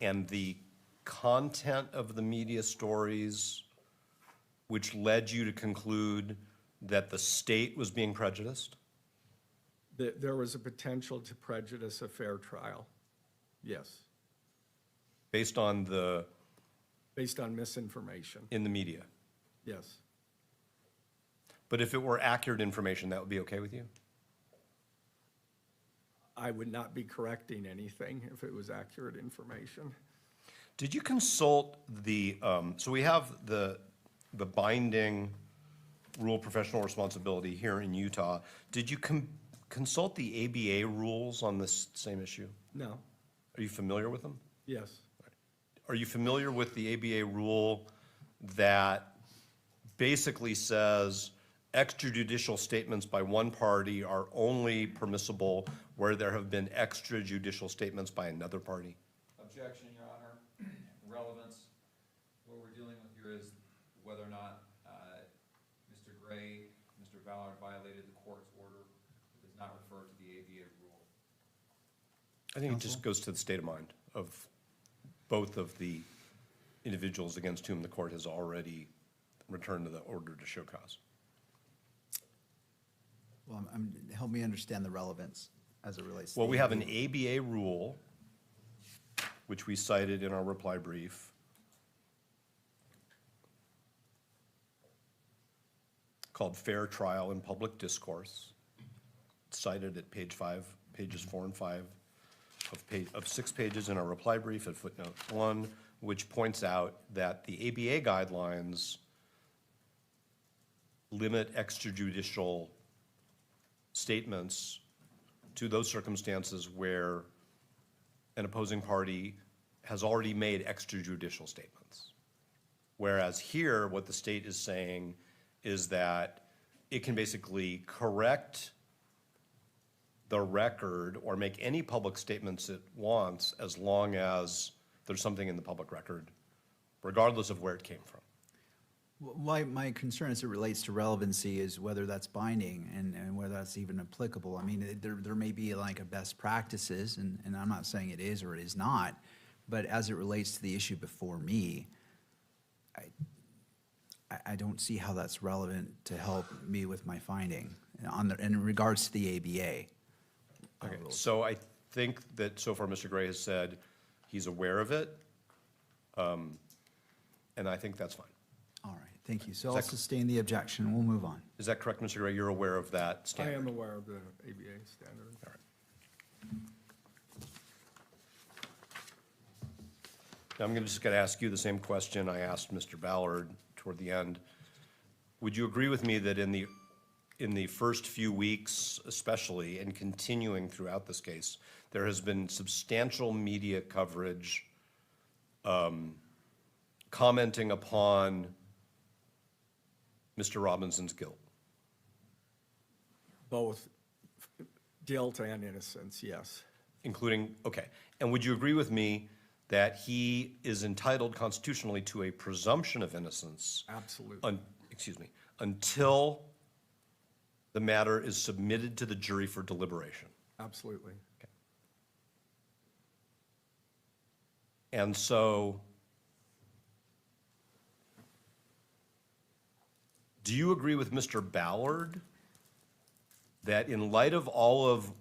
and the content of the media stories which led you to conclude that the state was being prejudiced? There was a potential to prejudice a fair trial, yes, Based on based on misinformation, in the media? yes. But if it were accurate information, that would be okay with you? I would not be correcting anything if it was accurate information. Did you consult so we have the binding rule of professional responsibility here in Utah. Did you consult the ABA rules on this same issue? No, Are you familiar with them? yes, Are you familiar with the ABA rule that basically says extrajudicial statements by one party are only permissible where there have been extrajudicial statements by another party? Objection, Your Honor. Relevance. What we're dealing with here is whether or not Mr. Gray, Mr. Ballard violated the court's order. It does not refer to the ABA rule. I think it just goes to the state of mind of both of the individuals against whom the court has already returned to the order to show cause. Well, help me understand the relevance as it relates to. Well, the we have an ABA. ABA rule, which we cited in our reply brief, called Fair Trial and Public Discourse, cited at page 5, pages 4 and 5 of 6 pages in our reply brief at footnote 1, which points out that the ABA guidelines limit extrajudicial statements to those circumstances where an opposing party has already made extrajudicial statements. Whereas here, what the state is saying is that it can basically correct the record or make any public statements it wants as long as there's something in the public record, regardless of where it came from. Why my concern as it relates to relevancy is whether that's binding and whether that's even applicable. I mean, there may be like a best practices, and I'm not saying it is or it is not, but as it relates to the issue before me, I don't see how that's relevant to help me with my finding in regards to the ABA. Okay, so I think that so far Mr. Gray has said he's aware of it, and I think that's fine. All right, thank you. So I'll sustain the objection. We'll move on. Is that correct, Mr. Gray? You're aware of that standard? I am aware of the ABA standard. All right. Now, I'm just going to ask you the same question I asked Mr. Ballard toward the end. Would you agree with me that in the first few weeks especially, and continuing throughout this case, there has been substantial media coverage commenting upon Mr. Robinson's guilt? Both guilt and innocence, yes. Including, okay. And would you agree with me that he is entitled constitutionally to a presumption of innocence? Absolutely. Until the matter is submitted to the jury for deliberation? Absolutely. Okay. And so, do you agree with Mr. Ballard that in light of all of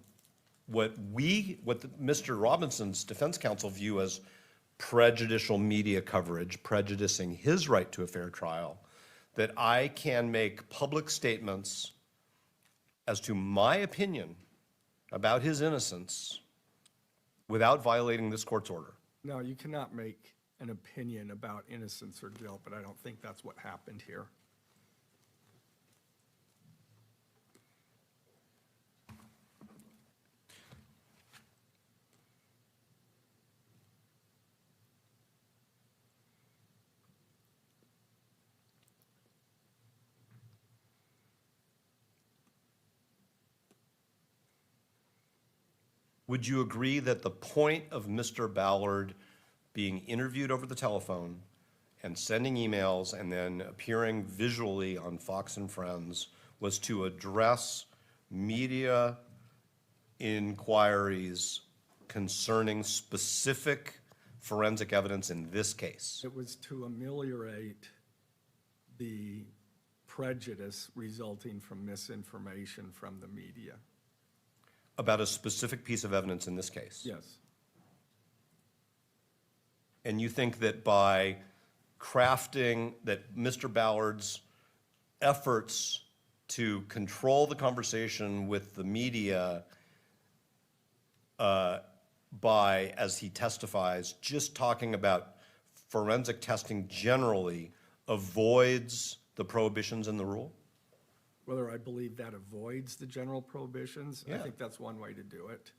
what Mr. Robinson's defense counsel view as prejudicial media coverage, prejudicing his right to a fair trial, that I can make public statements as to my opinion about his innocence without violating this court's order? No, you cannot make an opinion about innocence or guilt, but I don't think that's what happened here. Would you agree that the point of Mr. Ballard being interviewed over the telephone and sending emails and then appearing visually on Fox and Friends was to address media inquiries concerning specific forensic evidence in this case? It was to ameliorate the prejudice resulting from misinformation from the media. About a specific piece of evidence in this case? Yes. And you think that by crafting, that Mr. Ballard's efforts to control the conversation with the media by, as he testifies, just talking about forensic testing generally avoids the prohibitions in the rule? Whether I believe that avoids the general prohibitions, I Yeah. think that's one way to do it.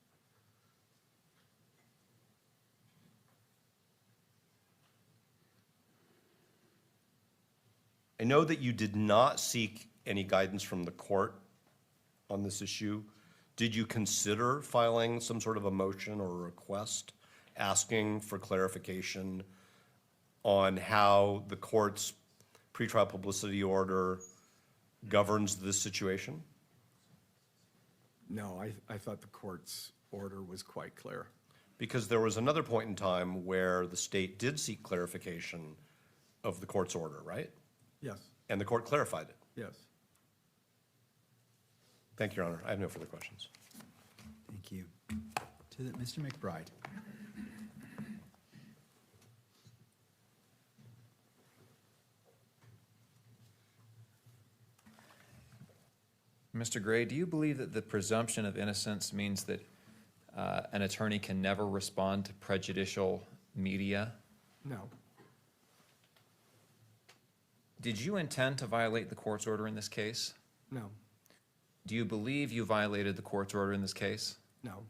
I know that you did not seek any guidance from the court on this issue. Did you consider filing some sort of a motion or a request asking for clarification on how the court's pretrial publicity order governs this situation? No, I thought the court's order was quite clear. Because there was another point in time where the state did seek clarification of the court's order, right? Yes, And the court clarified it. yes. Thank you, Your Honor. I have no further questions. Thank you. Mr. McBride. Mr. Gray, do you believe that the presumption of innocence means that an attorney can never respond to prejudicial media? No, Did you intend to violate the court's order in this case? no, Do you believe you violated the court's order in this case? no,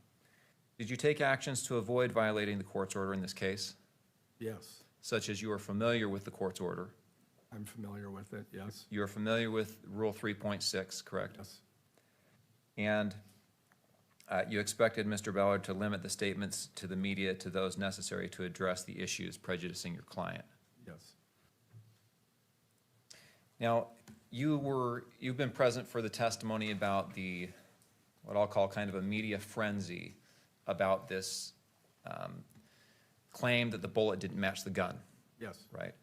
Did you take actions to avoid violating the court's order in this case, yes. such as you are familiar with the court's order? I'm familiar with it, yes, You are familiar with Rule 3.6, correct? yes, And you expected Mr. Ballard to limit the statements to the media to those necessary to address the issues prejudicing your client. yes, Now, you've been present for the testimony about what I'll call kind of a media frenzy about this claim that the bullet didn't match the gun, yes. right?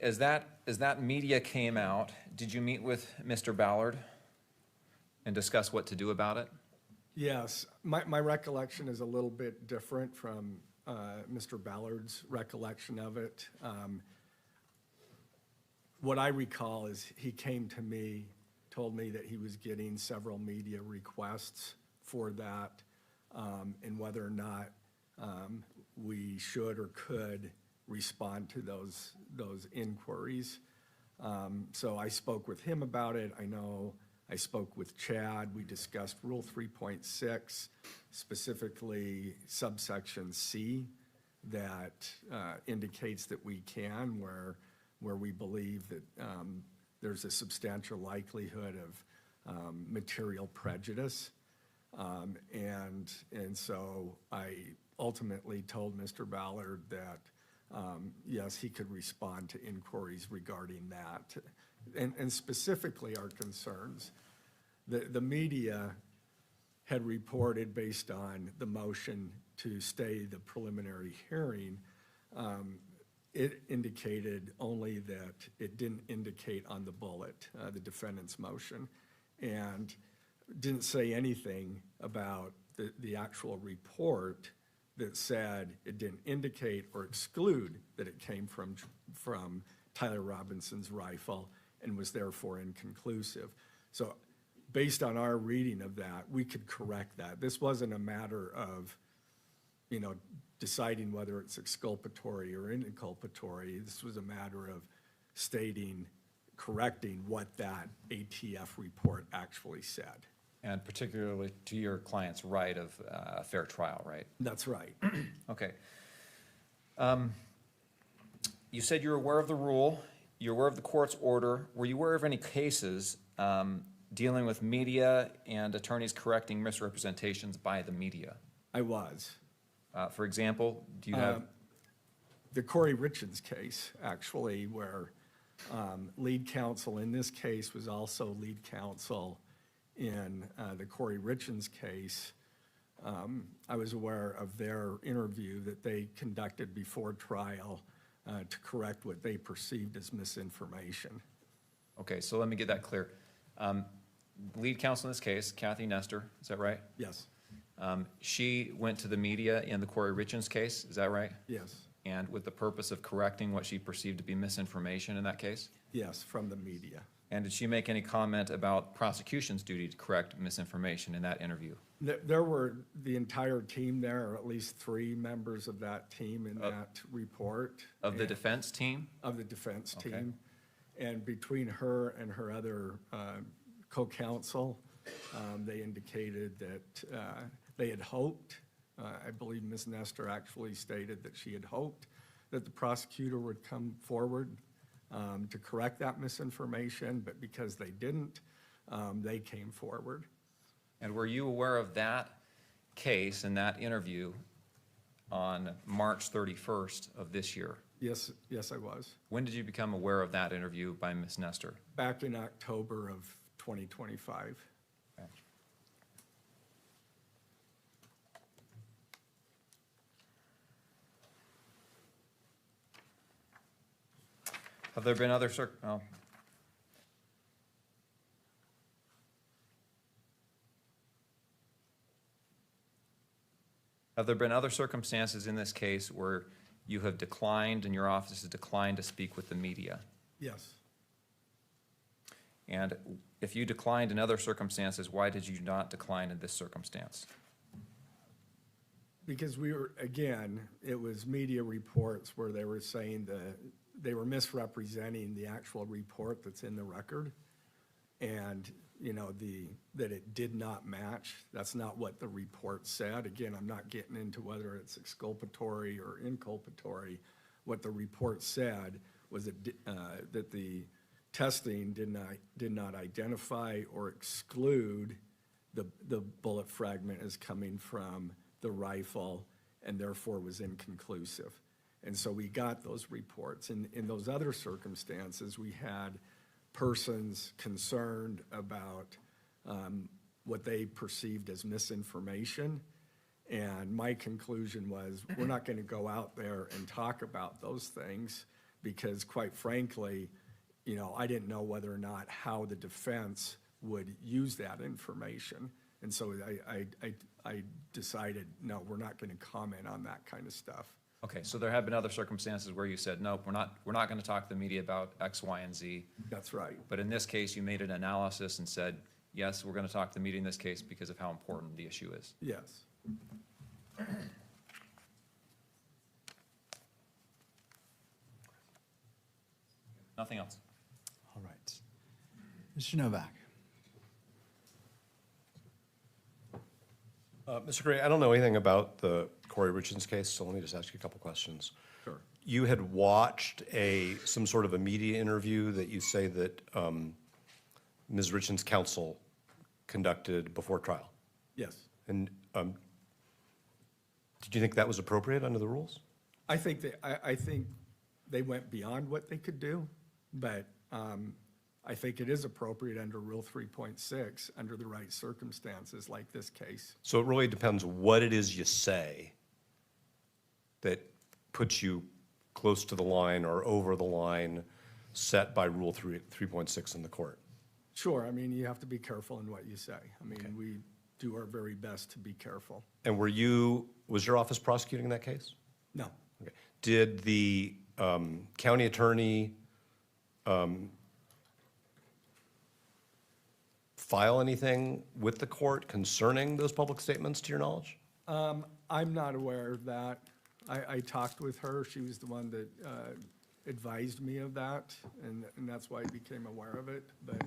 As that media came out, did you meet with Mr. Ballard and discuss what to do about it? Yes, my recollection is a little bit different from Mr. Ballard's recollection of it. What I recall is he came to me, told me that he was getting several media requests for that, and whether or not we should or could respond to those inquiries. So I spoke with him about it. I know I spoke with Chad. We discussed Rule 3.6, specifically subsection C, that indicates that we can, where we believe that there's a substantial likelihood of material prejudice. And so I ultimately told Mr. Ballard that, yes, he could respond to inquiries regarding that. And specifically our concerns. The media had reported, based on the motion to stay the preliminary hearing, it indicated only that it didn't indicate on the bullet, the defendant's motion, and didn't say anything about the actual report that said it didn't indicate or exclude that it came from Tyler Robinson's rifle and was therefore inconclusive. So based on our reading of that, we could correct that. This wasn't a matter of, deciding whether it's exculpatory or inculpatory. This was a matter of correcting what that ATF report actually said. And particularly to your client's right of a fair trial, right? That's right. Okay. You said you're aware of the rule, you're aware of the court's order. Were you aware of any cases dealing with media and attorneys correcting misrepresentations by the media? I was. For example, do you have, The Corey Richards case, actually, where lead counsel in this case was also lead counsel in the Corey Richards case. I was aware of their interview that they conducted before trial to correct what they perceived as misinformation. okay, so let me get that clear. Lead counsel in this case, Kathy Nestor, is that right? Yes, She went to the media in the Corey Richards case, is that right? yes, And with the purpose of correcting what she perceived to be misinformation in that case? yes, from the media. And did she make any comment about prosecution's duty to correct misinformation in that interview? There were the entire team there, or at least 3 members of that team in that report. Of the and- defense team? Of the defense Okay. team. And between her and her other co-counsel, they indicated that they had hoped, I believe Ms. Nestor actually stated that she had hoped that the prosecutor would come forward to correct that misinformation, but because they didn't, they came forward. And were you aware of that case and that interview on March 31st of this year? Yes, yes, I was. When did you become aware of that interview by Ms. Nestor? Back in October of 2025. Okay. Have there been other Have there been other circumstances in this case where you have declined and your office has declined to speak with the media? Yes. And if you declined in other circumstances, why did you not decline in this circumstance? Because we were, again, it was media reports where they were saying that they were misrepresenting the actual report that's in the record. And, you know, that it did not match. That's not what the report said. Again, I'm not getting into whether it's exculpatory or inculpatory. What the report said was that the testing did not identify or exclude the bullet fragment as coming from the rifle, and therefore was inconclusive. And so we got those reports. In those other circumstances, we had persons concerned about what they perceived as misinformation. And my conclusion was, we're not going to go out there and talk about those things because, quite frankly, you know, I didn't know whether or not how the defense would use that information. And so I decided, no, we're not going to comment on that kind of stuff. Okay, so there have been other circumstances where you said, nope, we're not going to talk to the media about X, Y, and Z. That's right. But in this case, you made an analysis and said, yes, we're going to talk to the media in this case because of how important the issue is. Yes. Nothing else. All right. Mr. Novak. Mr. Gray, I don't know anything about the Corey Richards case, so let me just ask you a couple questions. Sure. You had watched some sort of a media interview that you say that Ms. Richards' counsel conducted before trial. Yes. And did you think that was appropriate under the rules? I think they went beyond what they could do, but I think it is appropriate under Rule 3.6 under the right circumstances like this case. So it really depends what it is you say that puts you close to the line or over the line set by Rule 3.6 in the court. Sure, I mean, you have to be careful in what you say. I mean, we do our very best to be careful. And was your office prosecuting that case? No, Okay. Did the county attorney file anything with the court concerning those public statements, to your knowledge? I'm not aware of that. I talked with her. She was the one that advised me of that, and that's why I became aware of it. But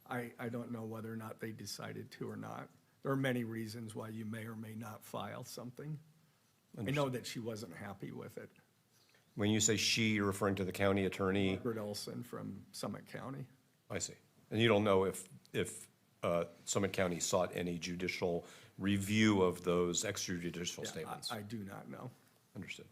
I don't know whether or not they decided to or not. There are many reasons why you may or may not file something. I know that she wasn't happy with it. When you say she, you're referring to the county attorney? Margaret Olson from Summit County. I see. And you don't know if Summit County sought any judicial review of those extrajudicial Yeah, statements. I do not know. Understood.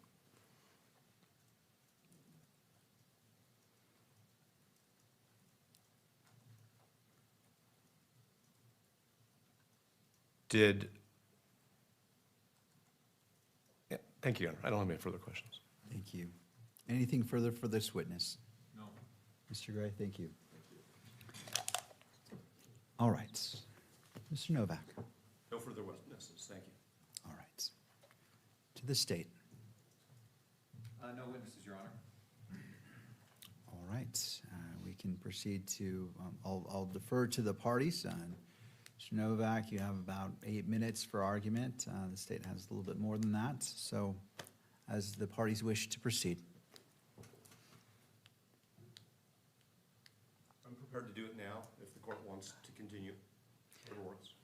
Yeah, thank you, Your Honor. I don't have any further questions. Thank you. Anything further for this witness? No. Mr. Gray, thank you. All right. Mr. Novak. No further witnesses, thank you. All right. To the state. No witnesses, Your Honor. All right. We can proceed to, I'll defer to the parties. Mr. Novak, you have about 8 minutes for argument. The state has a little bit more than that. So as the parties wish to proceed. I'm prepared to do it now if the court wants to continue. Whatever works.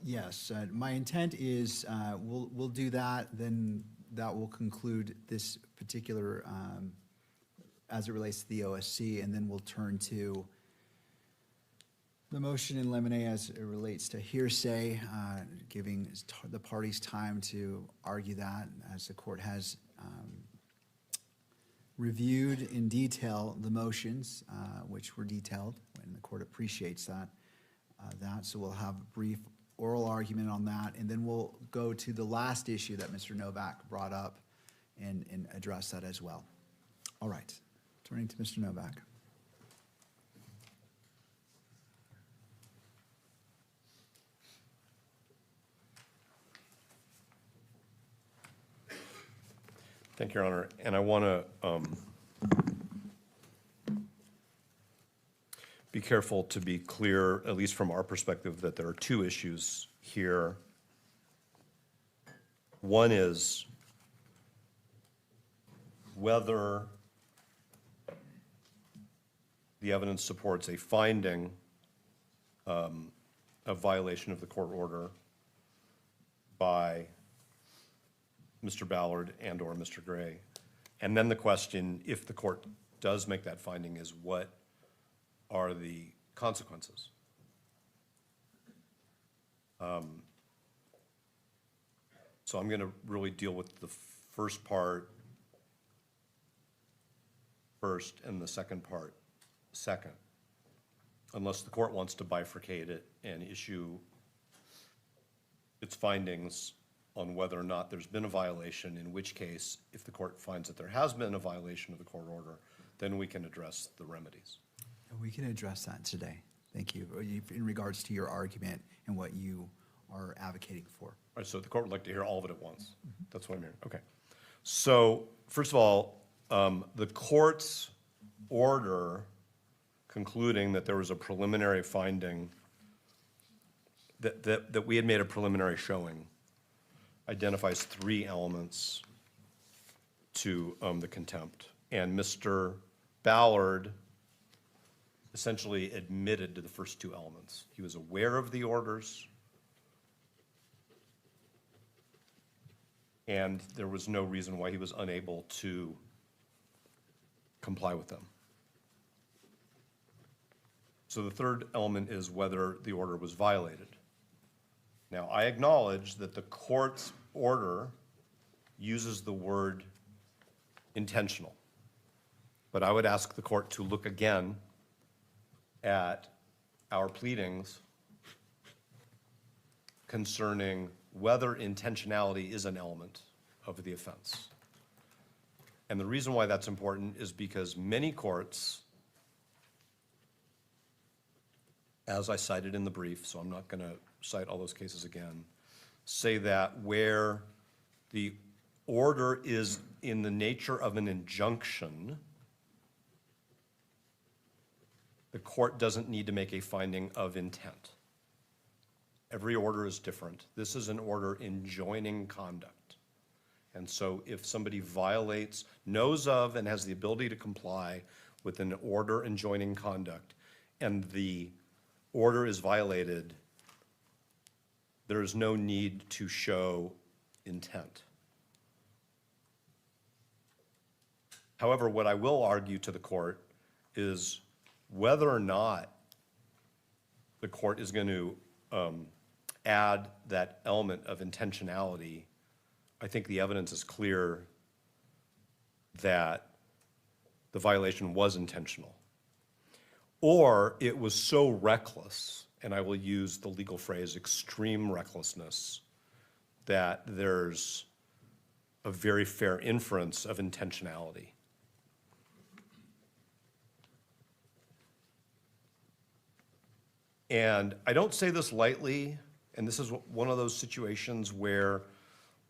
Yes, my intent is, we'll do that, then that will conclude this particular, as it relates to the OSC, and then we'll turn to the motion in limine as it relates to hearsay, giving the parties time to argue that, as the court has reviewed in detail the motions, which were detailed, and the court appreciates that. So we'll have a brief oral argument on that, and then we'll go to the last issue that Mr. Novak brought up and address that as well. All right, turning to Mr. Novak. Thank you, Your Honor. And I want to be careful to be clear, at least from our perspective, that there are two issues here. One is whether the evidence supports a finding of violation of the court order by Mr. Ballard and/or Mr. Gray. And then the question, if the court does make that finding, is what are the consequences? So I'm going to really deal with the first part first and the second part second, unless the court wants to bifurcate it and issue its findings on whether or not there's been a violation, in which case, if the court finds that there has been a violation of the court order, then we can address the remedies. We can address that today. Thank you. In regards to your argument and what you are advocating for. All right, so the court would like to hear all of it at once. That's what I'm hearing. Okay. So first of all, the court's order concluding that there was a preliminary finding, that we had made a preliminary showing, identifies 3 elements to the contempt. And Mr. Ballard essentially admitted to the first 2 elements. He was aware of the orders, and there was no reason why he was unable to comply with them. So the third element is whether the order was violated. Now, I acknowledge that the court's order uses the word intentional, but I would ask the court to look again at our pleadings concerning whether intentionality is an element of the offense. And the reason why that's important is because many courts, as I cited in the brief, so I'm not going to cite all those cases again, say that where the order is in the nature of an injunction, the court doesn't need to make a finding of intent. Every order is different. This is an order enjoining conduct. And so if somebody violates, knows of, and has the ability to comply with an order enjoining conduct, and the order is violated, there is no need to show intent. However, what I will argue to the court is whether or not the court is going to add that element of intentionality, I think the evidence is clear that the violation was intentional. Or it was so reckless, and I will use the legal phrase extreme recklessness, that there's a very fair inference of intentionality. And I don't say this lightly, and this is one of those situations where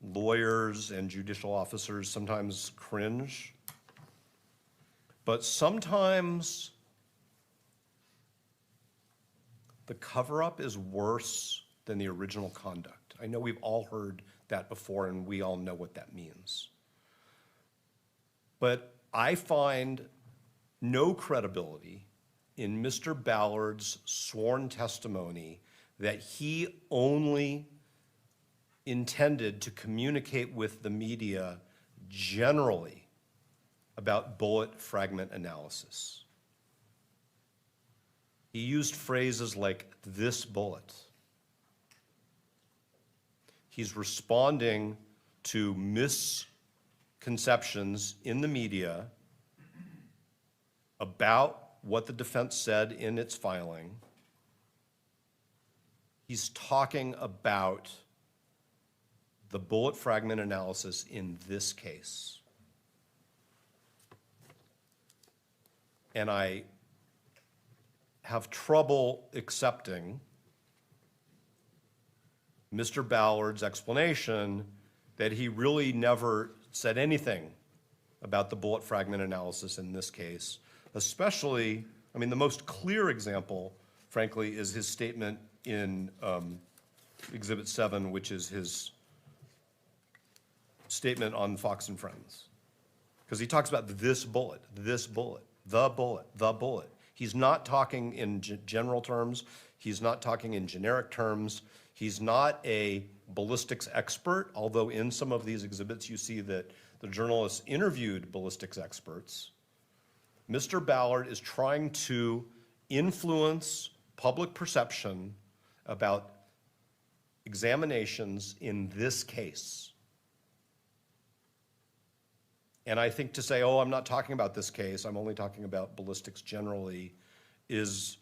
lawyers and judicial officers sometimes cringe, but sometimes the cover-up is worse than the original conduct. I know we've all heard that before, and we all know what that means. But I find no credibility in Mr. Ballard's sworn testimony that he only intended to communicate with the media generally about bullet fragment analysis. He used phrases like "this bullet." He's responding to misconceptions in the media about what the defense said in its filing. He's talking about the bullet fragment analysis in this case. And I have trouble accepting Mr. Ballard's explanation that he really never said anything about the bullet fragment analysis in this case. Especially, I mean, the most clear example, frankly, is his statement in Exhibit 7, which is his statement on Fox and Friends. Because he talks about this bullet, the bullet, the bullet. He's not talking in general terms. He's not talking in generic terms. He's not a ballistics expert, although in some of these exhibits you see that the journalists interviewed ballistics experts. Mr. Ballard is trying to influence public perception about examinations in this case. And I think to say, oh, I'm not talking about this case, I'm only talking about ballistics generally, is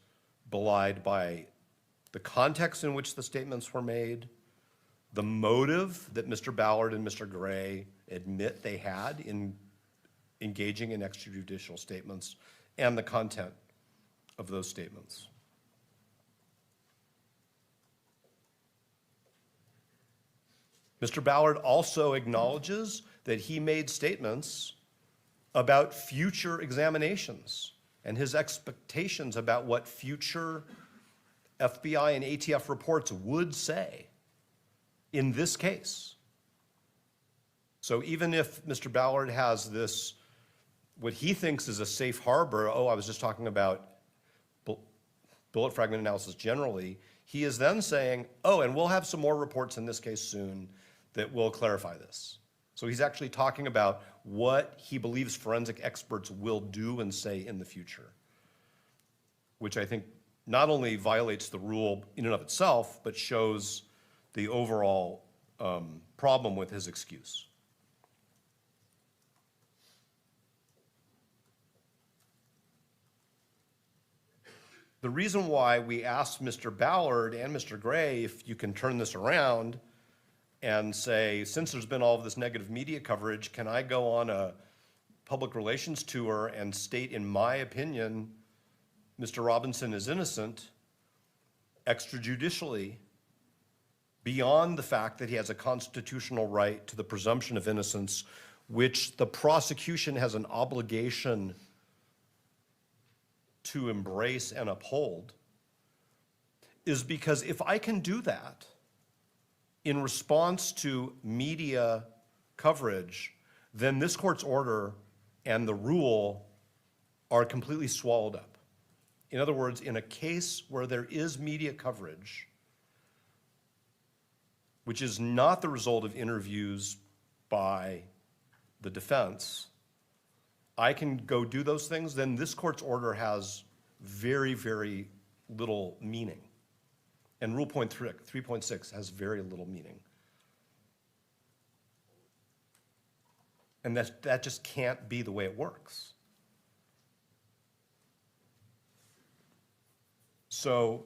belied by the context in which the statements were made, the motive that Mr. Ballard and Mr. Gray admit they had in engaging in extrajudicial statements, and the content of those statements. Mr. Ballard also acknowledges that he made statements about future examinations and his expectations about what future FBI and ATF reports would say in this case. So even if Mr. Ballard has this, what he thinks is a safe harbor, oh, I was just talking about bullet fragment analysis generally, he is then saying, oh, and we'll have some more reports in this case soon that will clarify this. So he's actually talking about what he believes forensic experts will do and say in the future, which I think not only violates the rule in and of itself, but shows the overall problem with his excuse. The reason why we asked Mr. Ballard and Mr. Gray if you can turn this around and say, since there's been all of this negative media coverage, can I go on a public relations tour and state, in my opinion, Mr. Robinson is innocent, extrajudicially, beyond the fact that he has a constitutional right to the presumption of innocence, which the prosecution has an obligation to embrace and uphold, is because if I can do that in response to media coverage, then this court's order and the rule are completely swallowed up. In other words, in a case where there is media coverage, which is not the result of interviews by the defense, I can go do those things, then this court's order has very, very little meaning. And Rule 3.6 has very little meaning. And that just can't be the way it works. So,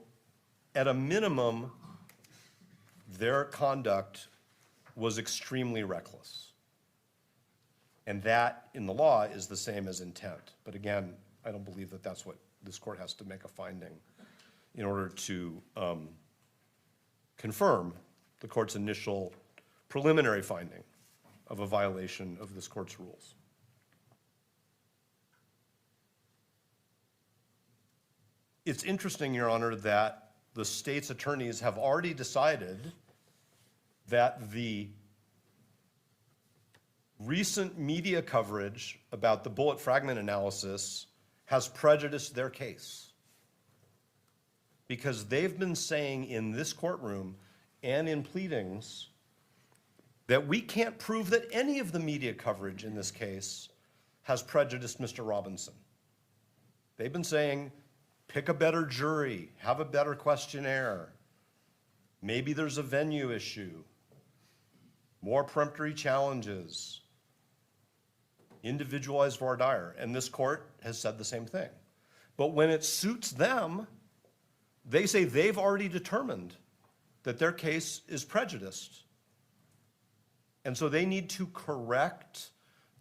at a minimum, their conduct was extremely reckless. And that, in the law, is the same as intent. But again, I don't believe that that's what this court has to make a finding in order to confirm the court's initial preliminary finding of a violation of this court's rules. It's interesting, Your Honor, that the state's attorneys have already decided that the recent media coverage about the bullet fragment analysis has prejudiced their case. Because they've been saying in this courtroom and in pleadings that we can't prove that any of the media coverage in this case has prejudiced Mr. Robinson. They've been saying, pick a better jury, have a better questionnaire. Maybe there's a venue issue, more peremptory challenges, individualized voir dire, and this court has said the same thing. But when it suits them, they say they've already determined that their case is prejudiced. And so they need to correct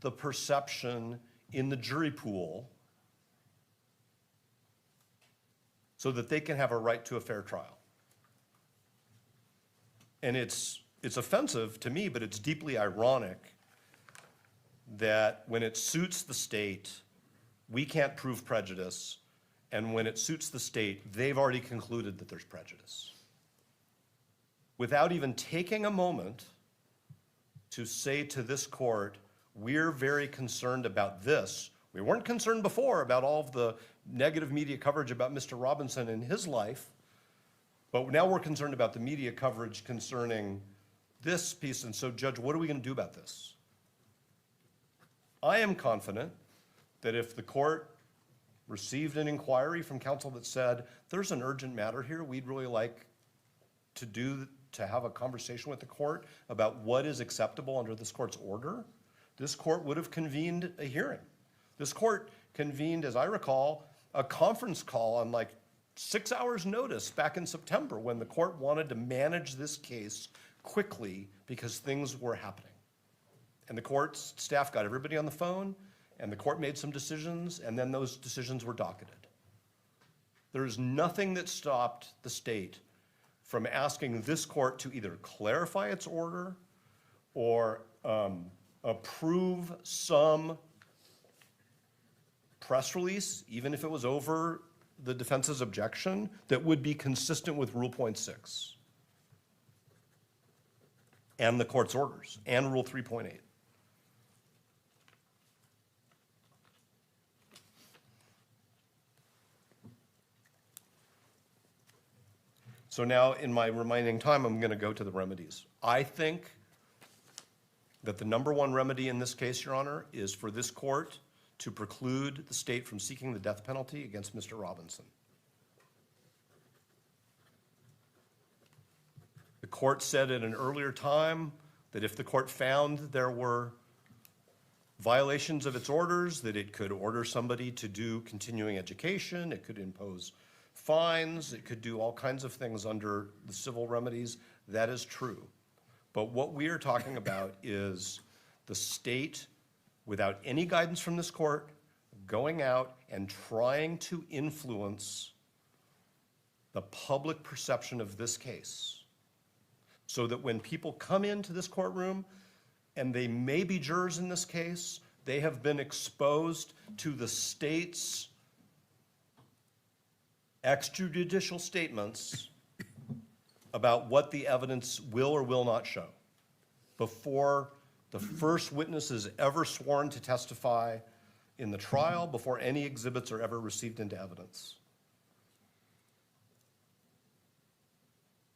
the perception in the jury pool so that they can have a right to a fair trial. And it's offensive to me, but it's deeply ironic that when it suits the state, we can't prove prejudice, and when it suits the state, they've already concluded that there's prejudice. Without even taking a moment to say to this court, we're very concerned about this. We weren't concerned before about all of the negative media coverage about Mr. Robinson and his life, but now we're concerned about the media coverage concerning this piece, and so, Judge, what are we going to do about this? I am confident that if the court received an inquiry from counsel that said, there's an urgent matter here, we'd really like to have a conversation with the court about what is acceptable under this court's order, this court would have convened a hearing. This court convened, as I recall, a conference call on like 6 hours' notice back in September when the court wanted to manage this case quickly because things were happening. And the court's staff got everybody on the phone, and the court made some decisions, and then those decisions were docketed. There is nothing that stopped the state from asking this court to either clarify its order or approve some press release, even if it was over the defense's objection, that would be consistent with Rule 6 and the court's orders and Rule 3.8. So now, in my remaining time, I'm going to go to the remedies. I think that the number one remedy in this case, Your Honor, is for this court to preclude the state from seeking the death penalty against Mr. Robinson. The court said at an earlier time that if the court found there were violations of its orders, that it could order somebody to do continuing education, it could impose fines, it could do all kinds of things under the civil remedies. That is true. But what we are talking about is the state, without any guidance from this court, going out and trying to influence the public perception of this case so that when people come into this courtroom, and they may be jurors in this case, they have been exposed to the state's extrajudicial statements about what the evidence will or will not show before the first witness is ever sworn to testify in the trial, before any exhibits are ever received into evidence.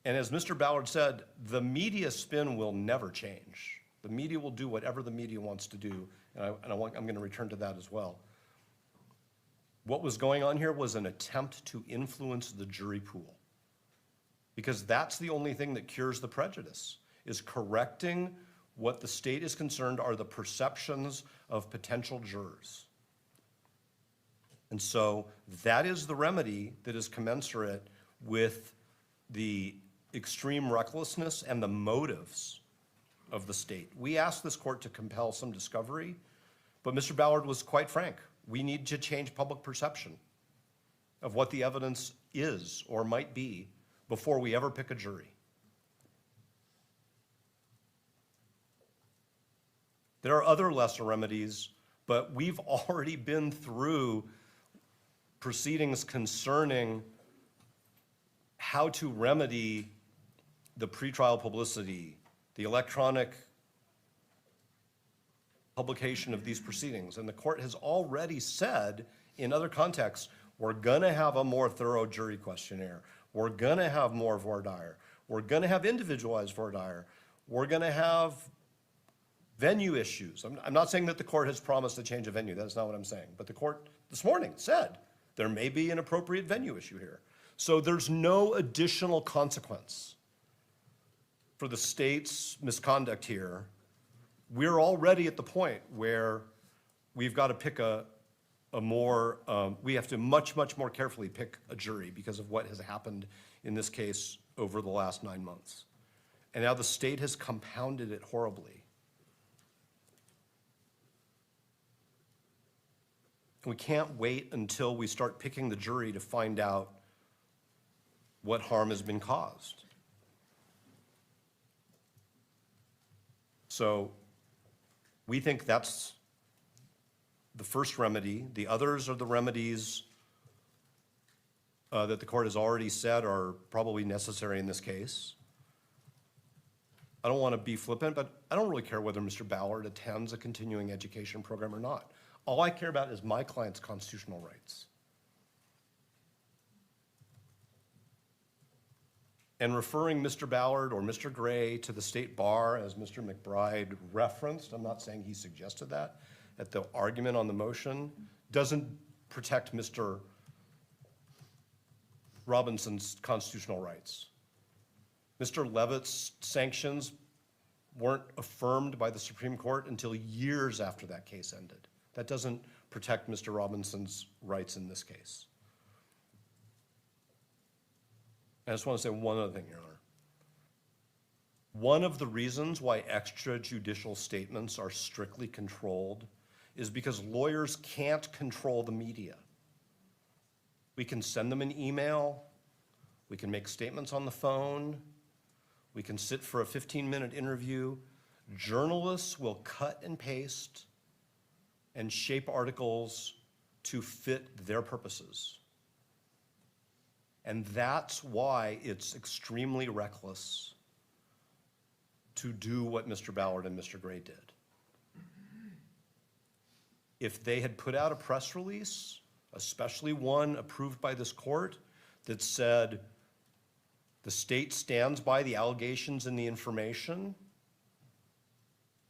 And as Mr. Ballard said, the media spin will never change. The media will do whatever the media wants to do, and I'm going to return to that as well. What was going on here was an attempt to influence the jury pool. Because that's the only thing that cures the prejudice, is correcting what the state is concerned are the perceptions of potential jurors. And so that is the remedy that is commensurate with the extreme recklessness and the motives of the state. We asked this court to compel some discovery, but Mr. Ballard was quite frank. We need to change public perception of what the evidence is or might be before we ever pick a jury. There are other lesser remedies, but we've already been through proceedings concerning how to remedy the pretrial publicity, the electronic publication of these proceedings. And the court has already said in other contexts, we're gonna have a more thorough jury questionnaire. We're gonna have more voir dire. We're gonna have individualized voir dire. We're gonna have venue issues. I'm not saying that the court has promised to change a venue. That's not what I'm saying. But the court this morning said there may be an appropriate venue issue here. So there's no additional consequence for the state's misconduct here. We're already at the point where we've got to pick we have to much more carefully pick a jury because of what has happened in this case over the last 9 months. And now the state has compounded it horribly. And we can't wait until we start picking the jury to find out what harm has been caused. So we think that's the first remedy. The others are the remedies that the court has already said are probably necessary in this case. I don't want to be flippant, but I don't really care whether Mr. Ballard attends a continuing education program or not. All I care about is my client's constitutional rights. And referring Mr. Ballard or Mr. Gray to the state bar, as Mr. McBride referenced, I'm not saying he suggested that, at the argument on the motion, doesn't protect Mr. Robinson's constitutional rights. Mr. Levitt's sanctions weren't affirmed by the Supreme Court until years after that case ended. That doesn't protect Mr. Robinson's rights in this case. I just want to say one other thing, Your Honor. One of the reasons why extrajudicial statements are strictly controlled is because lawyers can't control the media. We can send them an email, we can make statements on the phone, we can sit for a 15-minute interview. Journalists will cut and paste and shape articles to fit their purposes. And that's why it's extremely reckless to do what Mr. Ballard and Mr. Gray did. If they had put out a press release, especially one approved by this court, that said the state stands by the allegations and the information,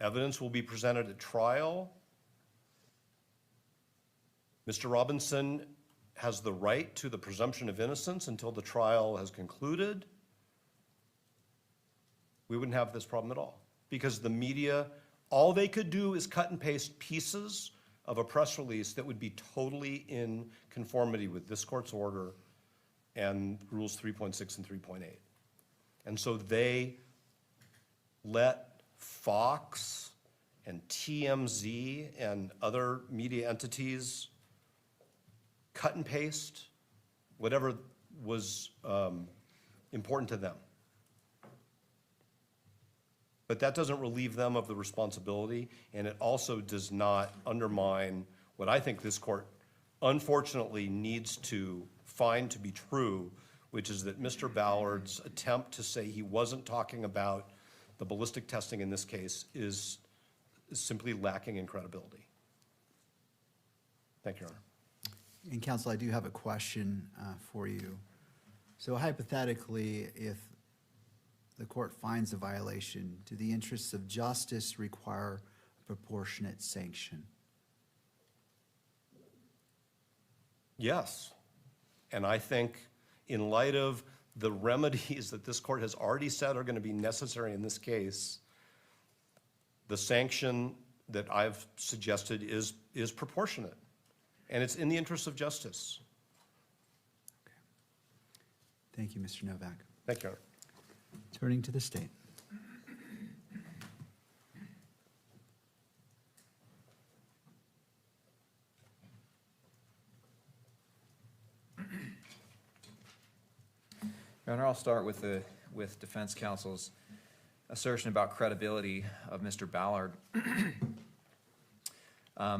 evidence will be presented at trial, Mr. Robinson has the right to the presumption of innocence until the trial has concluded, we wouldn't have this problem at all. Because the media, all they could do is cut and paste pieces of a press release that would be totally in conformity with this court's order and rules 3.6 and 3.8. And so they let Fox and TMZ and other media entities cut and paste whatever was important to them. But that doesn't relieve them of the responsibility, and it also does not undermine what I think this court unfortunately needs to find to be true, which is that Mr. Ballard's attempt to say he wasn't talking about the ballistic testing in this case is simply lacking in credibility. Thank you, Your Honor. And counsel, I do have a question for you. So hypothetically, if the court finds a violation, do the interests of justice require a proportionate sanction? Yes. And I think in light of the remedies that this court has already said are going to be necessary in this case, the sanction that I've suggested is proportionate, and it's in the interest of justice. Thank you, Mr. Novak. Thank you, Your Honor. Turning to the state. Your Honor, I'll start with defense counsel's assertion about credibility of Mr. Ballard. I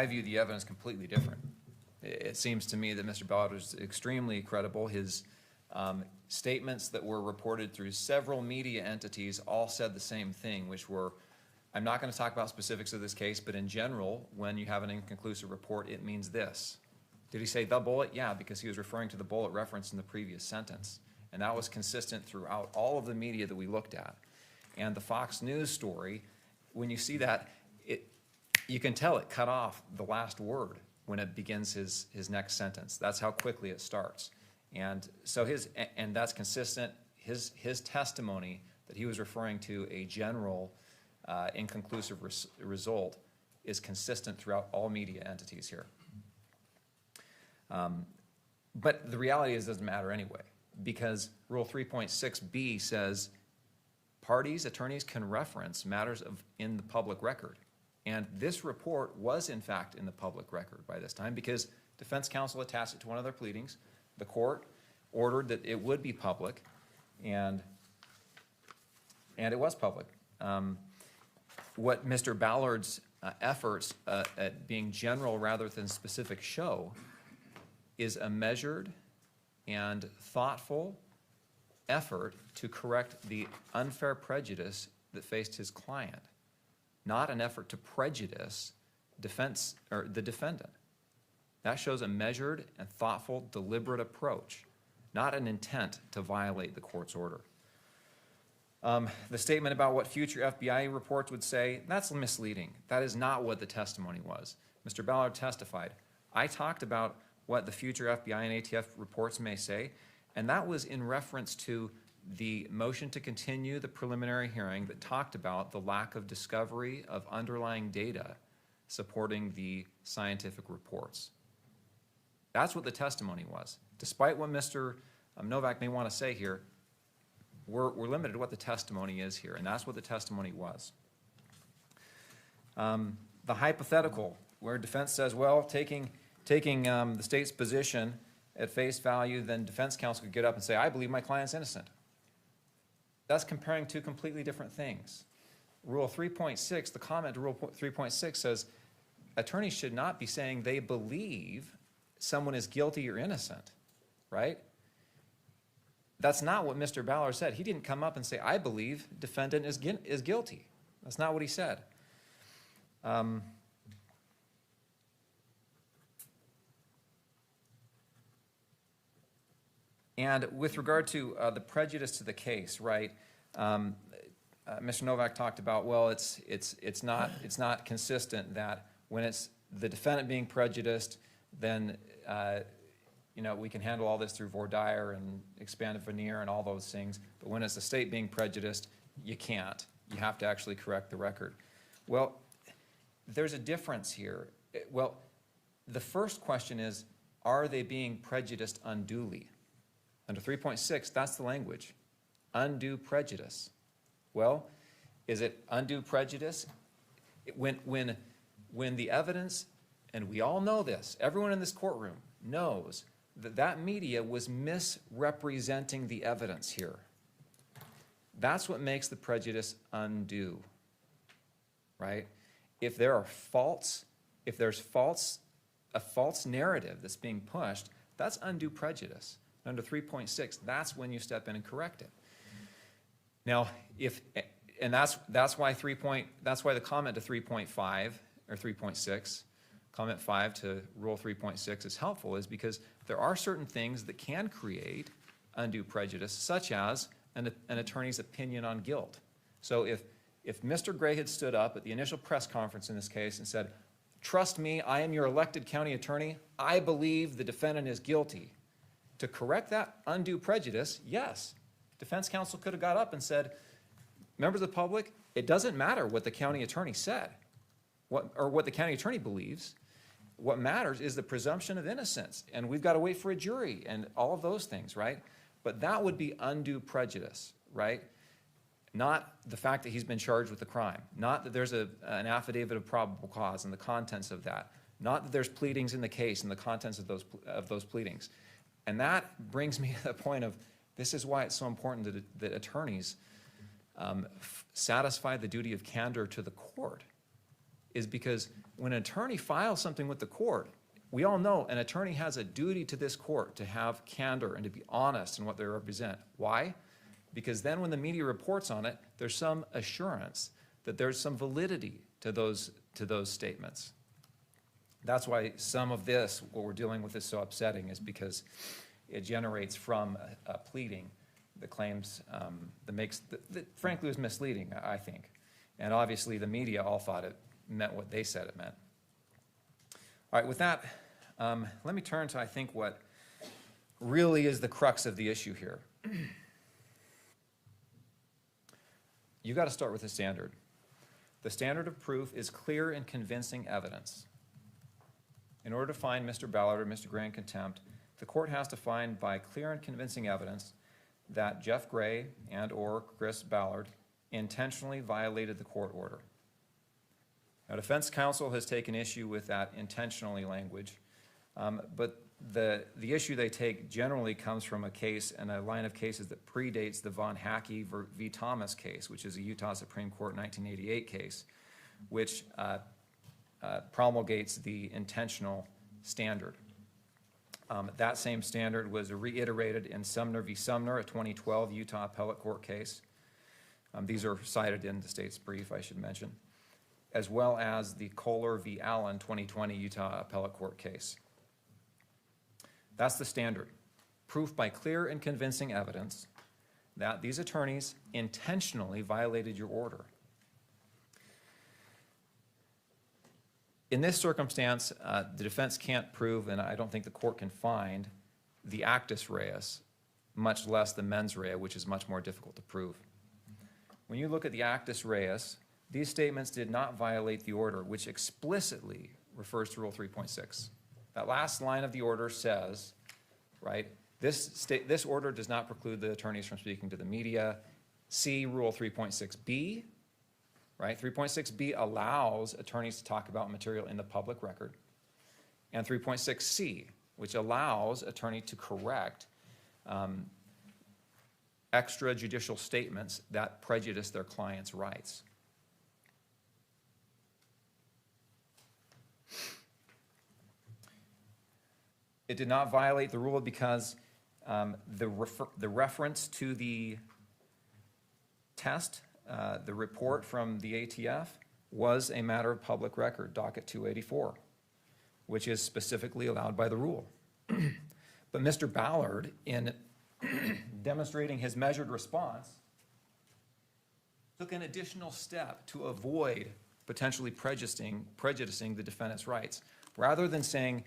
view the evidence completely different. It seems to me that Mr. Ballard was extremely credible. His statements that were reported through several media entities all said the same thing, which were, I'm not going to talk about specifics of this case, but in general, when you have an inconclusive report, it means this. Did he say the bullet? Yeah, because he was referring to the bullet referenced in the previous sentence. And that was consistent throughout all of the media that we looked at. And the Fox News story, when you see that, you can tell it cut off the last word when it begins his next sentence. That's how quickly it starts. And so and that's consistent. His testimony that he was referring to a general inconclusive result is consistent throughout all media entities here. But the reality is it doesn't matter anyway, because Rule 3.6b says attorneys can reference matters in the public record. And this report was in fact in the public record by this time because defense counsel attached it to one of their pleadings. The court ordered that it would be public, and it was public. What Mr. Ballard's efforts at being general rather than specific show is a measured and thoughtful effort to correct the unfair prejudice that faced his client, not an effort to prejudice the defendant. That shows a measured and thoughtful, deliberate approach, not an intent to violate the court's order. The statement about what future FBI reports would say, that's misleading. That is not what the testimony was. Mr. Ballard testified, I talked about what the future FBI and ATF reports may say, and that was in reference to the motion to continue the preliminary hearing that talked about the lack of discovery of underlying data supporting the scientific reports. That's what the testimony was. Despite what Mr. Novak may want to say here, we're limited to what the testimony is here, and that's what the testimony was. The hypothetical, where defense says, well, taking the state's position at face value, then defense counsel could get up and say, I believe my client's innocent. That's comparing two completely different things. Rule 3.6, the comment to Rule 3.6 says, attorneys should not be saying they believe someone is guilty or innocent, right? That's not what Mr. Ballard said. He didn't come up and say, I believe defendant is guilty. That's not what he said. And with regard to the prejudice to the case, right? Mr. Novak talked about, well, it's not consistent that when it's the defendant being prejudiced, then we can handle all this through voir dire and expanded veneer and all those things. But when it's the state being prejudiced, you can't. You have to actually correct the record. Well, there's a difference here. Well, the first question is, are they being prejudiced unduly? Under 3.6, that's the language, undue prejudice. Well, is it undue prejudice? When the evidence, and we all know this, everyone in this courtroom knows that media was misrepresenting the evidence here. That's what makes the prejudice undue, right? If there's a false narrative that's being pushed, that's undue prejudice. Under 3.6, that's when you step in and correct it. Now, that's why the comment to 3.5 or 3.6, comment 5 to Rule 3.6 is helpful, is because there are certain things that can create undue prejudice, such as an attorney's opinion on guilt. So if Mr. Gray had stood up at the initial press conference in this case and said, trust me, I am your elected county attorney, I believe the defendant is guilty, to correct that undue prejudice, yes, defense counsel could have got up and said, members of the public, it doesn't matter what the county attorney said, what the county attorney believes. What matters is the presumption of innocence, and we've got to wait for a jury and all of those things, right? But that would be undue prejudice, right? Not the fact that he's been charged with a crime, not that there's an affidavit of probable cause and the contents of that, not that there's pleadings in the case and the contents of those pleadings. And that brings me to the point of, this is why it's so important that attorneys satisfy the duty of candor to the court, is because when an attorney files something with the court, we all know an attorney has a duty to this court to have candor and to be honest in what they represent. Why? Because then when the media reports on it, there's some assurance that there's some validity to those statements. That's why some of this, what we're dealing with, is so upsetting, is because it generates from a pleading the claims that frankly was misleading, I think. And obviously the media all thought it meant what they said it meant. All right, with that, let me turn to, I think, what really is the crux of the issue here. You've got to start with the standard. The standard of proof is clear and convincing evidence. In order to find Mr. Ballard or Mr. Gray in contempt, the court has to find by clear and convincing evidence that Jeff Gray and or Chris Ballard intentionally violated the court order. Now, defense counsel has taken issue with that intentionally language, but the issue they take generally comes from a case and a line of cases that predates the Von Hackey v. Thomas case, which is a Utah Supreme Court 1988 case, which promulgates the intentional standard. That same standard was reiterated in Sumner v. Sumner, a 2012 Utah Appellate Court case. These are cited in the state's brief, I should mention, as well as the Kohler v. Allen 2020 Utah Appellate Court case. That's the standard. Proof by clear and convincing evidence that these attorneys intentionally violated your order. In this circumstance, the defense can't prove, and I don't think the court can find, the actus reus, much less the mens rea, which is much more difficult to prove. When you look at the actus reus, these statements did not violate the order, which explicitly refers to Rule 3.6. That last line of the order says, right, this order does not preclude the attorneys from speaking to the media. See Rule 3.6b, right? 3.6b allows attorneys to talk about material in the public record. And 3.6c, which allows attorney to correct extrajudicial statements that prejudice their client's rights. It did not violate the rule because the reference to the test, the report from the ATF, was a matter of public record, docket 284, which is specifically allowed by the rule. But Mr. Ballard, in demonstrating his measured response, took an additional step to avoid potentially prejudicing the defendant's rights. Rather than saying,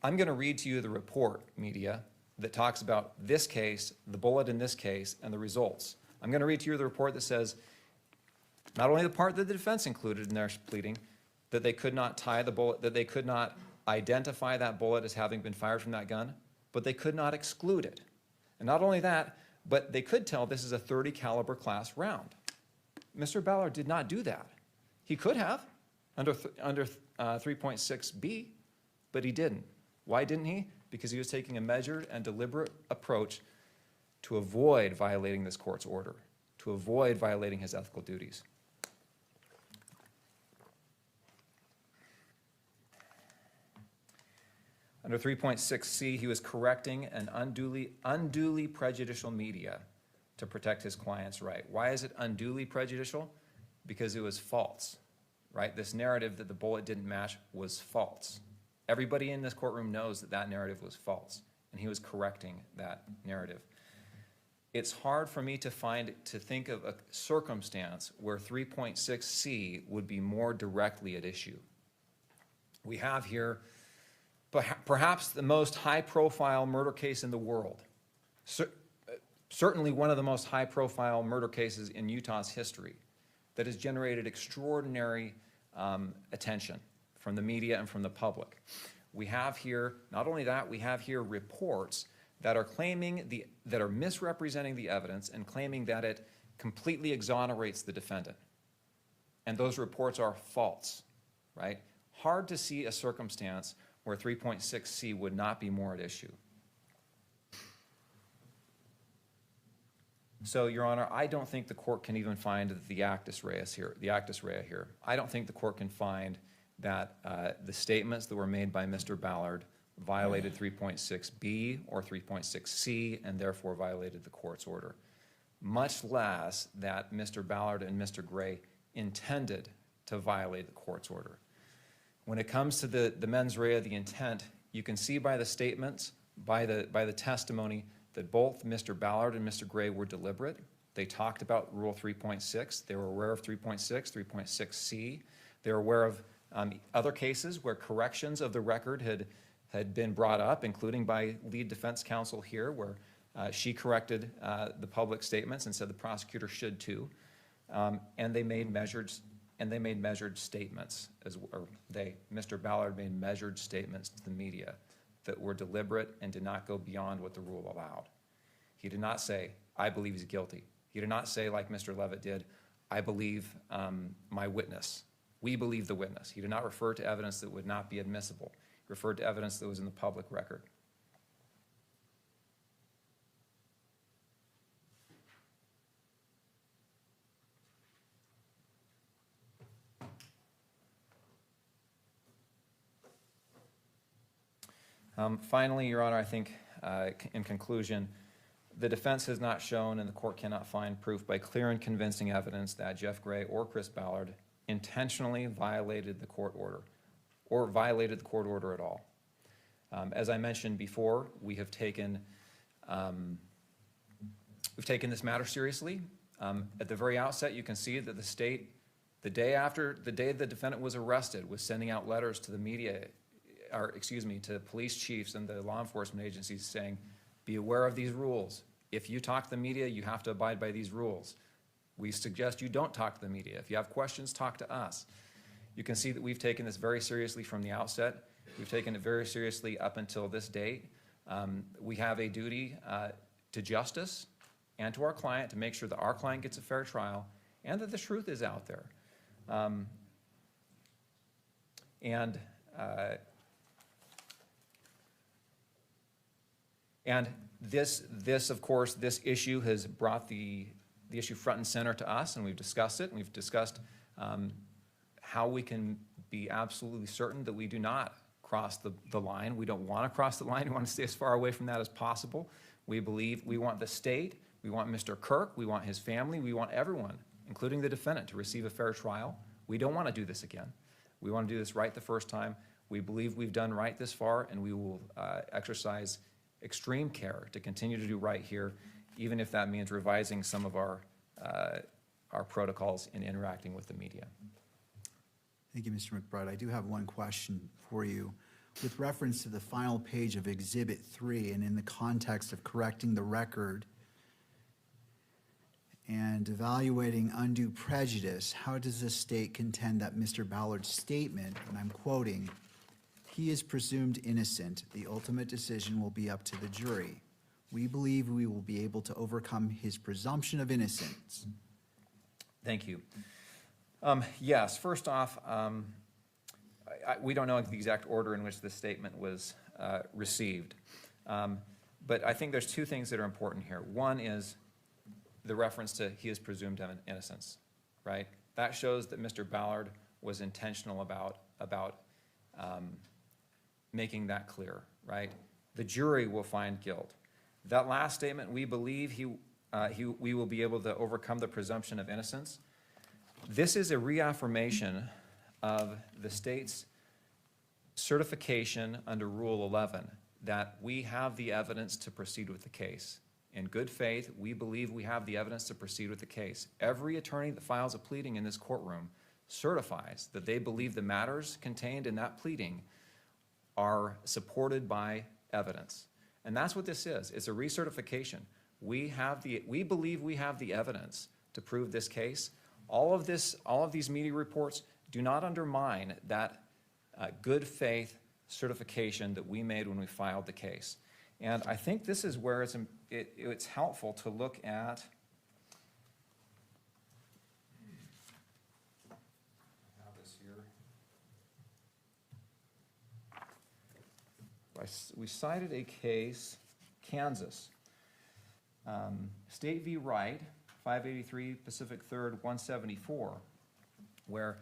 I'm going to read to you the report, media, that talks about this case, the bullet in this case, and the results. I'm going to read to you the report that says, not only the part that the defense included in their pleading, that they could not tie the bullet, that they could not identify that bullet as having been fired from that gun, but they could not exclude it. And not only that, but they could tell this is a .30 caliber class round. Mr. Ballard did not do that. He could have under 3.6b, but he didn't. Why didn't he? Because he was taking a measured and deliberate approach to avoid violating this court's order, to avoid violating his ethical duties. Under 3.6c, he was correcting an unduly prejudicial media to protect his client's right. Why is it unduly prejudicial? Because it was false, right? This narrative that the bullet didn't match was false. Everybody in this courtroom knows that that narrative was false, and he was correcting that narrative. It's hard for me to think of a circumstance where 3.6c would be more directly at issue. We have here perhaps the most high-profile murder case in the world. Certainly one of the most high-profile murder cases in Utah's history that has generated extraordinary attention from the media and from the public. We have here, not only that, we have here reports that are claiming that are misrepresenting the evidence and claiming that it completely exonerates the defendant. And those reports are false, right? Hard to see a circumstance where 3.6c would not be more at issue. So, Your Honor, I don't think the court can even find the actus reus here. I don't think the court can find that the statements that were made by Mr. Ballard violated 3.6b or 3.6c and therefore violated the court's order, much less that Mr. Ballard and Mr. Gray intended to violate the court's order. When it comes to the mens rea, the intent, you can see by the statements, by the testimony, that both Mr. Ballard and Mr. Gray were deliberate. They talked about Rule 3.6. They were aware of 3.6, 3.6c. They were aware of other cases where corrections of the record had been brought up, including by lead defense counsel here, where she corrected the public statements and said the prosecutor should too. And they made measured statements, Mr. Ballard made measured statements to the media that were deliberate and did not go beyond what the rule allowed. He did not say, I believe he's guilty. He did not say, like Mr. Levitt did, I believe my witness. We believe the witness. He did not refer to evidence that would not be admissible. He referred to evidence that was in the public record. Finally, Your Honor, I think in conclusion, the defense has not shown and the court cannot find proof by clear and convincing evidence that Jeff Gray or Chris Ballard intentionally violated the court order or violated the court order at all. As I mentioned before, we have taken this matter seriously. At the very outset, you can see that the state, the day the defendant was arrested, was sending out letters to the media, to police chiefs and the law enforcement agencies saying, be aware of these rules. If you talk to the media, you have to abide by these rules. We suggest you don't talk to the media. If you have questions, talk to us. You can see that we've taken this very seriously from the outset. We've taken it very seriously up until this date. We have a duty to justice and to our client to make sure that our client gets a fair trial and that the truth is out there. And this, of course, this issue has brought the issue front and center to us, and we've discussed it, and we've discussed how we can be absolutely certain that we do not cross the line. We don't want to cross the line. We want to stay as far away from that as possible. We believe we want the state, we want Mr. Kirk, we want his family, we want everyone, including the defendant, to receive a fair trial. We don't want to do this again. We want to do this right the first time. We believe we've done right this far, and we will exercise extreme care to continue to do right here, even if that means revising some of our protocols in interacting with the media. Thank you, Mr. McBride. I do have one question for you. With reference to the final page of Exhibit 3 and in the context of correcting the record and evaluating undue prejudice, how does the state contend that Mr. Ballard's statement, and I'm quoting, "He is presumed innocent. The ultimate decision will be up to the jury. We believe we will be able to overcome his presumption of innocence"? Thank you. Yes, first off, we don't know the exact order in which this statement was received. But I think there's two things that are important here. One is the reference to he is presumed innocence, right? That shows that Mr. Ballard was intentional about making that clear, right? The jury will find guilt. That last statement, we believe we will be able to overcome the presumption of innocence. This is a reaffirmation of the state's certification under Rule 11 that we have the evidence to proceed with the case. In good faith, we believe we have the evidence to proceed with the case. Every attorney that files a pleading in this courtroom certifies that they believe the matters contained in that pleading are supported by evidence. And that's what this is. It's a recertification. We believe we have the evidence to prove this case. All of these media reports do not undermine that good faith certification that we made when we filed the case. And I think this is where it's helpful to look at. I have this here. We cited a case, Kansas, State v. Wright, 583 Pacific 3rd, 174, where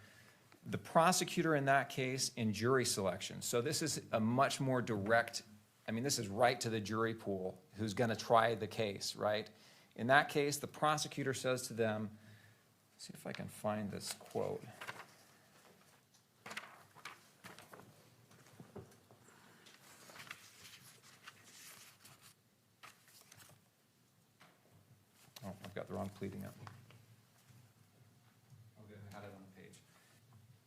the prosecutor in that case in jury selection, so this is a much more direct, this is right to the jury pool who's going to try the case, right? In that case, the prosecutor says to them, see if I can find this quote. Oh, I've got the wrong pleading up. Okay, I had it on the page.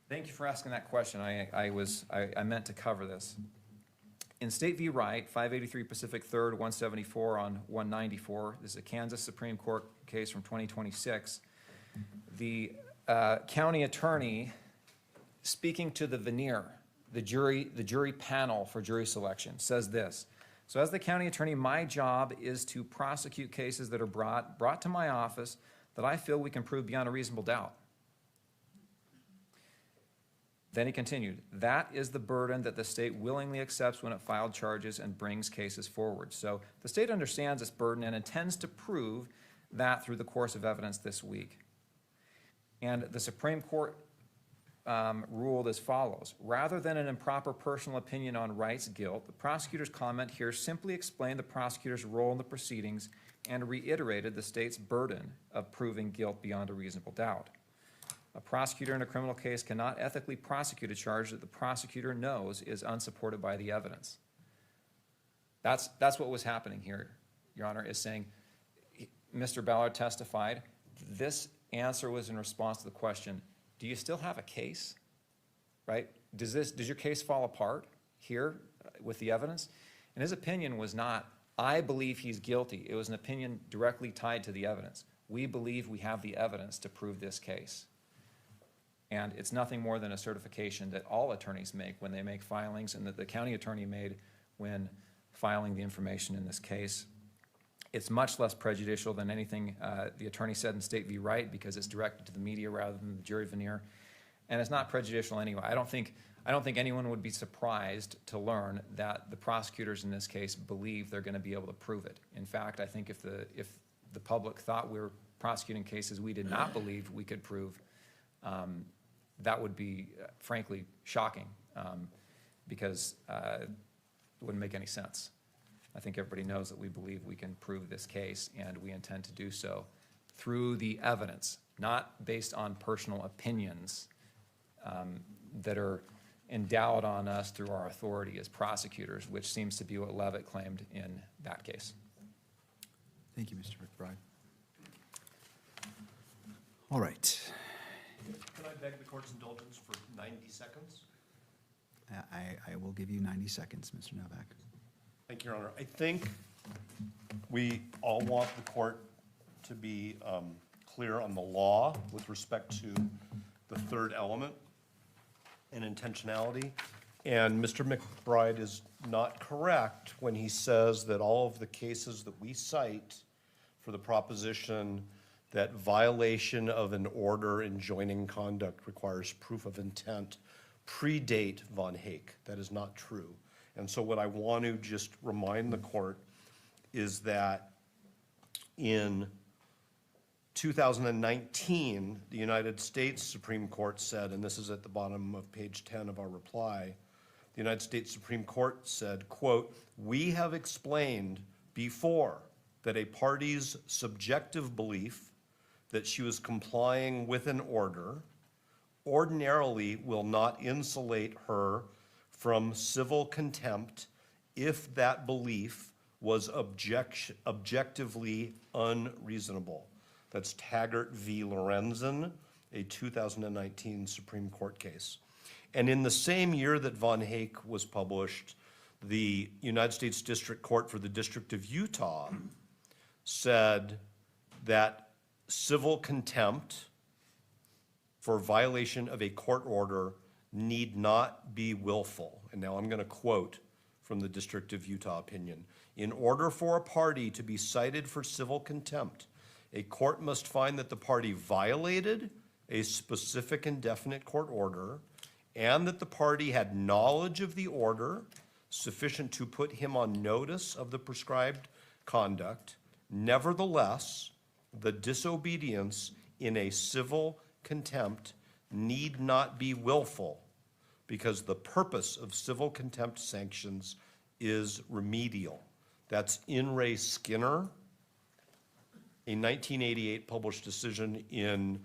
Thank you for asking that question. I meant to cover this. In State v. Wright, 583 Pacific 3rd, 174 on 194, this is a Kansas Supreme Court case from 2026. The county attorney, speaking to the veneer, the jury panel for jury selection, says this. So as the county attorney, my job is to prosecute cases that are brought to my office that I feel we can prove beyond a reasonable doubt. Then he continued, that is the burden that the state willingly accepts when it filed charges and brings cases forward. So the state understands this burden and intends to prove that through the course of evidence this week. And the Supreme Court ruled as follows. Rather than an improper personal opinion on Wright's guilt, the prosecutor's comment here simply explained the prosecutor's role in the proceedings and reiterated the state's burden of proving guilt beyond a reasonable doubt. A prosecutor in a criminal case cannot ethically prosecute a charge that the prosecutor knows is unsupported by the evidence. That's what was happening here, Your Honor, is saying Mr. Ballard testified. This answer was in response to the question, do you still have a case, right? Does your case fall apart here with the evidence? And his opinion was not, I believe he's guilty. It was an opinion directly tied to the evidence. We believe we have the evidence to prove this case. And it's nothing more than a certification that all attorneys make when they make filings and that the county attorney made when filing the information in this case. It's much less prejudicial than anything the attorney said in State v. Wright because it's directed to the media rather than the jury veneer. And it's not prejudicial anyway. I don't think anyone would be surprised to learn that the prosecutors in this case believe they're going to be able to prove it. In fact, I think if the public thought we were prosecuting cases we did not believe we could prove, that would be, frankly, shocking because it wouldn't make any sense. I think everybody knows that we believe we can prove this case, and we intend to do so through the evidence, not based on personal opinions that are endowed on us through our authority as prosecutors, which seems to be what Levitt claimed in that case. Thank you, Mr. McBride. All right. Can I beg the court's indulgence for 90 seconds? I will give you 90 seconds, Mr. Novak. Thank you, Your Honor. I think we all want the court to be clear on the law with respect to the third element and intentionality. And Mr. McBride is not correct when he says that all of the cases that we cite for the proposition that violation of an order enjoining conduct requires proof of intent predate Von Hake. That is not true. And so what I want to just remind the court is that in 2019, the United States Supreme Court said, and this is at the bottom of page 10 of our reply, the United States Supreme Court said, quote, we have explained before that a party's subjective belief that she was complying with an order ordinarily will not insulate her from civil contempt if that belief was objectively unreasonable. That's Taggart v. Lorenzen, a 2019 Supreme Court case. And in the same year that Von Hake was published, the United States District Court for the District of Utah said that civil contempt for violation of a court order need not be willful. And now I'm going to quote from the District of Utah opinion. In order for a party to be cited for civil contempt, a court must find that the party violated a specific and definite court order, and that the party had knowledge of the order sufficient to put him on notice of the prescribed conduct. Nevertheless, the disobedience in a civil contempt need not be willful, because the purpose of civil contempt sanctions is remedial. That's in re Skinner, a 1988 published decision in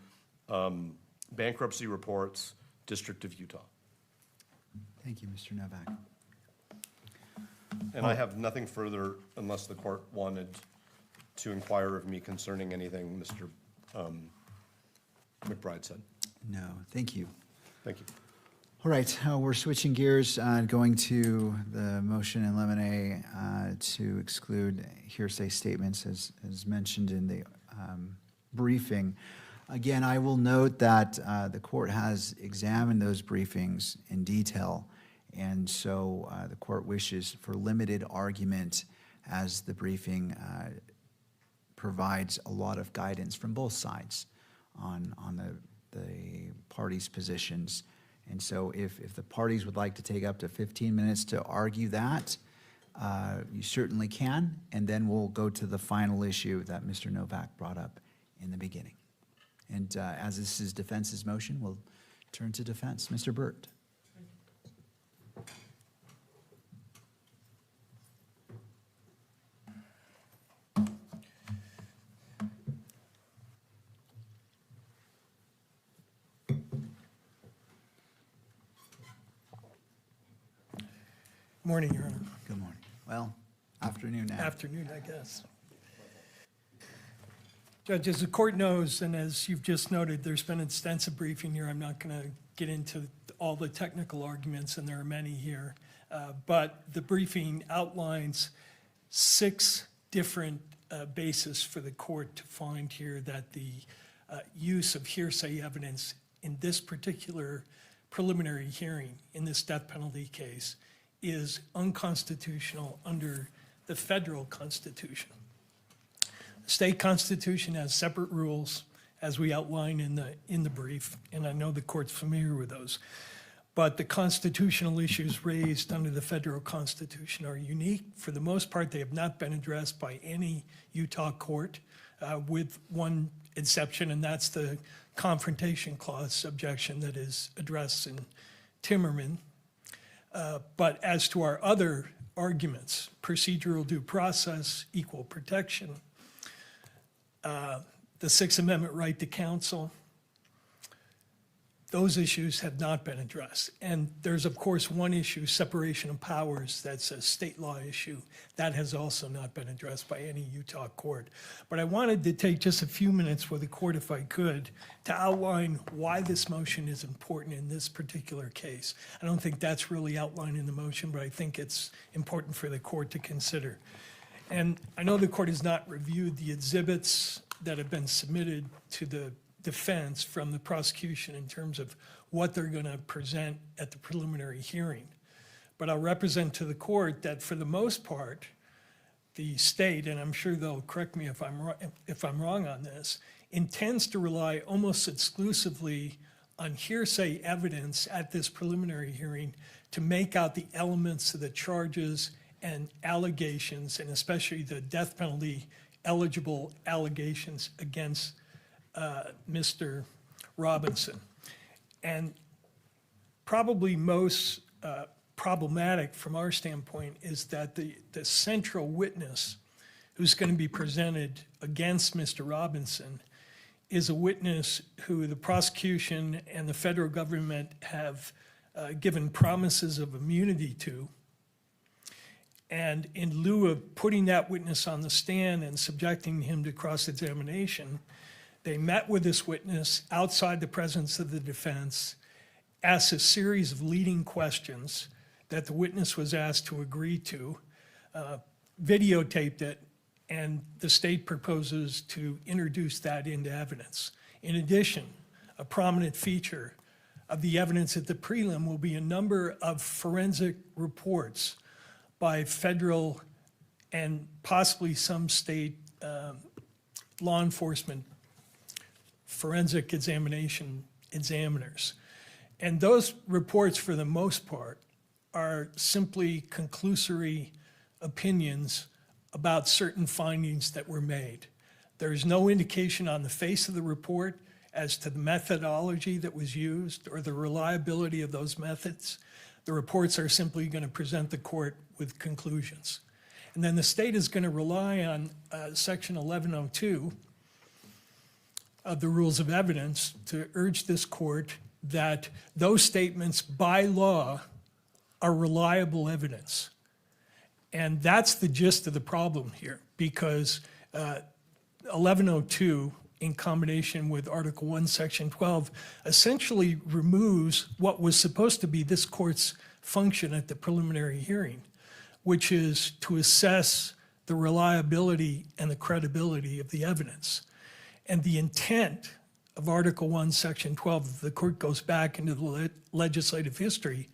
Bankruptcy Reports, District of Utah. Thank you, Mr. Novak. And I have nothing further unless the court wanted to inquire of me concerning anything Mr. McBride said. No, thank you. Thank you. All right, we're switching gears, going to the motion in limine to exclude hearsay statements as mentioned in the briefing. Again, I will note that the court has examined those briefings in detail, and so the court wishes for limited argument as the briefing provides a lot of guidance from both sides on the parties' positions. And so if the parties would like to take up to 15 minutes to argue that, you certainly can, and then we'll go to the final issue that Mr. Novak brought up in the beginning. And as this is defense's motion, we'll turn to defense. Mr. Burt. Morning, Your Honor. Good morning. Well, afternoon now. Afternoon, I guess. Judge, as the court knows, and as you've just noted, there's been extensive briefing here. I'm not going to get into all the technical arguments, and there are many here. But the briefing outlines 6 different bases for the court to find here that the use of hearsay evidence in this particular preliminary hearing in this death penalty case is unconstitutional under the federal constitution. The state constitution has separate rules, as we outline in the brief, and I know the court's familiar with those. But the constitutional issues raised under the federal constitution are unique. For the most part, they have not been addressed by any Utah court, with one exception, and that's the confrontation clause objection that is addressed in Timmerman. But as to our other arguments, procedural due process, equal protection, the Sixth Amendment right to counsel, those issues have not been addressed. And there's, of course, one issue, separation of powers, that's a state law issue. That has also not been addressed by any Utah court. But I wanted to take just a few minutes with the court, if I could, to outline why this motion is important in this particular case. I don't think that's really outlined in the motion, but I think it's important for the court to consider. And I know the court has not reviewed the exhibits that have been submitted to the defense from the prosecution in terms of what they're going to present at the preliminary hearing. But I'll represent to the court that for the most part, the state, and I'm sure they'll correct me if I'm wrong on this, intends to rely almost exclusively on hearsay evidence at this preliminary hearing to make out the elements of the charges and allegations, and especially the death penalty eligible allegations against Mr. Robinson. And probably most problematic from our standpoint is that the central witness who's going to be presented against Mr. Robinson is a witness who the prosecution and the federal government have given promises of immunity to. And in lieu of putting that witness on the stand and subjecting him to cross-examination, they met with this witness outside the presence of the defense asks a series of leading questions that the witness was asked to agree to, videotaped it, and the state proposes to introduce that into evidence. In addition, a prominent feature of the evidence at the prelim will be a number of forensic reports by federal and possibly some state law enforcement forensic examiners. And those reports, for the most part, are simply conclusory opinions about certain findings that were made. There is no indication on the face of the report as to the methodology that was used or the reliability of those methods. The reports are simply going to present the court with conclusions. And then the state is going to rely on Section 1102 of the Rules of Evidence to urge this court that those statements by law are reliable evidence. And that's the gist of the problem here, because 1102, in combination with Article 1, Section 12, essentially removes what was supposed to be this court's function at the preliminary hearing, which is to assess the reliability and the credibility of the evidence. And the intent of Article 1, Section 12, if the court goes back into the legislative history,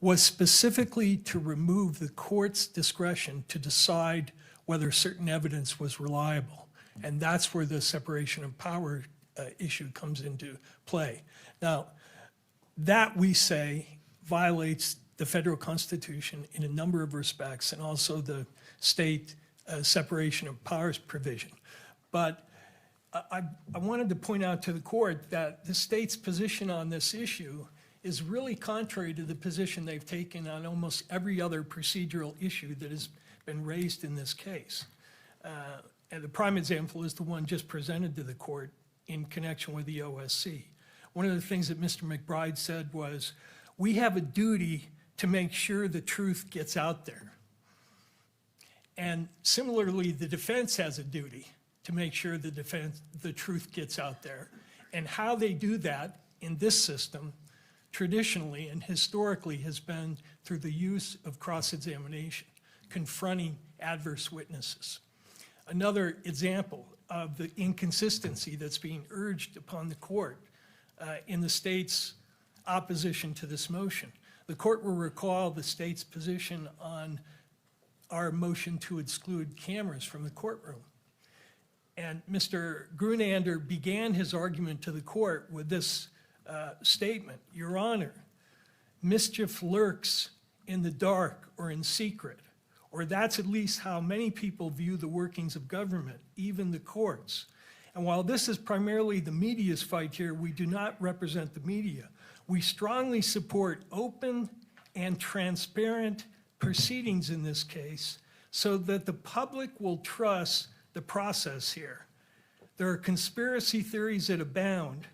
was specifically to remove the court's discretion to decide whether certain evidence was reliable. And that's where the separation of power issue comes into play. Now, that, we say, violates the federal Constitution in a number of respects, and also the state separation of powers provision. But I wanted to point out to the court that the state's position on this issue is really contrary to the position they've taken on almost every other procedural issue that has been raised in this case. And the prime example is the one just presented to the court in connection with the OSC. One of the things that Mr. McBride said was, we have a duty to make sure the truth gets out there. And similarly, the defense has a duty to make sure the truth gets out there. And how they do that in this system, traditionally and historically, has been through the use of cross-examination, confronting adverse witnesses. Another example of the inconsistency that's being urged upon the court in the state's opposition to this motion. The court will recall the state's position on our motion to exclude cameras from the courtroom. And Mr. Grunander began his argument to the court with this statement: Your Honor, mischief lurks in the dark or in secret, or that's at least how many people view the workings of government, even the courts. And while this is primarily the media's fight here, we do not represent the media. We strongly support open and transparent proceedings in this case so that the public will trust the process here. There are conspiracy theories that abound.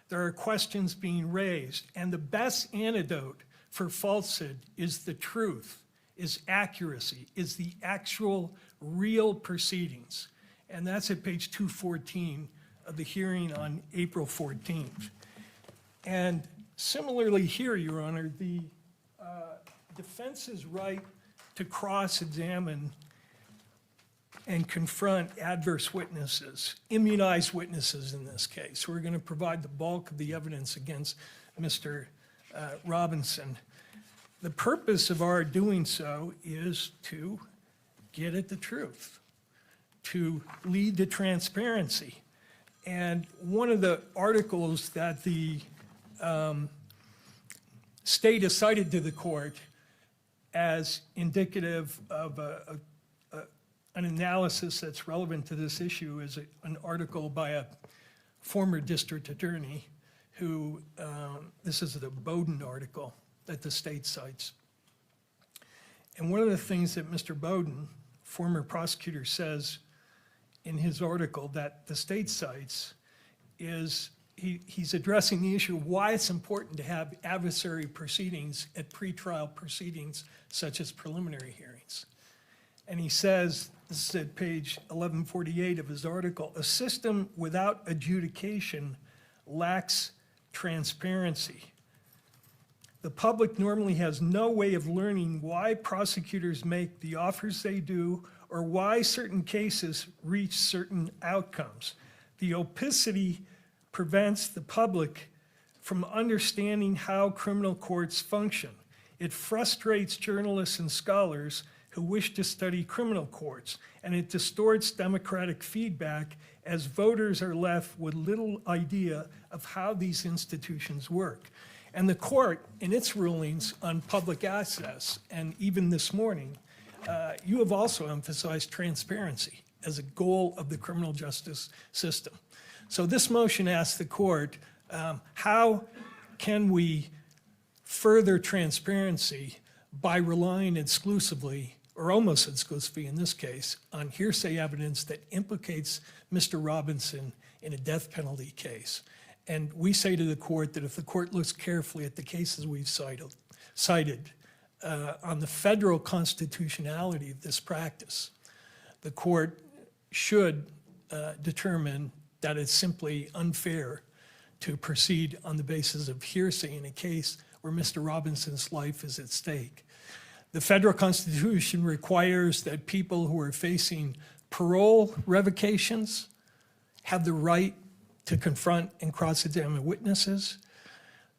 There are questions being raised. And the best antidote for falsehood is the truth, is accuracy, is the actual real proceedings. And that's at page 214 of the hearing on April 14th. And similarly here, Your Honor, the defense's right to cross-examine and confront adverse witnesses, immunized witnesses in this case. We're going to provide the bulk of the evidence against Mr. Robinson. The purpose of our doing so is to get at the truth, to lead to transparency. And one of the articles that the state has cited to the court as indicative of an analysis that's relevant to this issue is an article by a former district attorney who, this is the Bowden article that the state cites. And one of the things that Mr. Bowden, former prosecutor, says in his article that the state cites is he's addressing the issue of why it's important to have adversary proceedings at pretrial proceedings such as preliminary hearings. And he says, this is at page 1148 of his article, a system without adjudication lacks transparency. The public normally has no way of learning why prosecutors make the offers they do or why certain cases reach certain outcomes. The opacity prevents the public from understanding how criminal courts function. It frustrates journalists and scholars who wish to study criminal courts, and it distorts democratic feedback as voters are left with little idea of how these institutions work. And the court, in its rulings on public access, and even this morning, you have also emphasized transparency as a goal of the criminal justice system. So this motion asks the court, how can we further transparency by relying exclusively, or almost exclusively in this case, on hearsay evidence that implicates Mr. Robinson in a death penalty case? And we say to the court that if the court looks carefully at the cases we've cited on the federal constitutionality of this practice, the court should determine that it's simply unfair to proceed on the basis of hearsay in a case where Mr. Robinson's life is at stake. The federal constitution requires that people who are facing parole revocations have the right to confront and cross-examine witnesses.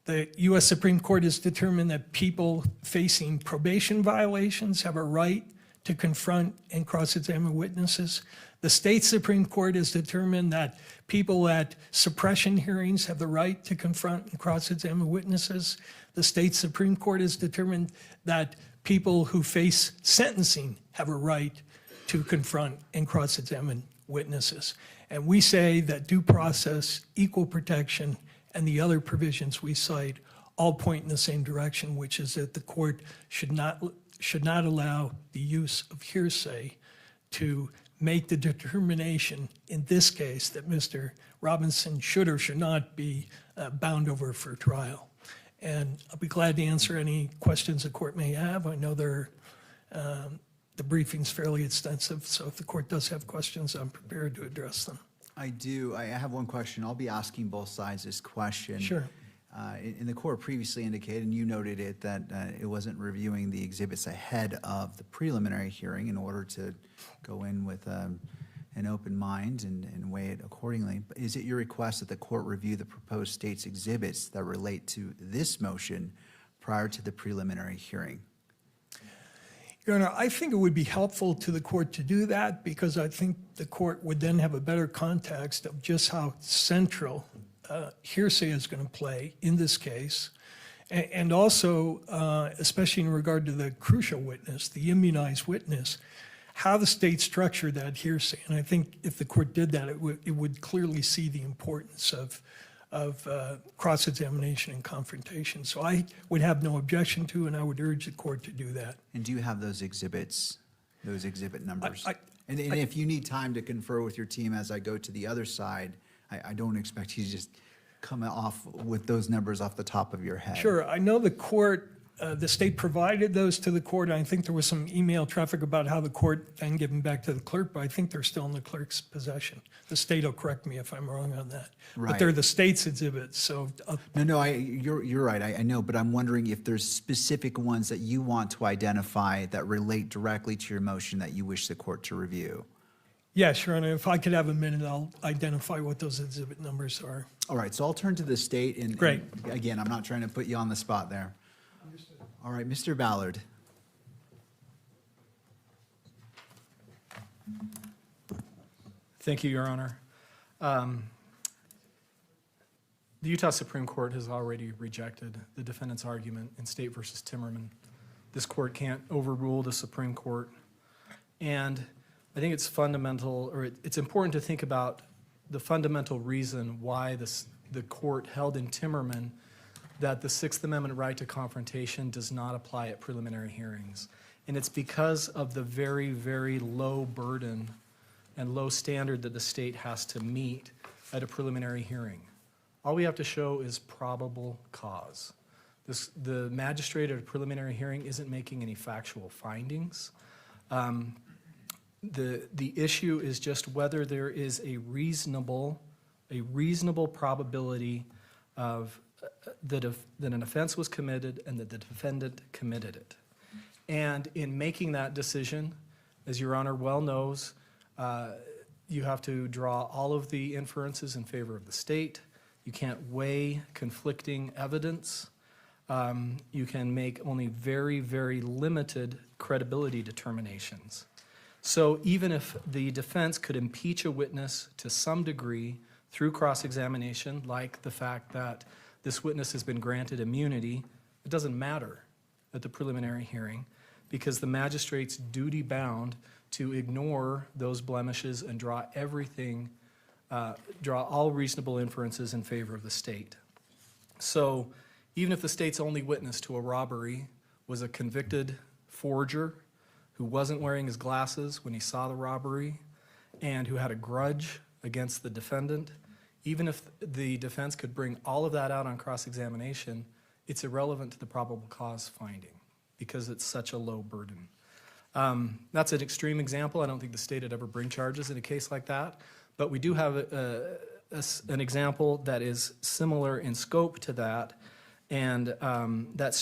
The U.S. Supreme Court has determined that people facing probation violations have a right to confront and cross-examine witnesses. The state Supreme Court has determined that people at suppression hearings have the right to confront and cross-examine witnesses. The state Supreme Court has determined that people who face sentencing have a right to confront and cross-examine witnesses. And we say that due process, equal protection, and the other provisions we cite all point in the same direction, which is that the court should not allow the use of hearsay to make the determination in this case that Mr. Robinson should or should not be bound over for trial. And I'll be glad to answer any questions the court may have. I know the briefing's fairly extensive, so if the court does have questions, I'm prepared to address them. I do. I have one question. I'll be asking both sides this question. Sure. And the court previously indicated, and you noted it, that it wasn't reviewing the exhibits ahead of the preliminary hearing in order to go in with an open mind and weigh it accordingly. But is it your request that the court review the proposed state's exhibits that relate to this motion prior to the preliminary hearing? Your Honor, I think it would be helpful to the court to do that because I think the court would then have a better context of just how central hearsay is going to play in this case. And also, especially in regard to the crucial witness, the immunized witness, how the state structured that hearsay. And I think if the court did that, it would clearly see the importance of cross-examination and confrontation. So I would have no objection to, and I would urge the court to do that. And do you have those exhibits, those exhibit numbers? And if you need time to confer with your team as I go to the other side, I don't expect you to just come off with those numbers off the top of your head. Sure. I know the court, the state provided those to the court. I think there was some email traffic about how the court then gave them back to the clerk, but I think they're still in the clerk's possession. The state will correct me if I'm wrong on that. Right. But they're the state's exhibits, so. No, you're right. I know, but I'm wondering if there's specific ones that you want to identify that relate directly to your motion that you wish the court to review. Yes, Your Honor. If I could have a minute, I'll identify what those exhibit numbers are. All right, so I'll turn to the state. And Great. And again, I'm not trying to put you on the spot there. Understood. All right, Mr. Ballard. Thank you, Your Honor. The Utah Supreme Court has already rejected the defendant's argument in State v. Timmerman. This court can't overrule the Supreme Court. And I think it's fundamental, or it's important to think about the fundamental reason why the court held in Timmerman that the Sixth Amendment right to confrontation does not apply at preliminary hearings. And it's because of the very, very low burden and low standard that the state has to meet at a preliminary hearing. All we have to show is probable cause. The magistrate at a preliminary hearing isn't making any factual findings. The issue is just whether there is a reasonable probability of that an offense was committed and that the defendant committed it. And in making that decision, as Your Honor well knows, you have to draw all of the inferences in favor of the state. You can't weigh conflicting evidence. You can make only very, very limited credibility determinations. So even if the defense could impeach a witness to some degree through cross-examination, like the fact that this witness has been granted immunity, it doesn't matter at the preliminary hearing because the magistrate's duty-bound to ignore those blemishes and draw all reasonable inferences in favor of the state. So even if the state's only witness to a robbery was a convicted forger who wasn't wearing his glasses when he saw the robbery and who had a grudge against the defendant, even if the defense could bring all of that out on cross-examination, it's irrelevant to the probable cause finding because it's such a low burden. That's an extreme example. I don't think the state would ever bring charges in a case like that, but we do have an example that is similar in scope to that, and that's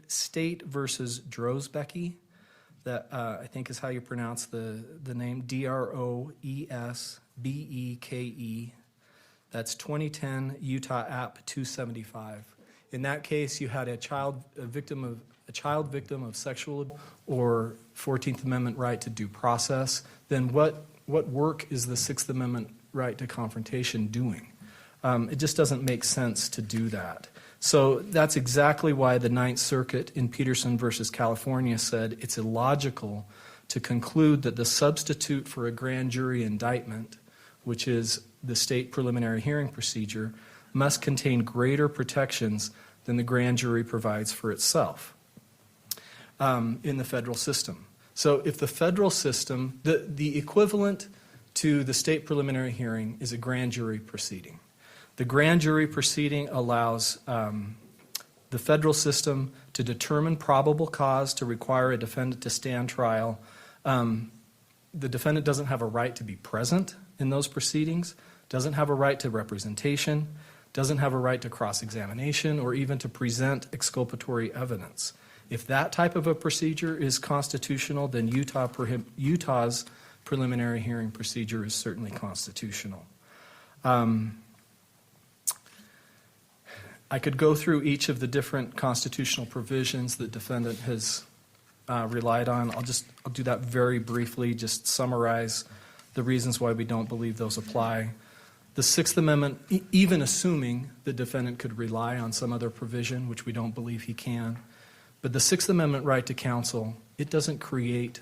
State versus Drozbecki. That I think is how you pronounce the name, Droesbeke. That's 2010 Utah App 275. In that case, you had a child victim of sexual or 14th Amendment right to due process. Then what work is the 6th Amendment right to confrontation doing? It just doesn't make sense to do that. So that's exactly why the Ninth Circuit in Peterson versus California said it's illogical to conclude that the substitute for a grand jury indictment, which is the state preliminary hearing procedure, must contain greater protections than the grand jury provides for itself in the federal system. So if the federal system, the equivalent to the state preliminary hearing is a grand jury proceeding. The grand jury proceeding allows the federal system to determine probable cause to require a defendant to stand trial. The defendant doesn't have a right to be present in those proceedings, doesn't have a right to representation, doesn't have a right to cross-examination, or even to present exculpatory evidence. If that type of a procedure is constitutional, then Utah's preliminary hearing procedure is certainly constitutional. I could go through each of the different constitutional provisions the defendant has relied on. I'll do that very briefly, just summarize the reasons why we don't believe those apply. The Sixth Amendment, even assuming the defendant could rely on some other provision, which we don't believe he can, but the Sixth Amendment right to counsel, it doesn't create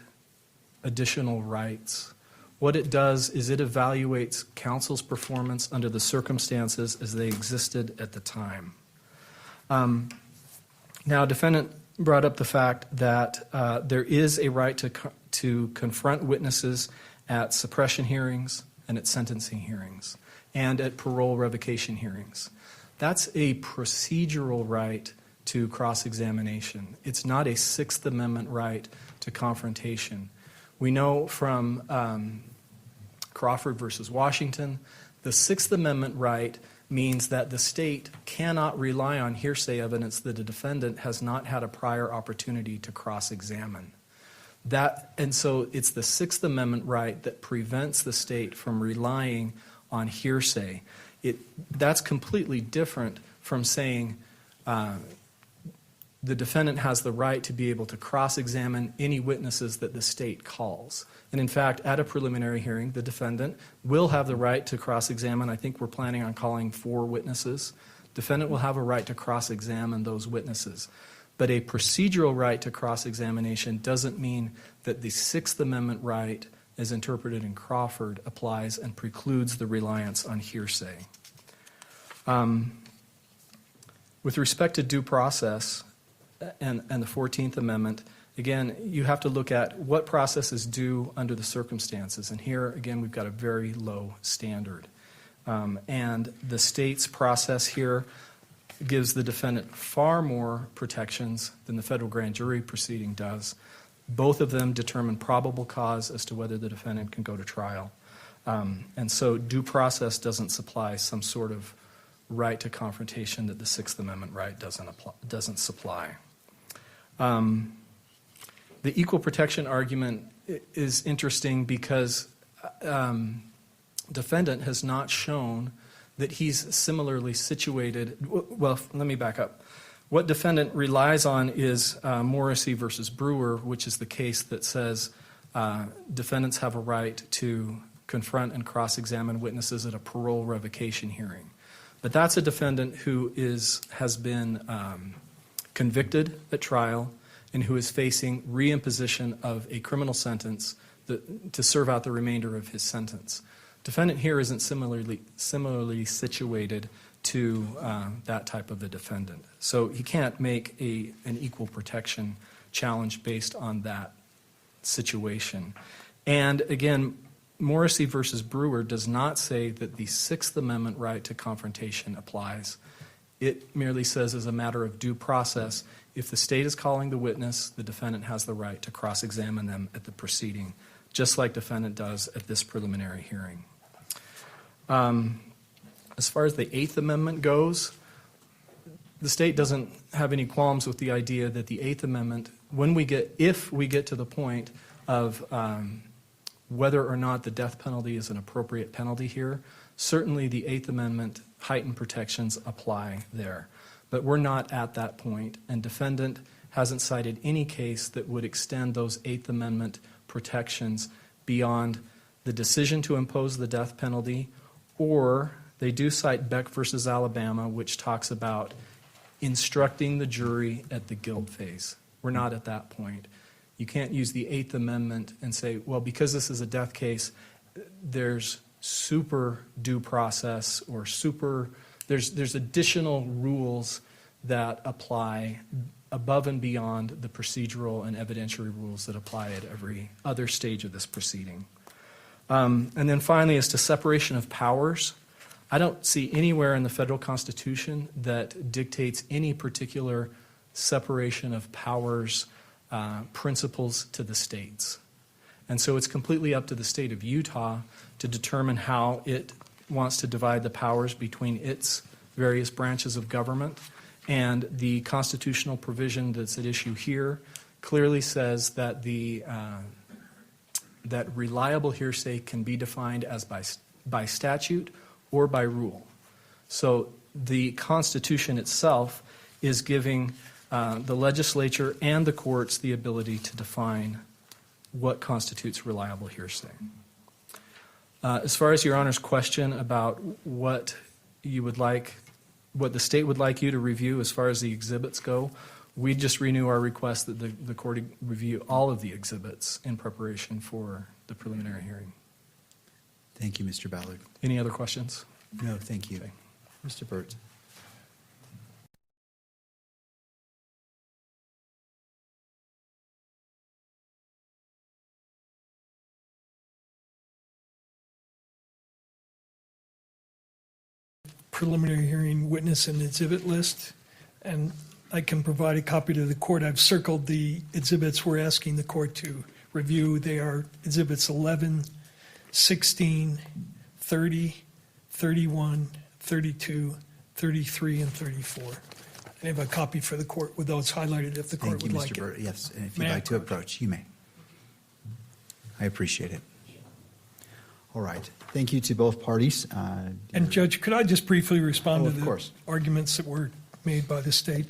additional rights. What it does is it evaluates counsel's performance under the circumstances as they existed at the time. Now, defendant brought up the fact that there is a right to confront witnesses at suppression hearings and at sentencing hearings and at parole revocation hearings. That's a procedural right to cross-examination. It's not a Sixth Amendment right to confrontation. We know from Crawford versus Washington, the Sixth Amendment right means that the state cannot rely on hearsay evidence that a defendant has not had a prior opportunity to cross-examine. And so it's the Sixth Amendment right that prevents the state from relying on hearsay. That's completely different from saying the defendant has the right to be able to cross-examine any witnesses that the state calls. And in fact, at a preliminary hearing, the defendant will have the right to cross-examine. I think we're planning on calling 4 witnesses. Defendant will have a right to cross-examine those witnesses. But a procedural right to cross-examination doesn't mean that the Sixth Amendment right, as interpreted in Crawford, applies and precludes the reliance on hearsay. With respect to due process and the 14th Amendment, again, you have to look at what process is due under the circumstances. And here, again, we've got a very low standard. And the state's process here gives the defendant far more protections than the federal grand jury proceeding does. Both of them determine probable cause as to whether the defendant can go to trial. And so due process doesn't supply some sort of right to confrontation that the Sixth Amendment right doesn't supply. The equal protection argument is interesting because defendant has not shown that he's similarly situated. Well, let me back up. What defendant relies on is Morrissey versus Brewer, which is the case that says defendants have a right to confront and cross-examine witnesses at a parole revocation hearing. But that's a defendant who has been convicted at trial and who is facing reimposition of a criminal sentence to serve out the remainder of his sentence. Defendant here isn't similarly situated to that type of a defendant. So he can't make an equal protection challenge based on that situation. And again, Morrissey versus Brewer does not say that the Sixth Amendment right to confrontation applies. It merely says, as a matter of due process, if the state is calling the witness, the defendant has the right to cross-examine them at the proceeding, just like defendant does at this preliminary hearing. As far as the Eighth Amendment goes, the state doesn't have any qualms with the idea that the Eighth Amendment, if we get to the point of whether or not the death penalty is an appropriate penalty here, certainly the Eighth Amendment heightened protections apply there. But we're not at that point, and defendant hasn't cited any case that would extend those Eighth Amendment protections beyond the decision to impose the death penalty, or they do cite Beck versus Alabama, which talks about instructing the jury at the guilt phase. We're not at that point. You can't use the Eighth Amendment and say, well, because this is a death case, there's super due process or there's additional rules that apply above and beyond the procedural and evidentiary rules that apply at every other stage of this proceeding. And then finally, as to separation of powers, I don't see anywhere in the federal Constitution that dictates any particular separation of powers principles to the states. And so it's completely up to the state of Utah to determine how it wants to divide the powers between its various branches of government. And the constitutional provision that's at issue here clearly says that that reliable hearsay can be defined as by statute or by rule. So the Constitution itself is giving the legislature and the courts the ability to define what constitutes reliable hearsay. As far as Your Honor's question about what the state would like you to review as far as the exhibits go, we just renew our request that the court review all of the exhibits in preparation for the preliminary hearing. Thank you, Mr. Ballard. Any other questions? No, thank you. Mr. Burt. Preliminary hearing witness and exhibit list, and I can provide a copy to the court. I've circled the exhibits we're asking the court to review. They are exhibits 11, 16, 30, 31, 32, 33, and 34. I have a copy for the court with those highlighted if the court would like it. Thank you, Mr. Burt. Yes, and if May you'd I like to approach, you may. I appreciate it. All right. Thank you to both parties. And Judge, could I just briefly respond to of the course. arguments that were made by the state?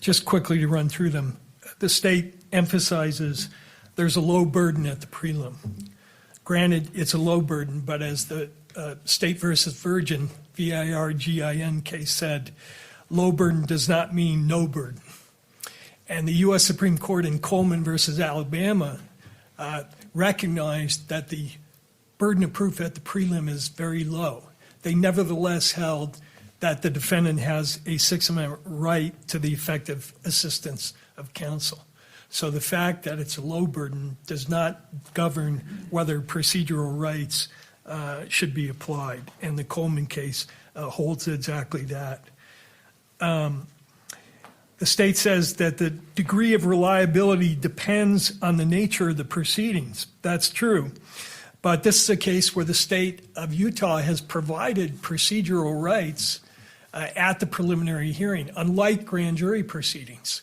Just quickly to run through them. The state emphasizes there's a low burden at the prelim. Granted, it's a low burden, but as the State versus Virgin, VIRGIN case said, low burden does not mean no burden. And the U.S. Supreme Court in Coleman versus Alabama recognized that the burden of proof at the prelim is very low. They nevertheless held that the defendant has a Sixth Amendment right to the effective assistance of counsel. So the fact that it's a low burden does not govern whether procedural rights should be applied. And the Coleman case holds exactly that. The state says that the degree of reliability depends on the nature of the proceedings. That's true. But this is a case where the state of Utah has provided procedural rights at the preliminary hearing, unlike grand jury proceedings.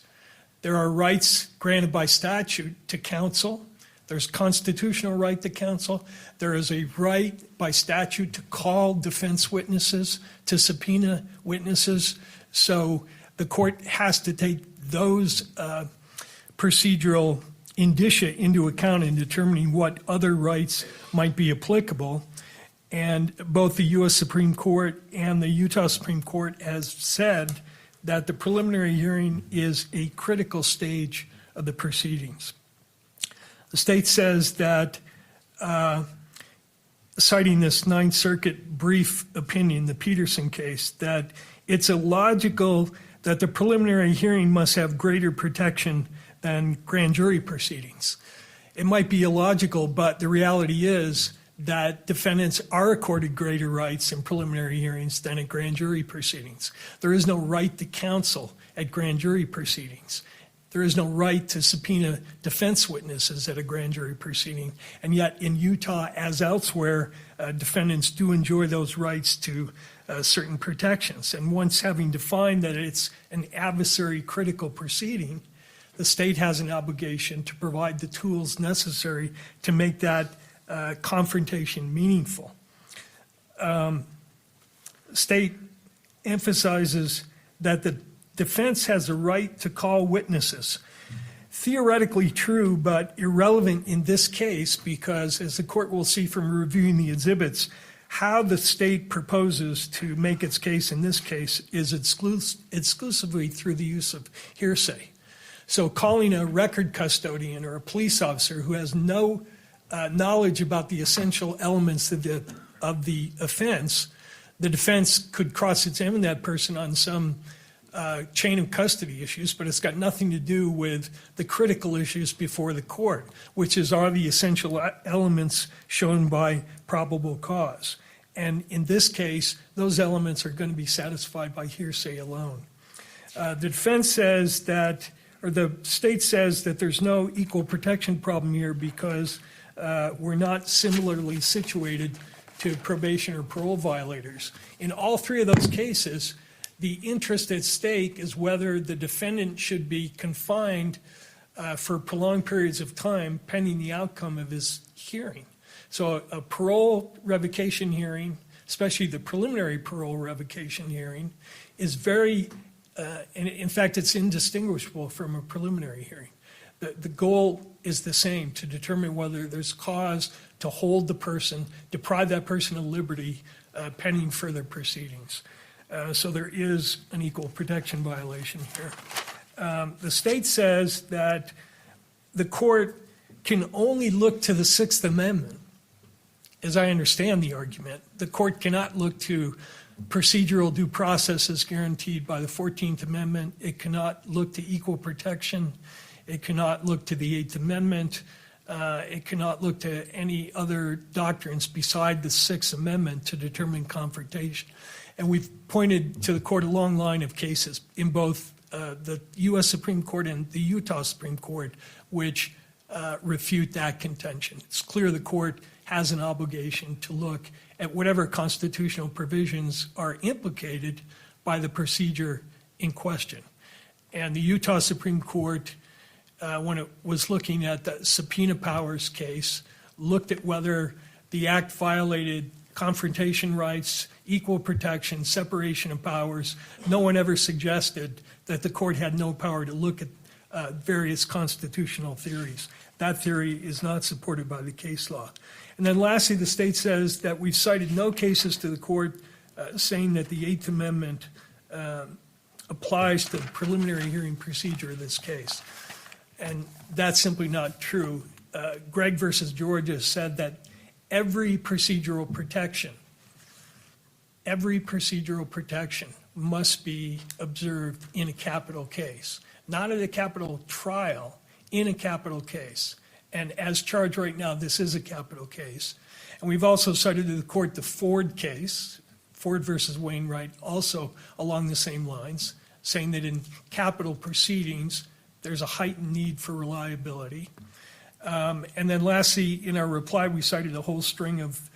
There are rights granted by statute to counsel. There's constitutional right to counsel. There is a right by statute to call defense witnesses, to subpoena witnesses. So the court has to take those procedural indicia into account in determining what other rights might be applicable. And both the U.S. Supreme Court and the Utah Supreme Court has said that the preliminary hearing is a critical stage of the proceedings. The state says that, citing this Ninth Circuit brief opinion, the Peterson case, that it's illogical that the preliminary hearing must have greater protection than grand jury proceedings. It might be illogical, but the reality is that defendants are accorded greater rights in preliminary hearings than in grand jury proceedings. There is no right to counsel at grand jury proceedings. There is no right to subpoena defense witnesses at a grand jury proceeding. And yet in Utah, as elsewhere, defendants do enjoy those rights to certain protections. And once having defined that it's an adversary critical proceeding, the state has an obligation to provide the tools necessary to make that confrontation meaningful. State emphasizes that the defense has a right to call witnesses. Theoretically true, but irrelevant in this case because, as the court will see from reviewing the exhibits, how the state proposes to make its case in this case is exclusively through the use of hearsay. So calling a record custodian or a police officer who has no knowledge about the essential elements of the offense, the defense could cross-examine that person on some chain of custody issues, but it's got nothing to do with the critical issues before the court, which are the essential elements shown by probable cause. And in this case, those elements are going to be satisfied by hearsay alone. The defense says that, or the state says that there's no equal protection problem here because we're not similarly situated to probation or parole violators. In all three of those cases, the interest at stake is whether the defendant should be confined for prolonged periods of time pending the outcome of his hearing. So a parole revocation hearing, especially the preliminary parole revocation hearing, is very, and in fact, it's indistinguishable from a preliminary hearing. The goal is the same, to determine whether there's cause to hold the person, deprive that person of liberty pending further proceedings. So there is an equal protection violation here. The state says that the court can only look to the Sixth Amendment. As I understand the argument, the court cannot look to procedural due process as guaranteed by the 14th Amendment. It cannot look to equal protection. It cannot look to the 8th Amendment. It cannot look to any other doctrines beside the Sixth Amendment to determine confrontation. And we've pointed to the court a long line of cases in both the U.S. Supreme Court and the Utah Supreme Court, which refute that contention. It's clear the court has an obligation to look at whatever constitutional provisions are implicated by the procedure in question. And the Utah Supreme Court, when it was looking at the subpoena powers case, looked at whether the act violated confrontation rights, equal protection, separation of powers. No one ever suggested that the court had no power to look at various constitutional theories. That theory is not supported by the case law. And then lastly, the state says that we've cited no cases to the court saying that the Eighth Amendment applies to the preliminary hearing procedure of this case. And that's simply not true. Gregg versus Georgia said that every procedural protection must be observed in a capital case, not in a capital trial, in a capital case. And as charged right now, this is a capital case. And we've also cited to the court the Ford case, Ford versus Wainwright, also along the same lines, saying that in capital proceedings, there's a heightened need for reliability. And then lastly, in our reply, we cited a whole string of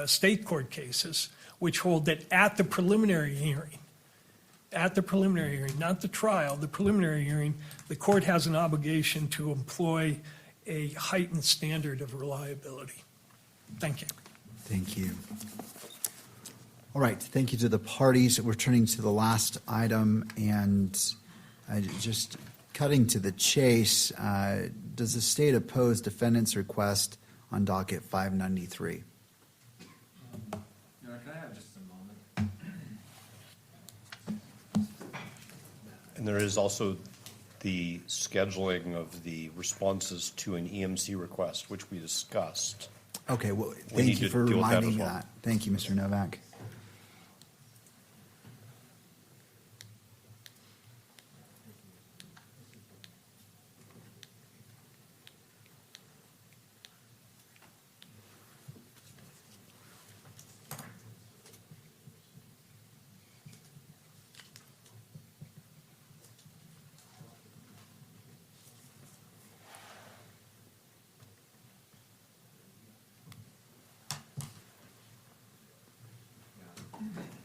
state court cases which hold that at the preliminary hearing, not the trial, the preliminary hearing, the court has an obligation to employ a heightened standard of reliability. Thank you. Thank you. All right, thank you to the parties. We're turning to the last item, and just cutting to the chase, does the state oppose defendant's request on docket 593? Can I have just a moment? And there is also the scheduling of the responses to an EMC request, which we discussed. Okay, well, We thank need you to for deal with that as reminding well. that. Thank you, Mr. Novak.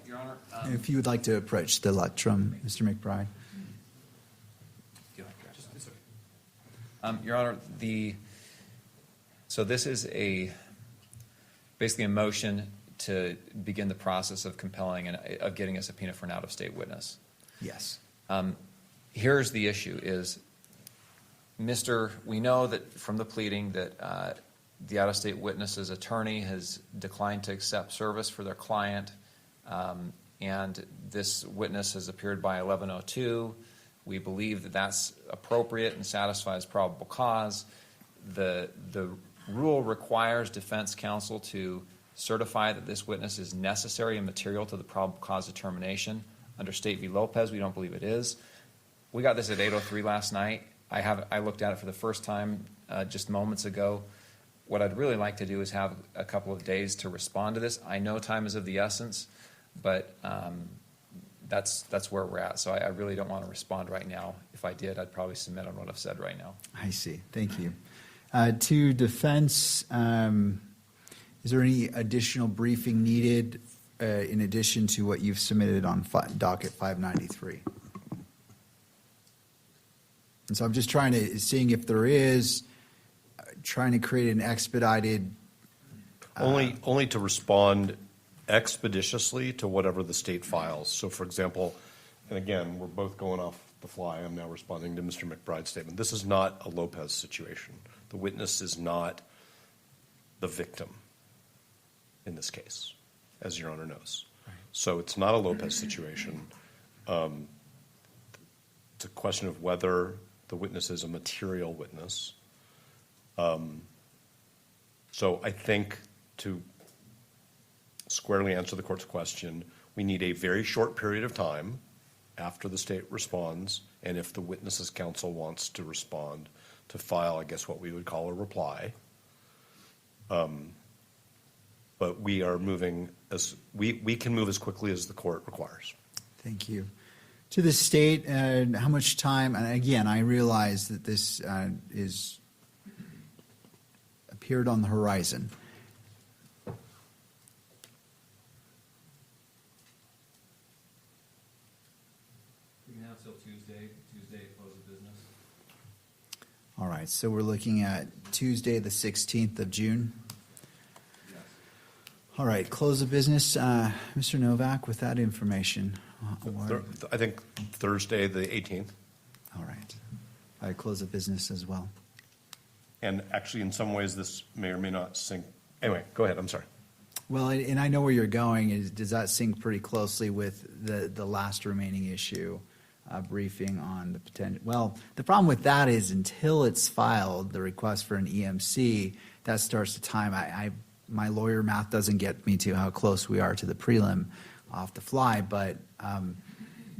Your Honor. If you would like to approach the lectern, Mr. McBride. Your Honor, so this is basically a motion to begin the process of compelling and of getting a subpoena for an out-of-state witness. Yes. Here's the issue is, we know that from the pleading that the out-of-state witness's attorney has declined to accept service for their client, and this witness has appeared by 1102. We believe that that's appropriate and satisfies probable cause. The rule requires defense counsel to certify that this witness is necessary and material to the probable cause determination. Under State v. Lopez, we don't believe it is. We got this at 8:03 last night. I looked at it for the first time just moments ago. What I'd really like to do is have a couple of days to respond to this. I know time is of the essence, but that's where we're at. So I really don't want to respond right now. If I did, I'd probably submit on what I've said right now. I see. Thank you. To defense, is there any additional briefing needed in addition to what you've submitted on docket 593? And so I'm just seeing if there is, trying to create an expedited. Only to respond expeditiously to whatever the state files. So for example, and again, we're both going off the fly. I'm now responding to Mr. McBride's statement. This is not a Lopez situation. The witness is not the victim in this case, as Your Honor knows. So it's not a Lopez situation. It's a question of whether the witness is a material witness. So I think to squarely answer the court's question, we need a very short period of time after the state responds, and if the witness's counsel wants to respond, to file, I guess, what we would call a reply. But we are moving we can move as quickly as the court requires. Thank you. To the state, how much time, and again, I realize that this appeared on the horizon. We can have till Tuesday close of business. All right, so we're looking at Tuesday, the 16th of June. Yes. All right, close of business. Mr. Novak, with that information. I think Thursday, the 18th. All right. I close of business as well. And actually, in some ways, this may or may not sync. Anyway, go ahead, I'm sorry. Well, and I know where you're going. Does that sync pretty closely with the last remaining issue, briefing on the potential? Well, the problem with that is until it's filed, the request for an EMC, that starts the time. My lawyer math doesn't get me to how close we are to the prelim off the fly, but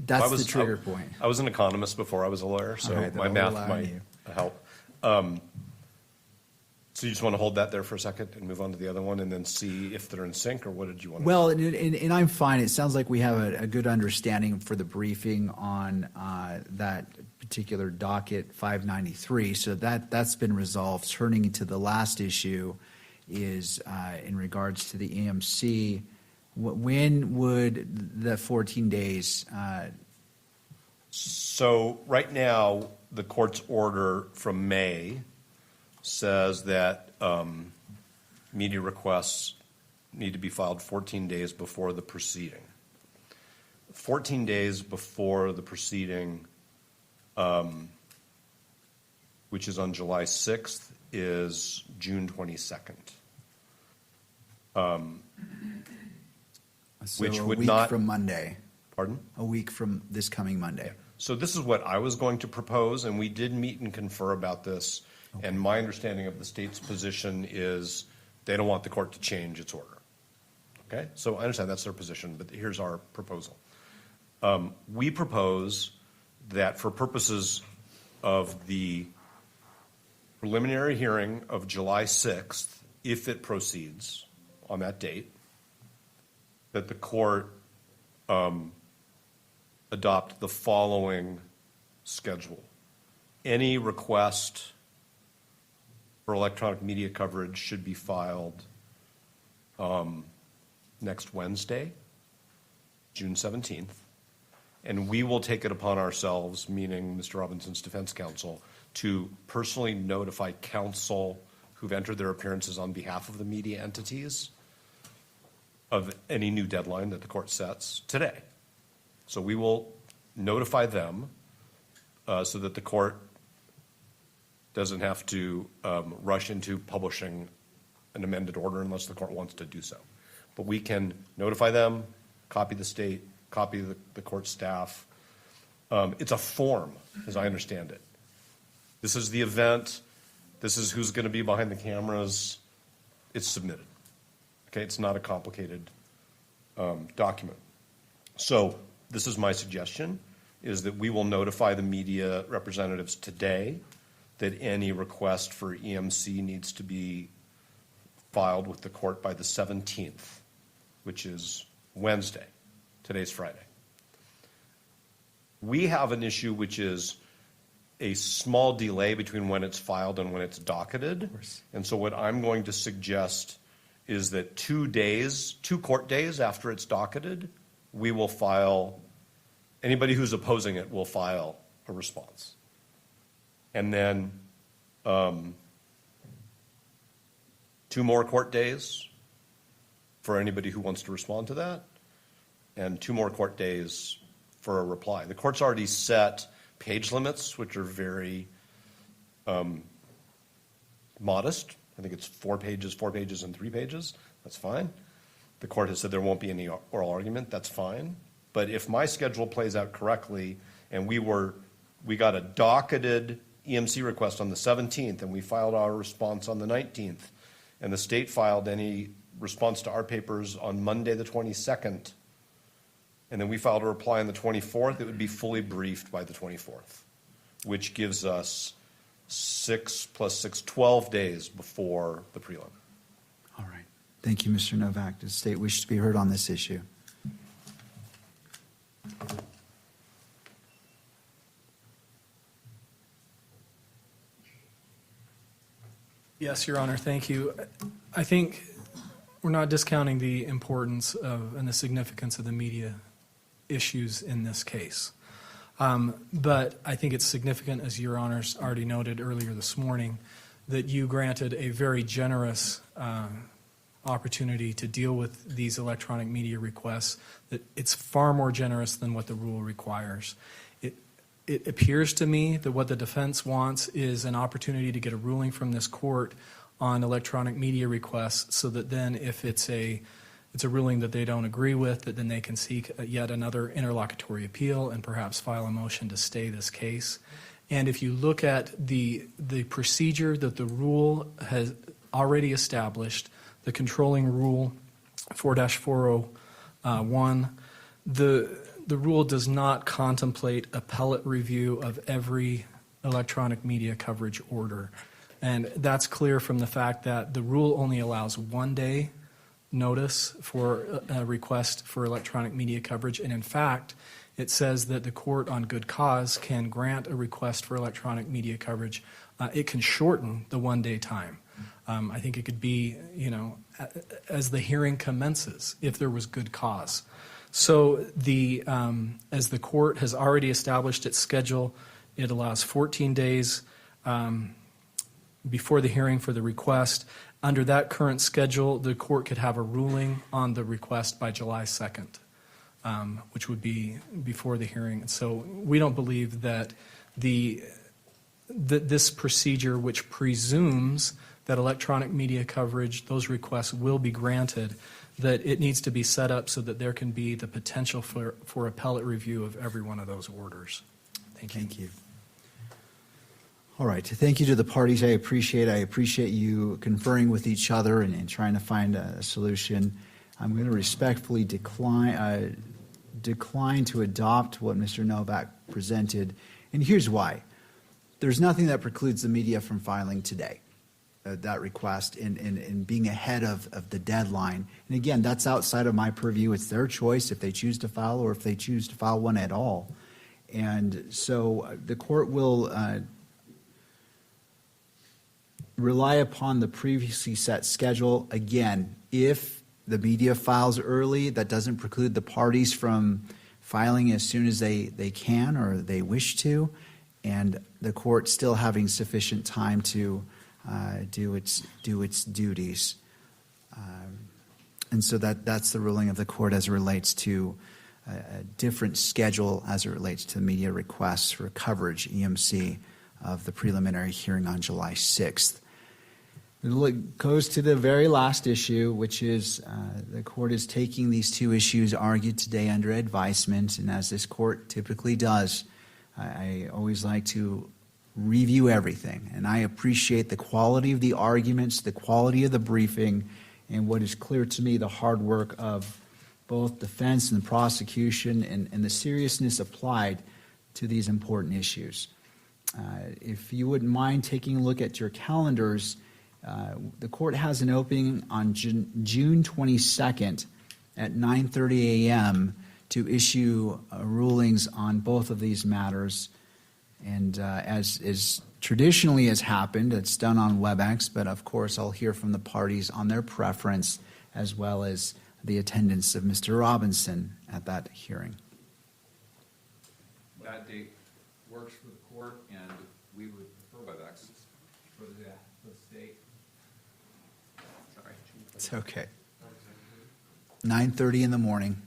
that's the trigger point. I was an economist before I was a lawyer, so right, my math might help. So you just want to hold that there for a second and move on to the other one and then see if they're in sync, or what did you want to Well, and I'm fine. It sounds like we have a good understanding for the briefing on that particular docket 593. So that's been resolved. Turning to the last issue is in regards to the EMC. When would the 14 days? So right now, the court's order from May says that media requests need to be filed 14 days before the proceeding. 14 days before the proceeding, which is on July 6th, is June 22nd. Which would a week not- from Monday. Pardon? A week from this coming Monday. So this is what I was going to propose, and we did meet and confer about this. And my understanding of the state's position is they don't want the court to change its order. Okay? So I understand that's their position, but here's our proposal. We propose that for purposes of the preliminary hearing of July 6th, if it proceeds on that date, that the court adopt the following schedule. Any request for electronic media coverage should be filed next Wednesday, June 17th. And we will take it upon ourselves, meaning Mr. Robinson's defense counsel, to personally notify counsel who've entered their appearances on behalf of the media entities of any new deadline that the court sets today. So we will notify them so that the court doesn't have to rush into publishing an amended order unless the court wants to do so. But we can notify them, copy the state, copy the court staff. It's a form, as I understand it. This is the event. This is who's going to be behind the cameras. It's submitted. Okay, it's not a complicated document. So this is my suggestion, is that we will notify the media representatives today that any request for EMC needs to be filed with the court by the 17th, which is Wednesday. Today's Friday. We have an issue which is a small delay between when it's filed and when it's docketed. And so what I'm going to suggest is that 2 court days after it's docketed, we will file, anybody who's opposing it will file a response. And then 2 more court days for anybody who wants to respond to that, and 2 more court days for a reply. The court's already set page limits, which are very modest. I think it's 4 pages, and 3 pages. That's fine. The court has said there won't be any oral argument. That's fine. But if my schedule plays out correctly, and we got a docketed EMC request on the 17th, and we filed our response on the 19th, and the state filed any response to our papers on Monday the 22nd, and then we filed a reply on the 24th, it would be fully briefed by the 24th, which gives us 6 plus 6, 12 days before the prelim. All right. Thank you, Mr. Novak. The state wishes to be heard on this issue. Yes, Your Honor, thank you. I think we're not discounting the importance of and the significance of the media issues in this case. But I think it's significant, as Your Honors already noted earlier this morning, that you granted a very generous opportunity to deal with these electronic media requests, that it's far more generous than what the rule requires. It appears to me that what the defense wants is an opportunity to get a ruling from this court on electronic media requests, so that then if it's a ruling that they don't agree with, that then they can seek yet another interlocutory appeal and perhaps file a motion to stay this case. And if you look at the procedure that the rule has already established, the controlling rule 4-401, the rule does not contemplate appellate review of every electronic media coverage order. And that's clear from the fact that the rule only allows 1 day notice for a request for electronic media coverage. And in fact, it says that the court on good cause can grant a request for electronic media coverage. It can shorten the one-day time. I think it could be, as the hearing commences, if there was good cause. So as the court has already established its schedule, it allows 14 days before the hearing for the request. Under that current schedule, the court could have a ruling on the request by July 2nd, which would be before the hearing. So we don't believe that this procedure, which presumes that electronic media coverage, those requests will be granted, that it needs to be set up so that there can be the potential for appellate review of every one of those orders. Thank you. Thank you. All right, thank you to the parties. I appreciate you conferring with each other and trying to find a solution. I'm going to respectfully decline to adopt what Mr. Novak presented, and here's why. There's nothing that precludes the media from filing today, that request, and being ahead of the deadline. And again, that's outside of my purview. It's their choice if they choose to file or if they choose to file one at all. And so the court will rely upon the previously set schedule. Again, if the media files early, that doesn't preclude the parties from filing as soon as they can or they wish to, and the court still having sufficient time to do its duties. And so that's the ruling of the court as it relates to a different schedule as it relates to media requests for coverage, EMC, of the preliminary hearing on July 6th. It goes to the very last issue, which is the court is taking these two issues argued today under advisement, and as this court typically does, I always like to review everything, and I appreciate the quality of the arguments, the quality of the briefing, and what is clear to me, the hard work of both defense and the prosecution and the seriousness applied to these important issues. If you wouldn't mind taking a look at your calendars, the court has an opening on June 22nd at 9:30 a.m. to issue rulings on both of these matters. And as is traditionally has happened, it's done on WebEx, but of course I'll hear from the parties on their preference as well as the attendance of Mr. Robinson at that hearing. That date works for the court, and we would prefer WebEx for the state. Sorry. It's okay. 9:30 in the morning.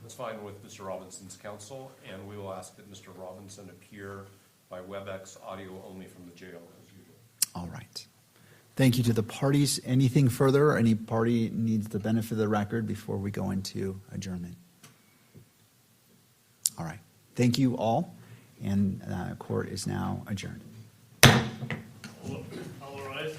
That's fine with Mr. Robinson's counsel, and we will ask that Mr. Robinson appear by WebEx audio only from the jail as usual. All right. Thank you to the parties. Anything further? Any party needs the benefit of the record before we go into adjournment? All right. Thank you all, and court is now adjourned. All rise.